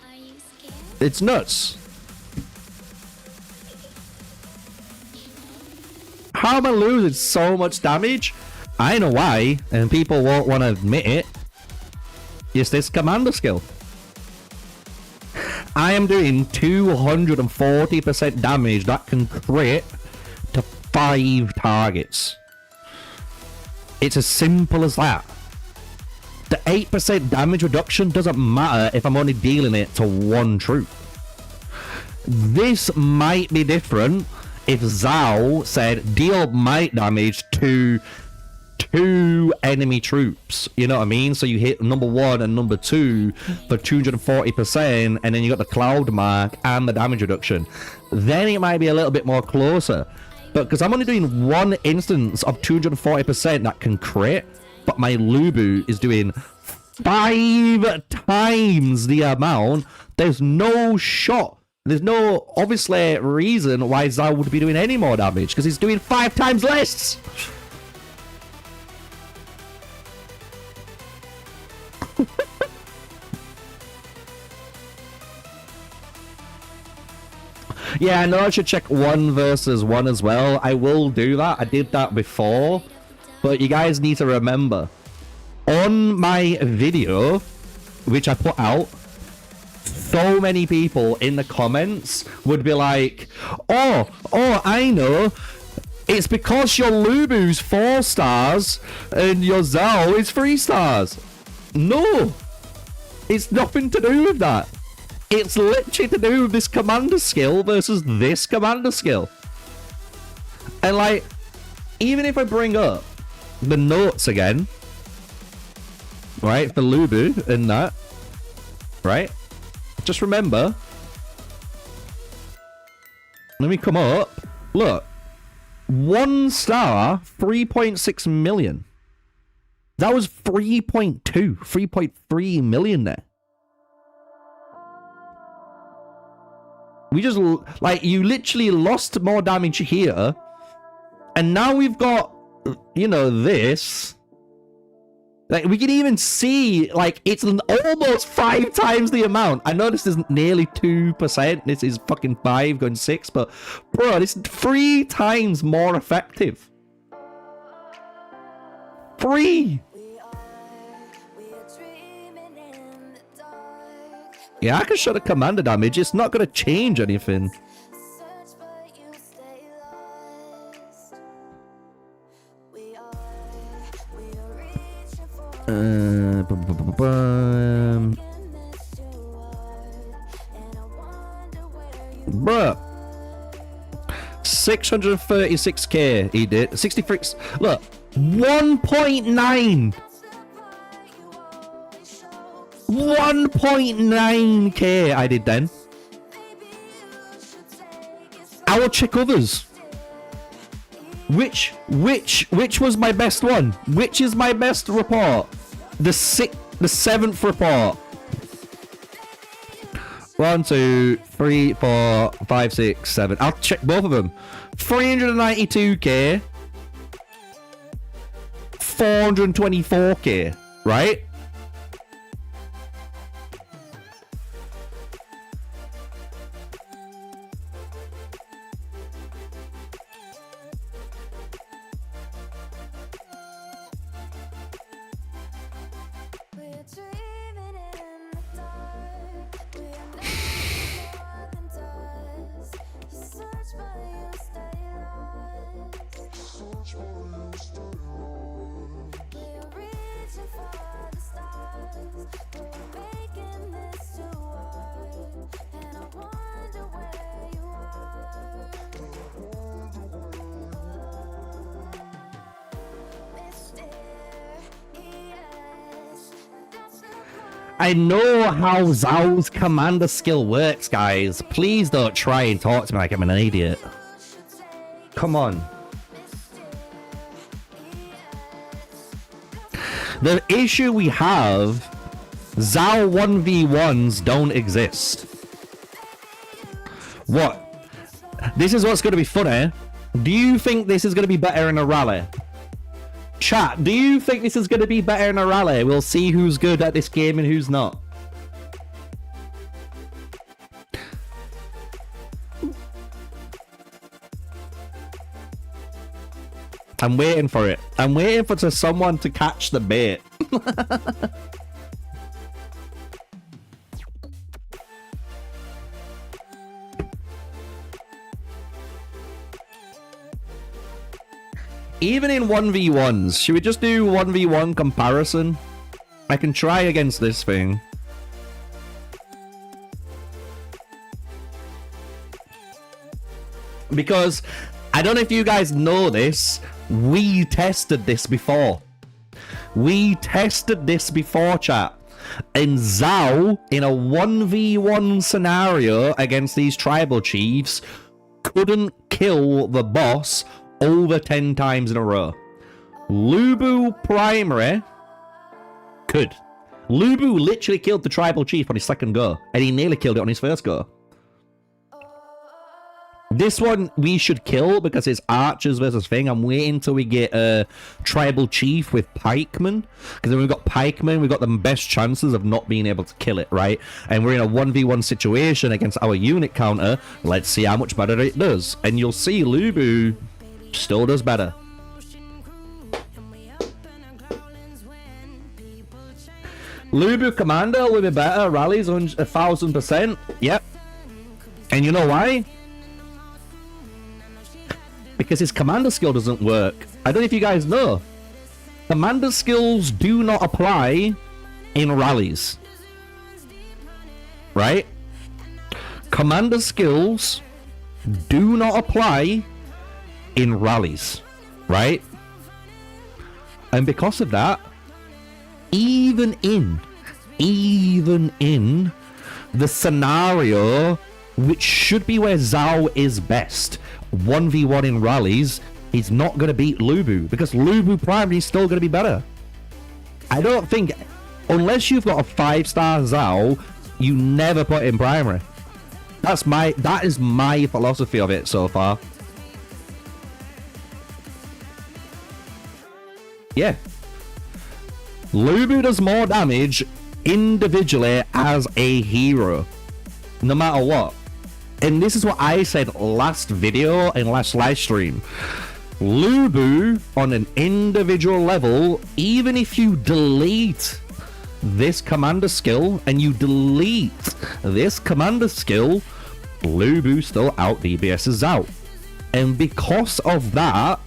Are you scared? It's nuts. How am I losing so much damage? I know why, and people won't want to admit it. It's this commander skill. I am doing 240% damage that can crit to 5 targets. It's as simple as that. The 8% damage reduction doesn't matter if I'm only dealing it to 1 troop. This might be different if Zao said deal might damage to 2 enemy troops, you know what I mean? So you hit number 1 and number 2 for 240%, and then you got the cloud mark and the damage reduction. Then it might be a little bit more closer. But because I'm only doing 1 instance of 240% that can crit, but my Lubu is doing 5 times the amount, there's no shot. There's no, obviously, reason why Zao would be doing any more damage, because he's doing 5 times less. Yeah, I know I should check 1 versus 1 as well. I will do that. I did that before. But you guys need to remember, on my video, which I put out, so many people in the comments would be like, oh, I know. It's because your Lubu's 4 stars and your Zao is 3 stars. No. It's nothing to do with that. It's literally to do with this commander skill versus this commander skill. And like, even if I bring up the notes again, right, for Lubu and that, right? Just remember, let me come up. Look, 1 star, 3.6 million. That was 3.3 million there. We just, like, you literally lost more damage here. And now we've got, you know, this. Like, we can even see, like, it's almost 5 times the amount. I know this isn't nearly 2%. This is fucking 5 going 6. But, bro, this is 3 times more effective. 3! Yeah, I can show the commander damage. It's not going to change anything. Search, but you stay lost. We are reaching for Bum. forgiveness too hard, and I wonder where you Bruh. 636k he did. 63. Look. 1.9. 1.9k I did then. I will check others. Which was my best one? Which is my best report? The 7th report. 1, 2, 3, 4, 5, 6, 7. I'll check both of them. 392k. 424k. Right? we're dreaming in the dark. We are never more than dust. You search, but you stay lost. We are reaching for the stars, but we're making this too hard, and I wonder where you are. Mysterious, that's the I know how Zhao's commander skill works, guys. Please don't try and talk to me like I'm an idiot. Come on. The issue we have, Zhao 1v1s don't exist. What? This is what's going to be funny. Do you think this is going to be better in a rally? Chat, do you think this is going to be better in a rally? We'll see who's good at this game and who's not. I'm waiting for it. I'm waiting for someone to catch the bait. Even in 1v1s, should we just do 1v1 comparison? I can try against this thing. Because, I don't know if you guys know this, we tested this before. We tested this before, chat. And Zhao, in a 1v1 scenario against these tribal chiefs, couldn't kill the boss over 10 times in a row. Lubu primary could. Lubu literally killed the tribal chief on his second go, and he nearly killed it on his first go. This one we should kill because it's archers versus thing. I'm waiting till we get a tribal chief with pikemen, because then we've got pikemen, we've got the best chances of not being able to kill it, right? And we're in a 1v1 situation against our unit counter. Let's see how much better it does, and you'll see Lubu still does better. Lubu commander will be better. Rallies 1000%. Yep. And you know why? Because his commander skill doesn't work. I don't know if you guys know. Commander skills do not apply in rallies. Right? Commander skills do not apply in rallies. Right? And because of that, even in the scenario which should be where Zhao is best, 1v1 in rallies, he's not going to beat Lubu, because Lubu primary is still going to be better. I don't think, unless you've got a 5-star Zhao, you never put in primary. That is my philosophy of it so far. Yeah. Lubu does more damage individually as a hero, no matter what. And this is what I said last video and last live stream. Lubu on an individual level, even if you delete this commander skill and you delete this commander skill, Lubu still out DBS's out. And because of that,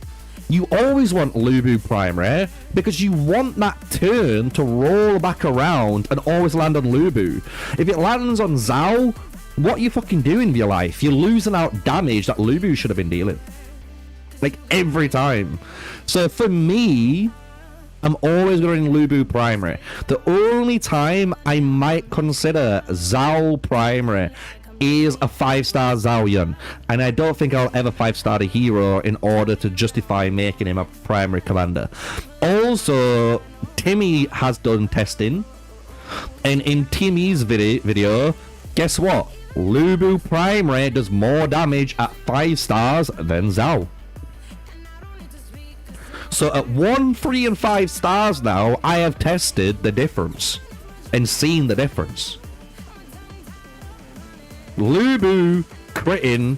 you always want Lubu primary because you want that turn to roll back around and always land on Lubu. If it lands on Zhao, what are you fucking doing with your life? You're losing out damage that Lubu should have been dealing. Like, every time. So for me, I'm always going Lubu primary. The only time I might consider Zhao primary is a 5-star Zhao Yun, and I don't think I'll ever 5-star a hero in order to justify making him a primary commander. Also, Timmy has done testing, and in Timmy's video, guess what? Lubu primary does more damage at 5 stars than Zhao. So at 1, 3, and 5 stars now, I have tested the difference and seen the difference. Lubu critting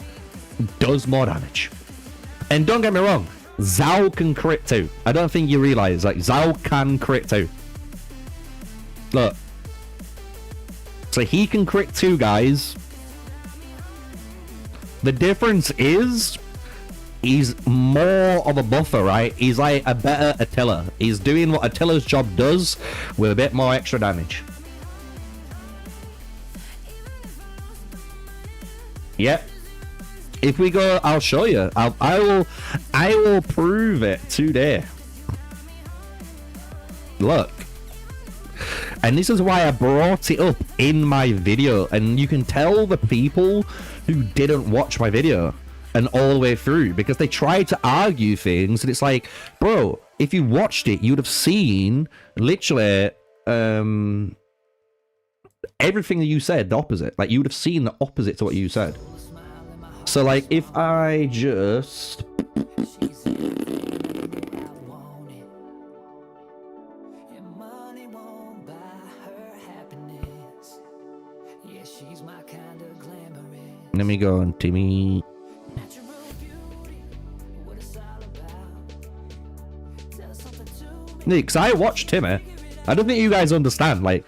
does more damage. And don't get me wrong, Zhao can crit too. I don't think you realize, like, Zhao can crit too. Look. So he can crit too, guys. The difference is, he's more of a buffer, right? He's like a better Attila. He's doing what Attila's job does with a bit more extra damage. Yep. If we go, I'll show you. I will prove it today. Look. And this is why I brought it up in my video. And you can tell the people who didn't watch my video and all the way through, because they tried to argue things, and it's like, bro, if you watched it, you'd have seen literally everything that you said, the opposite. Like, you would have seen the opposite to what you said. So, like, if I just... Let me go on Timmy. Because I watch Timmy. I don't think you guys understand. Like,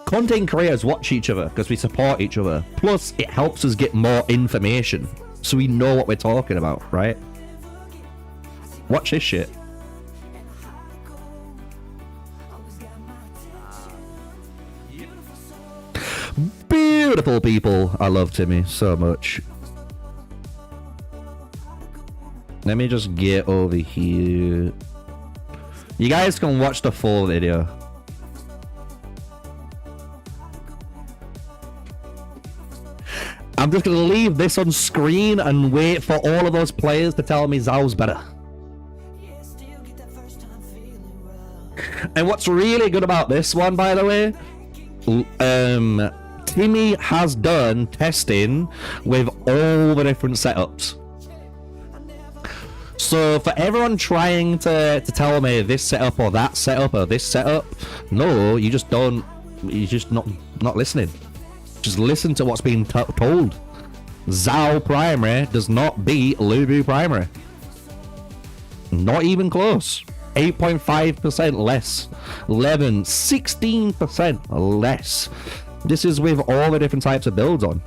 content creators watch each other because we support each other. Plus, it helps us get more information so we know what we're talking about, right? Watch this shit. Beautiful people. I love Timmy so much. Let me just get over here. You guys can watch the full video. I'm just going to leave this on screen and wait for all of those players to tell me Zhao's better. And what's really good about this one, by the way, Timmy has done testing with all the different setups. So for everyone trying to tell me this setup or that setup or this setup, no, you just don't. You're just not listening. Just listen to what's being told. Zhao primary does not beat Lubu primary. Not even close. 8.5% less. 11, 16% less. This is with all the different types of builds on.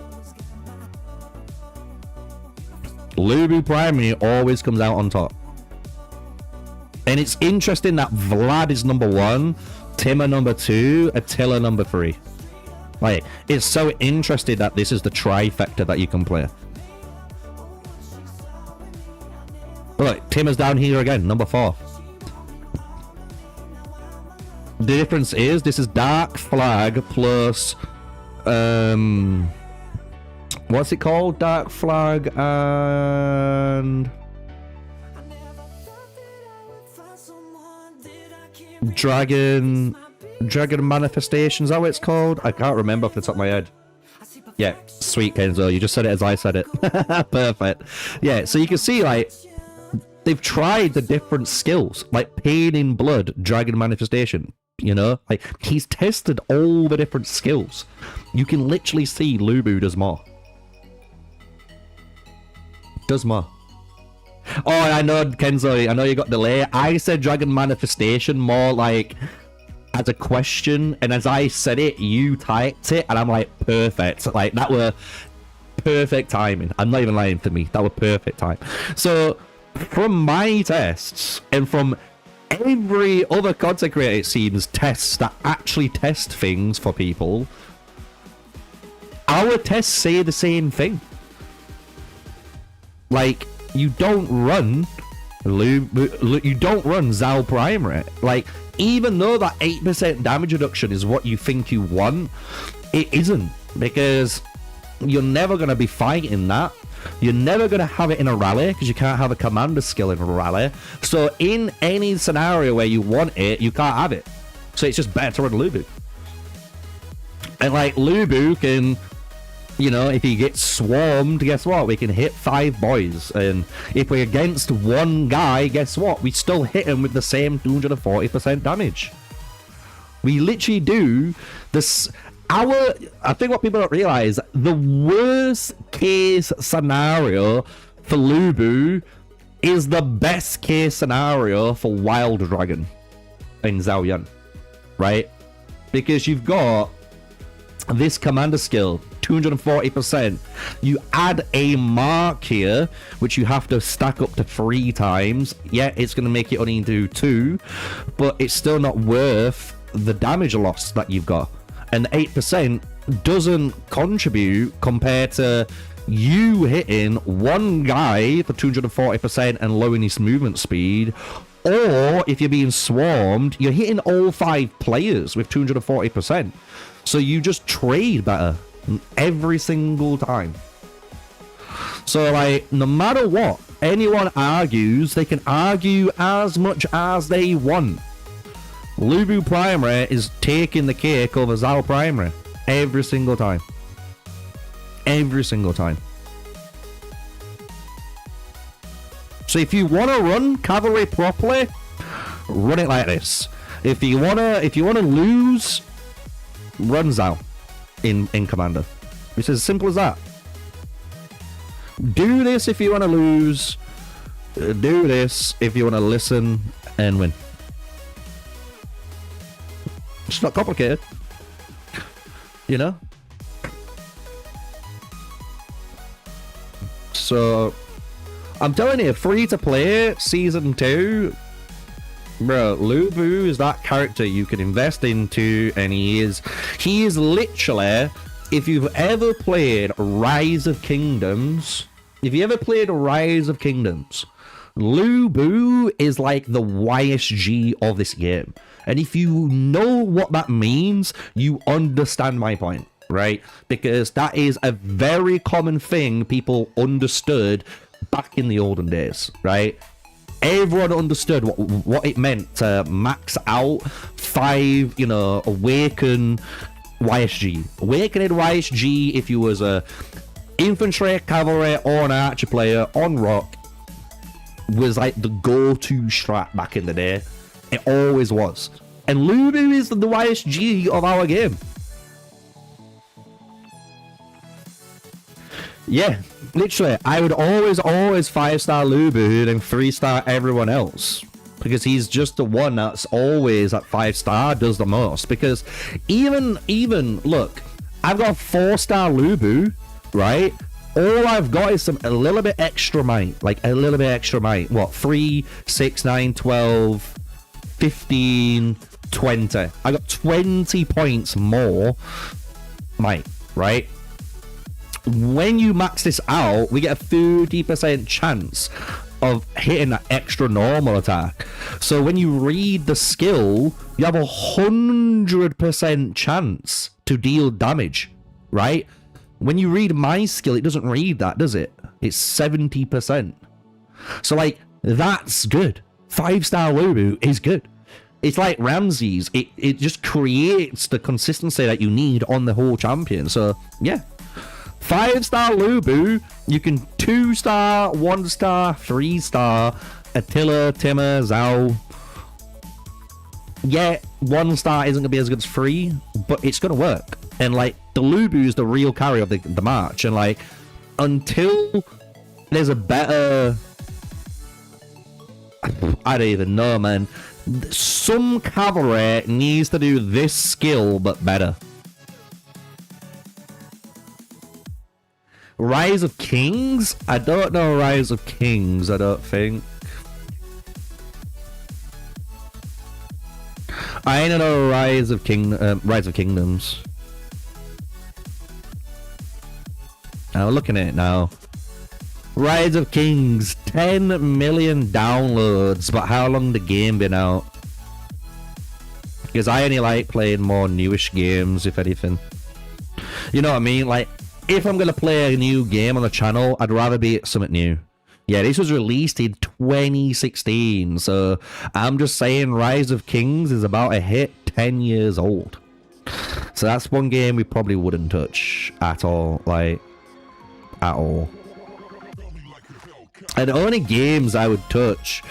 Lubu primary always comes out on top. And it's interesting that Vlad is number 1, Timmer number 2, Attila number 3. Like, it's so interesting that this is the trifecta that you can play. Look, Timmer's down here again, number 4. The difference is this is Dark Flag plus what's it called? Dark Flag and Dragon Manifestation, is that what it's called? I can't remember off the top of my head. Yeah, sweet Kenzo, you just said it as I said it. Perfect. Yeah, so you can see, like, they've tried the different skills, like Pain in Blood, Dragon Manifestation, you know? Like, he's tested all the different skills. You can literally see Lubu does more. Does more. Oh, I know, Kenzo, I know you got delay. I said Dragon Manifestation more like as a question, and as I said it, you typed it, and I'm like, perfect. Like, that were perfect timing. I'm not even lying to me. That were perfect time. So, from my tests, and from every other content creator, it seems, tests that actually test things for people, our tests say the same thing. Like, you don't run Zao primary. Like, even though that 8% damage reduction is what you think you want, it isn't, because you're never going to be fighting that. You're never going to have it in a rally, because you can't have a commander skill in a rally. So in any scenario where you want it, you can't have it. So it's just better to run Lubu. And like, Lubu can, you know, if he gets swarmed, guess what? We can hit 5 boys. And if we're against one guy, guess what? We still hit him with the same 240% damage. We literally do this. I think what people don't realize, the worst case scenario for Lubu is the best case scenario for Wild Dragon in Zhao Yun, right? Because you've got this commander skill, 240%. You add a mark here, which you have to stack up to 3 times. Yeah, it's going to make it only do 2, but it's still not worth the damage loss that you've got. And 8% doesn't contribute compared to you hitting one guy for 240% and lowering his movement speed, or if you're being swarmed, you're hitting all 5 players with 240%. So you just trade better every single time. So like, no matter what anyone argues, they can argue as much as they want. Lubu primary is taking the cake over Zhao primary every single time. Every single time. So if you want to run cavalry properly, run it like this. If you wanna lose, run Zhao in commander. It's as simple as that. Do this if you want to lose. Do this if you want to listen and win. It's not complicated, you know? So, I'm telling you, free to play season 2, bro, Lubu is that character you can invest into, and he is literally, if you've ever played Rise of Kingdoms, Lubu is like the YSG of this game. And if you know what that means, you understand my point, right? Because that is a very common thing people understood back in the olden days, right? Everyone understood what it meant to max out 5, awaken YSG. Awakening YSG, if you was a infantry, cavalry, or an archer player on rock, was like the go-to strat back in the day. It always was. And Lubu is the YSG of our game. Yeah, literally, I would always 5-star Lubu, then 3-star everyone else. Because he's just the one that's always at 5-star, does the most. Because even, look, I've got 4-star Lubu, right? All I've got is a little bit extra might. Like, a little bit extra might. What? 3, 6, 9, 12, 15, 20. I got 20 points more might, right? When you max this out, we get a 30% chance of hitting that extra normal attack. So when you read the skill, you have 100% chance to deal damage, right? When you read my skill, it doesn't read that, does it? It's 70%. So, like, that's good. 5-star Lubu is good. It's like Ramses. It just creates the consistency that you need on the whole champion. So, yeah. 5-star Lubu, you can 2-star, 1-star, 3-star, Attila, Timur, Zhao. Yeah, 1-star isn't going to be as good as 3, but it's going to work. And, like, the Lubu is the real carry of the match. And, like, until there's a better... I don't even know, man. Some cavalry needs to do this skill, but better. Rise of Kings? I don't know Rise of Kings, I don't think. I ain't know Rise of Kingdoms. I'm looking at it now. Rise of Kings, 10 million downloads, but how long the game been out? Because I only like playing more newish games, if anything. You know what I mean? Like, if I'm gonna play a new game on the channel, I'd rather be something new. Yeah, this was released in 2016, so I'm just saying Rise of Kings is about a hit 10 years old. So that's one game we probably wouldn't touch at all, like, at all. And the only games I would touch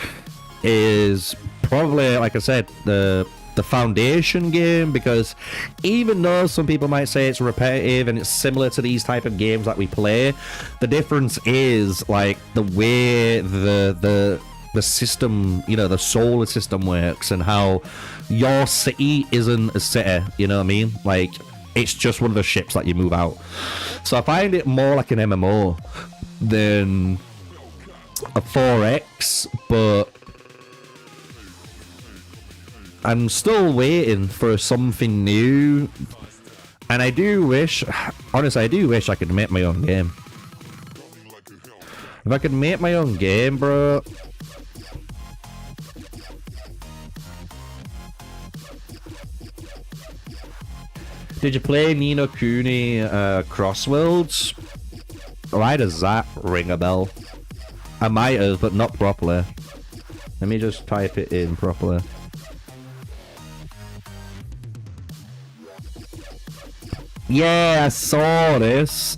is probably, like I said, the Foundation game, because even though some people might say it's repetitive and it's similar to these type of games that we play, the difference is like the way the system, you know, the solar system works, and how your city isn't a city, you know what I mean? Like, it's just one of the ships that you move out. So I find it more like an MMO than a 4X, but I'm still waiting for something new, and I do wish, honestly, I do wish I could make my own game. If I could make my own game, bro. Did you play Ni no Kuni Crossworlds? Why does that ring a bell? I might have, but not properly. Let me just type it in properly. Yeah, I saw this.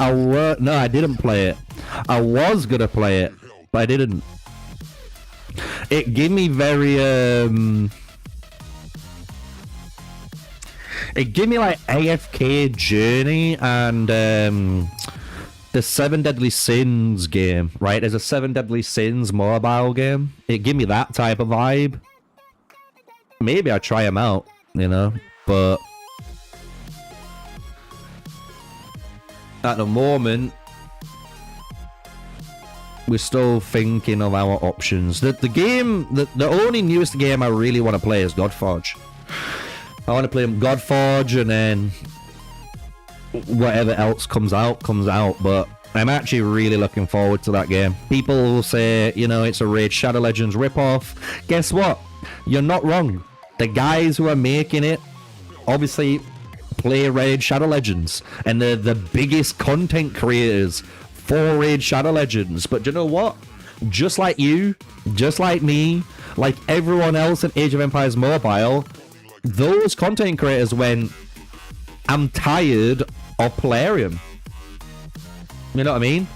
No, I didn't play it. I was gonna play it, but I didn't. It gave me very it gave me like AFK Journey and the 7 Deadly Sins game, right? There's a 7 Deadly Sins mobile game. It gave me that type of vibe. Maybe I'll try them out, you know, but at the moment we're still thinking of our options. The only newest game I really want to play is Godforge. I want to play Godforge, and then whatever else comes out, but I'm actually really looking forward to that game. People will say, you know, it's a Raid Shadow Legends ripoff. Guess what? You're not wrong. The guys who are making it obviously play Raid Shadow Legends, and they're the biggest content creators for Raid Shadow Legends. But do you know what? Just like you, just like me, like everyone else in Age of Empires Mobile, those content creators went, I'm tired of Plarium. You know what I mean?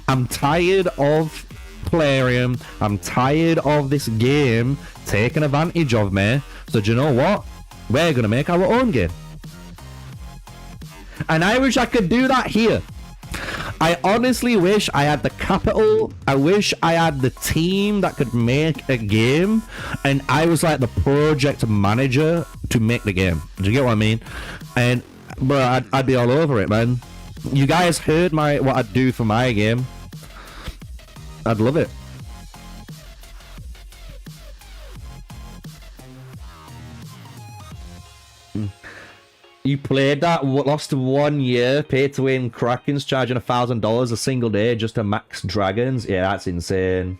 I'm tired of Plarium. I'm tired of this game taking advantage of me. So do you know what? We're going to make our own game. And I wish I could do that here. I honestly wish I had the capital. I wish I had the team that could make a game, and I was like the project manager to make the game. Do you get what I mean? And bro, I'd be all over it, man. You guys heard what I'd do for my game. I'd love it. You played that, lost 1 year, paid to win Krakens, charging $1,000 a single day just to max dragons? Yeah, that's insane.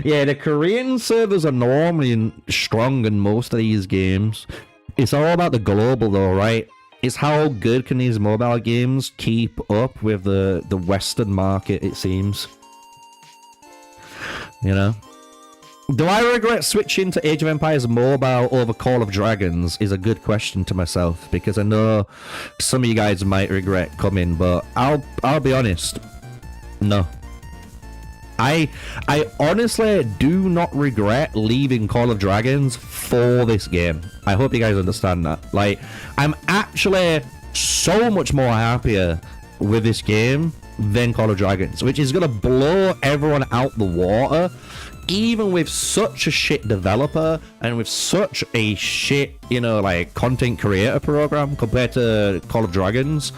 Yeah, the Korean servers are normally strong in most of these games. It's all about the global though, right? It's how good can these mobile games keep up with the Western market, it seems. You know? Do I regret switching to Age of Empires Mobile over Call of Dragons is a good question to myself, because I know some of you guys might regret coming, but I'll be honest, no. I honestly do not regret leaving Call of Dragons for this game. I hope you guys understand that. Like, I'm actually so much more happier with this game than Call of Dragons, which is going to blow everyone out the water, even with such a shit developer and with such a shit, you know, like content creator program compared to Call of Dragons.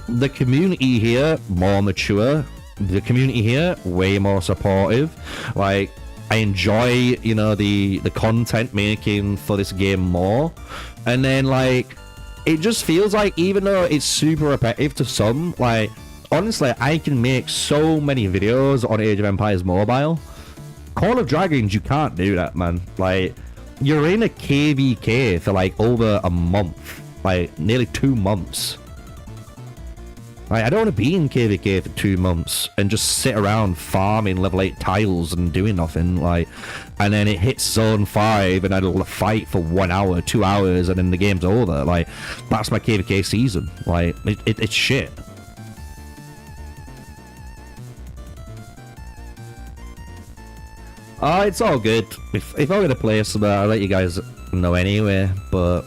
The community here, more mature. The community here, way more supportive. Like, I enjoy, you know, the content making for this game more. And then, like, it just feels like, even though it's super repetitive to some, like, honestly, I can make so many videos on Age of Empires Mobile. Call of Dragons, you can't do that, man. Like, you're in a KVK for, like, over a month. Like, nearly 2 months. Like, I don't want to be in KVK for 2 months and just sit around farming level 8 tiles and doing nothing. Like, and then it hits zone 5 and I'll fight for 1 hour, 2 hours, and then the game's over. Like, that's my KVK season. Like, it's shit. Oh, it's all good. If I'm gonna play some, I'll let you guys know anyway. But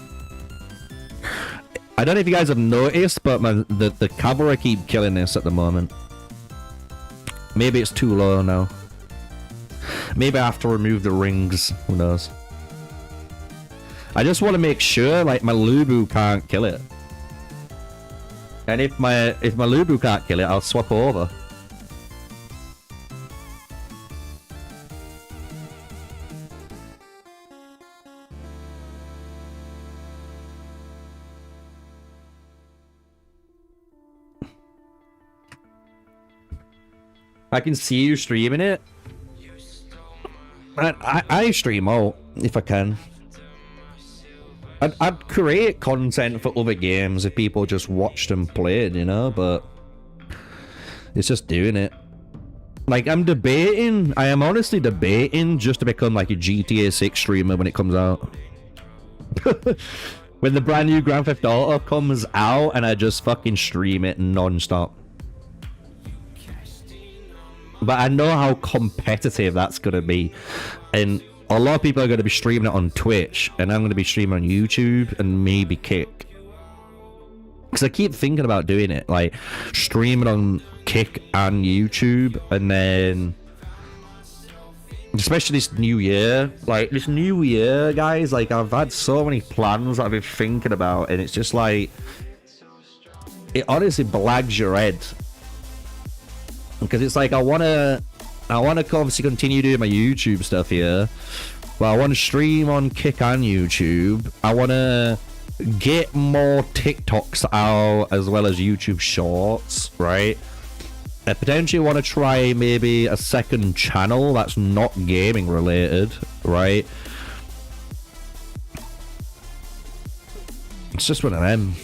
I don't know if you guys have noticed, but the cavalry keep killing this at the moment. Maybe it's too low now. Maybe I have to remove the rings. Who knows? I just want to make sure, like, my Lubu can't kill it. And if my Lubu can't kill it, I'll swap over. I can see you streaming it. I stream out if I can. I'd create content for other games if people just watched and played, you know, but it's just doing it. Like, I am honestly debating just to become like a GTA 6 streamer when it comes out. When the brand new Grand Theft Auto comes out and I just fucking stream it non-stop. But I know how competitive that's going to be. And a lot of people are going to be streaming it on Twitch. And I'm going to be streaming on YouTube and maybe Kick. Because I keep thinking about doing it. Like, streaming on Kick and YouTube. And then, especially this new year. Like, this new year, guys. Like, I've had so many plans that I've been thinking about. And it's just like, it honestly blags your head. Because it's like, I want to obviously continue doing my YouTube stuff here, but I want to stream on Kick and YouTube. I want to get more TikToks out as well as YouTube Shorts, right? I potentially want to try maybe a second channel that's not gaming related, right? It's just one of them.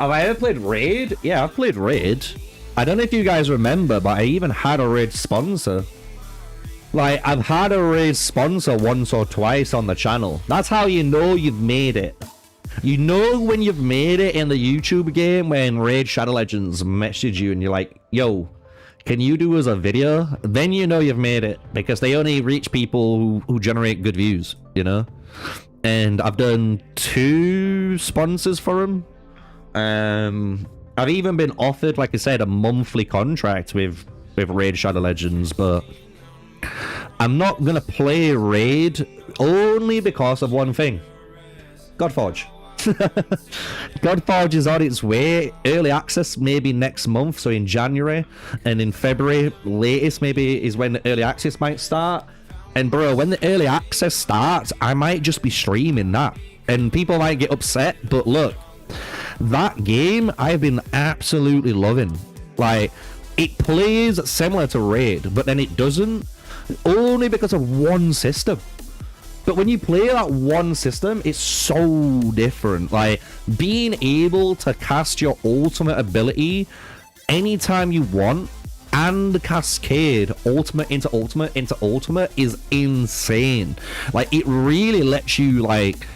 Have I ever played Raid? Yeah, I've played Raid. I don't know if you guys remember, but I even had a Raid sponsor. Like, I've had a Raid sponsor once or twice on the channel. That's how you know you've made it. You know when you've made it in the YouTube game when Raid Shadow Legends message you and you're like, yo, can you do us a video? Then you know you've made it, because they only reach people who generate good views, you know? And I've done 2 sponsors for them. I've even been offered, like I said, a monthly contract with Raid Shadow Legends, but I'm not gonna play Raid only because of one thing. Godforge. Godforge is on its way. Early access maybe next month, so in January, and in February latest maybe is when the early access might start. And bro, when the early access starts, I might just be streaming that, and people might get upset, but look, that game I've been absolutely loving. Like, it plays similar to Raid, but then it doesn't, only because of one system. But when you play that one system, it's so different. Like, being able to cast your ultimate ability anytime you want and cascade ultimate into ultimate into ultimate is insane. Like, it really lets you, like,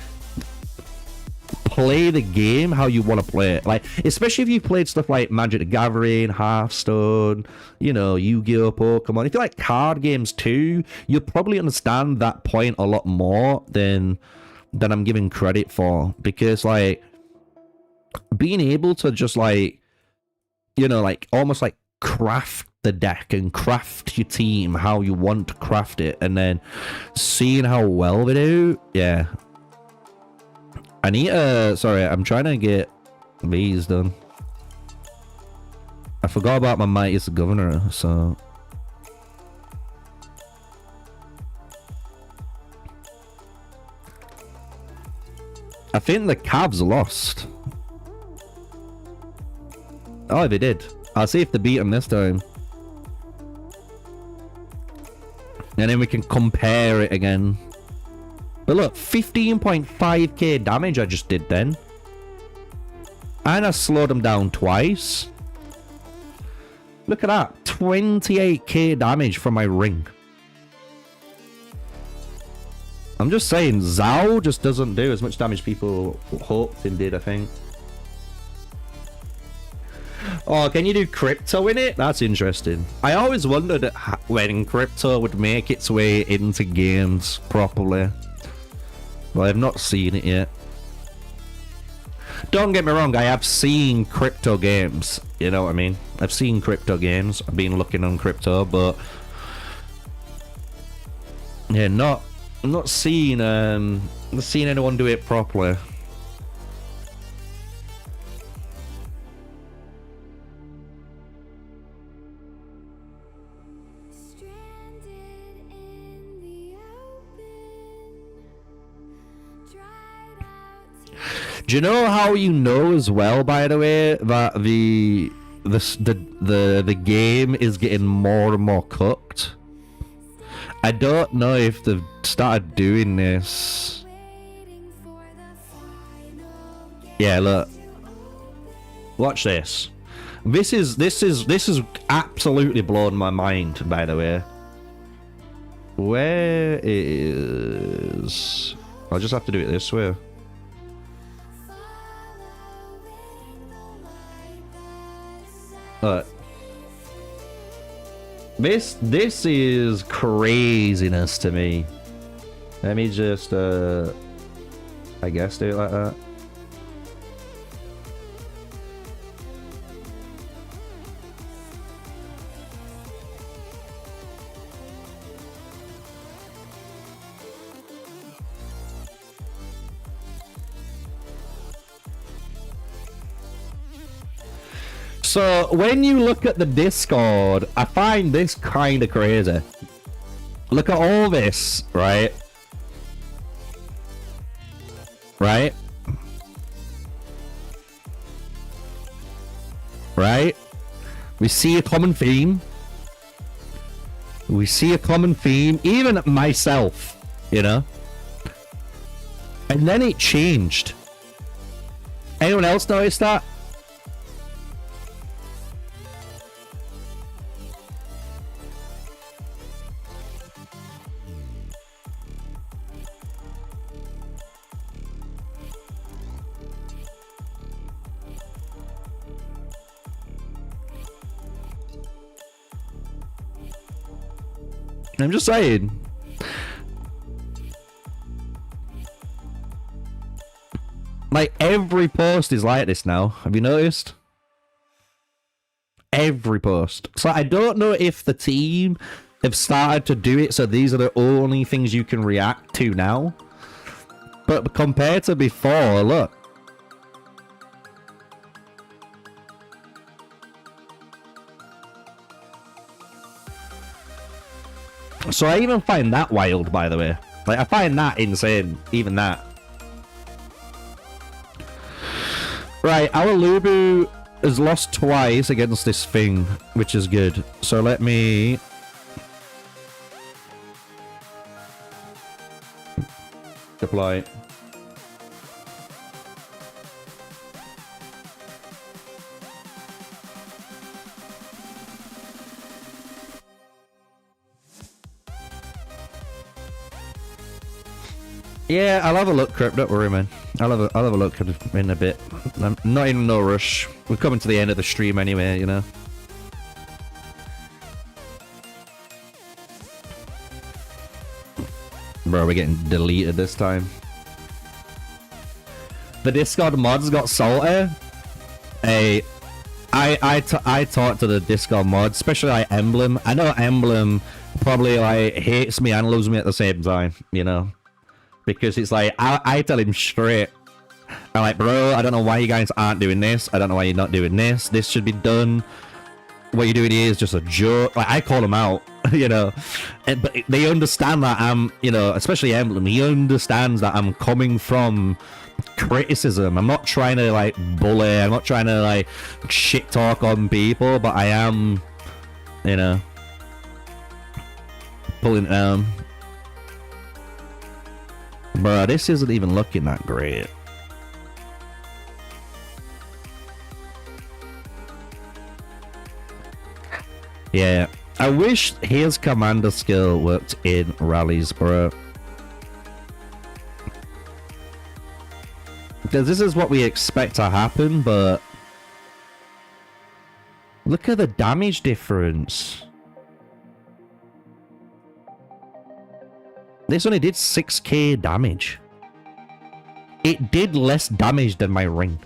play the game how you want to play it. Like, especially if you've played stuff like Magic the Gathering, Hearthstone, you know, Yu-Gi-Oh, Pokemon. If you like card games too, you'll probably understand that point a lot more than I'm giving credit for. Because, like, being able to just, like, you know, like, almost like craft the deck and craft your team how you want to craft it, and then seeing how well they do, yeah. I need sorry, I'm trying to get these done. I forgot about my mightiest governor, so I think the Cavs lost. Oh, they did. I'll see if they beat them this time. And then we can compare it again. But look, 15.5k damage I just did then. And I slowed them down twice. Look at that. 28k damage from my ring. I'm just saying, Zhao just doesn't do as much damage people hoped it did, I think. Oh, can you do crypto in it? That's interesting. I always wondered when crypto would make its way into games properly. But I've not seen it yet. Don't get me wrong, I have seen crypto games. You know what I mean? I've seen crypto games. I've been looking on crypto, but yeah, not seen anyone do it properly. Do you know how you know as well, by the way, that the game is getting more and more cooked? I don't know if they've started doing this. Yeah, look. Watch this. This is absolutely blown my mind, by the way. Where is... I'll just have to do it this way. This is craziness to me. Let me just I guess do it like that. So, when you look at the Discord, I find this kind of crazy. Look at all this, right? Right? Right? We see a common theme. We see a common theme, even myself, you know? And then it changed. Anyone else notice that? I'm just saying. Like, every post is like this now. Have you noticed? Every post. So I don't know if the team have started to do it, so these are the only things you can react to now. But compared to before, look. So I even find that wild, by the way. Like, I find that insane, even that. Right, our Lubu has lost twice against this thing, which is good. So let me... deploy. Yeah, I'll have a look, Crip. Don't worry, man. I'll have a look in a bit. I'm not in no rush. We're coming to the end of the stream anyway, you know. Bro, we're getting deleted this time. The Discord mods got salty. Hey, I talked to the Discord mods, especially like Emblem. I know Emblem probably like hates me and loves me at the same time, you know. Because it's like, I tell him straight. I'm like, bro, I don't know why you guys aren't doing this. I don't know why you're not doing this. This should be done. What you're doing here is just a joke. Like, I call them out, you know. But they understand that I'm, you know, especially Emblem, he understands that I'm coming from criticism. I'm not trying to, like, bully. I'm not trying to, like, shit talk on people. But I am, you know, pulling it down. Bro, this isn't even looking that great. Yeah, I wish his commander skill worked in rallies, bro. Because this is what we expect to happen, but look at the damage difference. This only did 6k damage. It did less damage than my ring.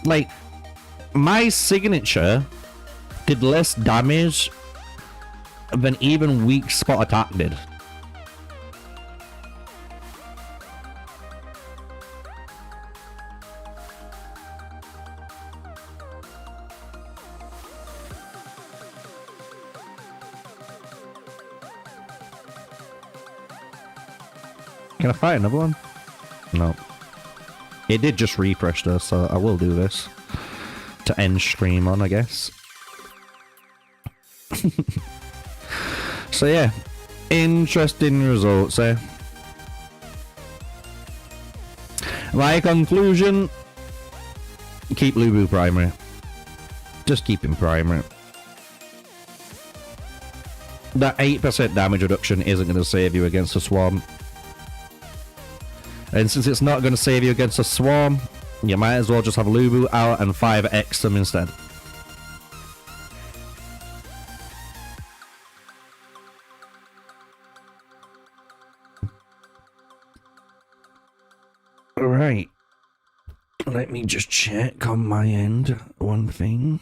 Like, my signature did less damage than even weak spot attack did. Can I fight another one? No. It did just refresh though, so I will do this to end stream on, I guess. So yeah, interesting results, eh? My conclusion, keep Lubu primary. Just keep him primary. That 8% damage reduction isn't going to save you against a swarm. And since it's not going to save you against a swarm, you might as well just have Lubu out and 5x them instead. Alright. Let me just check on my end one thing.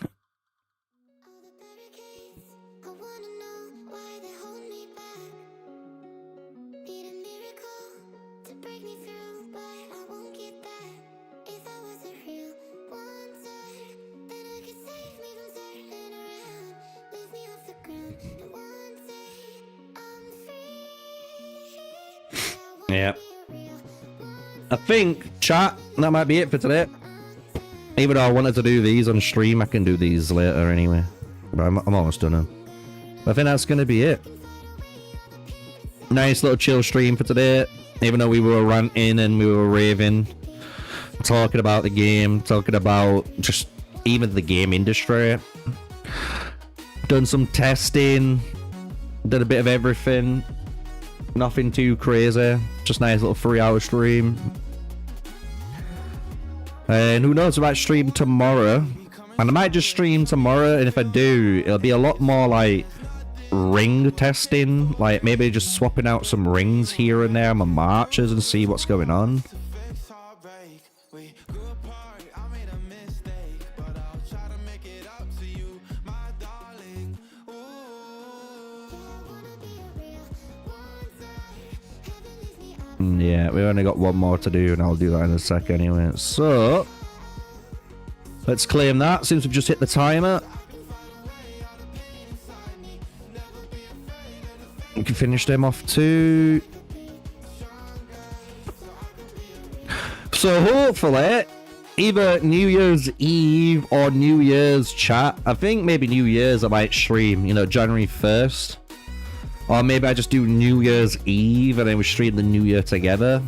Yeah. I think, chat, that might be it for today. Even though I wanted to do these on stream, I can do these later anyway. But I'm almost done now. But I think that's going to be it. Nice little chill stream for today. Even though we were ranting and we were raving. Talking about the game. Talking about just even the game industry. Done some testing. Did a bit of everything. Nothing too crazy. Just nice little 3-hour stream. And who knows, I might stream tomorrow. And I might just stream tomorrow, and if I do, it'll be a lot more like ring testing. Like maybe just swapping out some rings here and there on my marches and see what's going on. Yeah, we've only got one more to do, and I'll do that in a sec anyway. So, let's claim that, since we've just hit the timer. We can finish them off too. So, hopefully, either New Year's Eve or New Year's chat. I think maybe New Year's I might stream, you know, January 1st. Or maybe I just do New Year's Eve and then we stream the New Year together.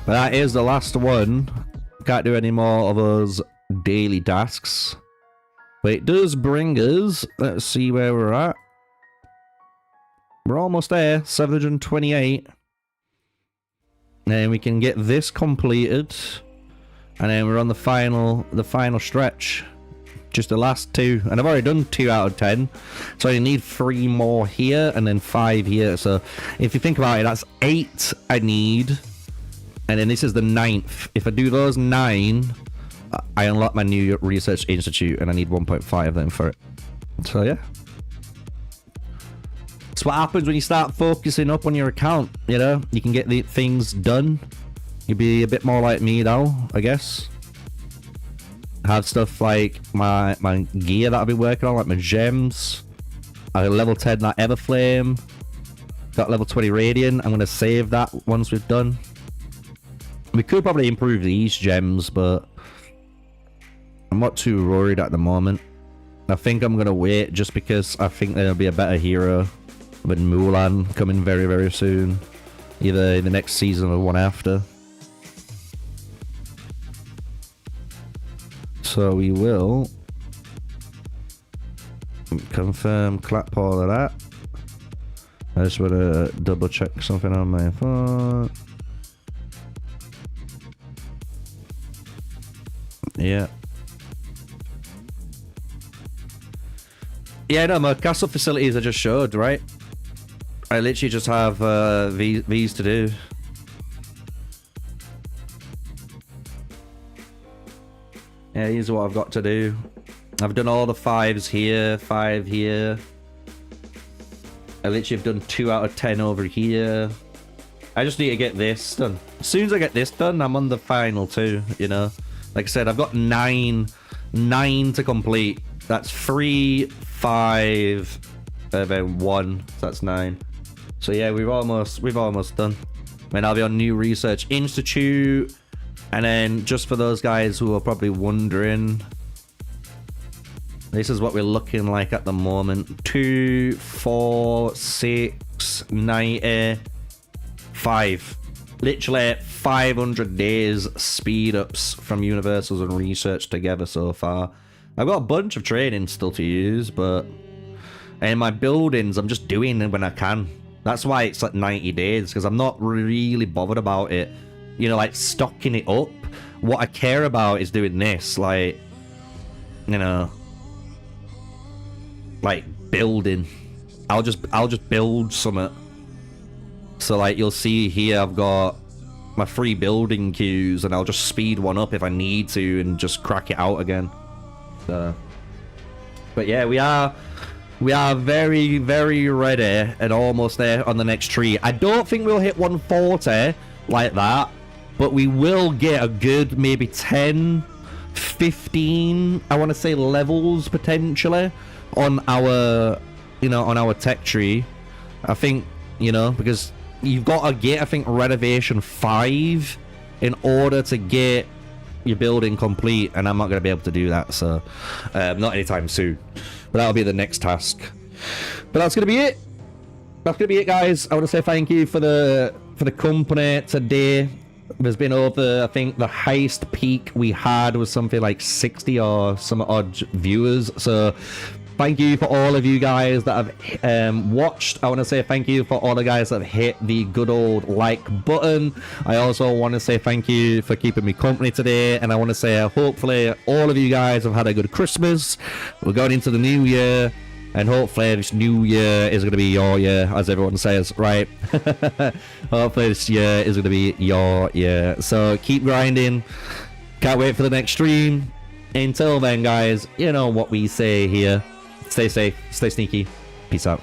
But that is the last one. Can't do any more of those daily tasks. But it does bring us, let's see where we're at. We're almost there, 728. And we can get this completed. And then we're on the final stretch. Just the last 2. And I've already done 2 out of 10. So I need 3 more here and then 5 here. So if you think about it, that's 8 I need. And then this is the 9th. If I do those 9, I unlock my new research institute and I need 1.5 of them for it. So yeah. That's what happens when you start focusing up on your account, you know? You can get the things done. You'll be a bit more like me now, I guess. Have stuff like my gear that I've been working on, like my gems. I have level 10 that Everflame. Got level 20 Radiant. I'm going to save that once we've done. We could probably improve these gems, but I'm not too worried at the moment. I think I'm going to wait just because I think there'll be a better hero with Mulan coming very, very soon. Either in the next season or one after. So we will confirm, clap all of that. I just want to double check something on my phone. Yeah. Yeah, no, my castle facilities I just showed, right? I literally just have these to do. Yeah, these are what I've got to do. I've done all the 5s here, 5 here. I literally have done 2 out of 10 over here. I just need to get this done. As soon as I get this done, I'm on the final 2, you know? Like I said, I've got 9 to complete. That's 3, 5, then 1. So that's 9. So yeah, we've almost done. I mean, I'll be on New Research Institute. And then just for those guys who are probably wondering, this is what we're looking like at the moment. 2, 4, 6, 90, 5. Literally 500 days speed ups from Universals and Research together so far. I've got a bunch of training still to use, but in my buildings, I'm just doing it when I can. That's why it's like 90 days, because I'm not really bothered about it. You know, like stocking it up. What I care about is doing this, like, you know, like building. I'll just build something. So like you'll see here, I've got my 3 building queues, and I'll just speed one up if I need to, and just crack it out again. So, but yeah, we are very, very ready and almost there on the next tree. I don't think we'll hit 140 like that, but we will get a good maybe 10, 15, I want to say levels potentially on our, you know, on our tech tree. I think, you know, because you've got to get, I think, renovation 5 in order to get your building complete, and I'm not going to be able to do that, so not anytime soon. But that'll be the next task. But that's going to be it. That's going to be it, guys. I want to say thank you for the company today. There's been over, I think the highest peak we had was something like 60 or some odd viewers. So thank you for all of you guys that have watched. I want to say thank you for all the guys that have hit the good old like button. I also want to say thank you for keeping me company today. And I want to say hopefully all of you guys have had a good Christmas. We're going into the new year. And hopefully this new year is going to be your year, as everyone says, right? Hopefully this year is going to be your year. So keep grinding. Can't wait for the next stream. Until then, guys, you know what we say here. Stay safe, stay sneaky. Peace out.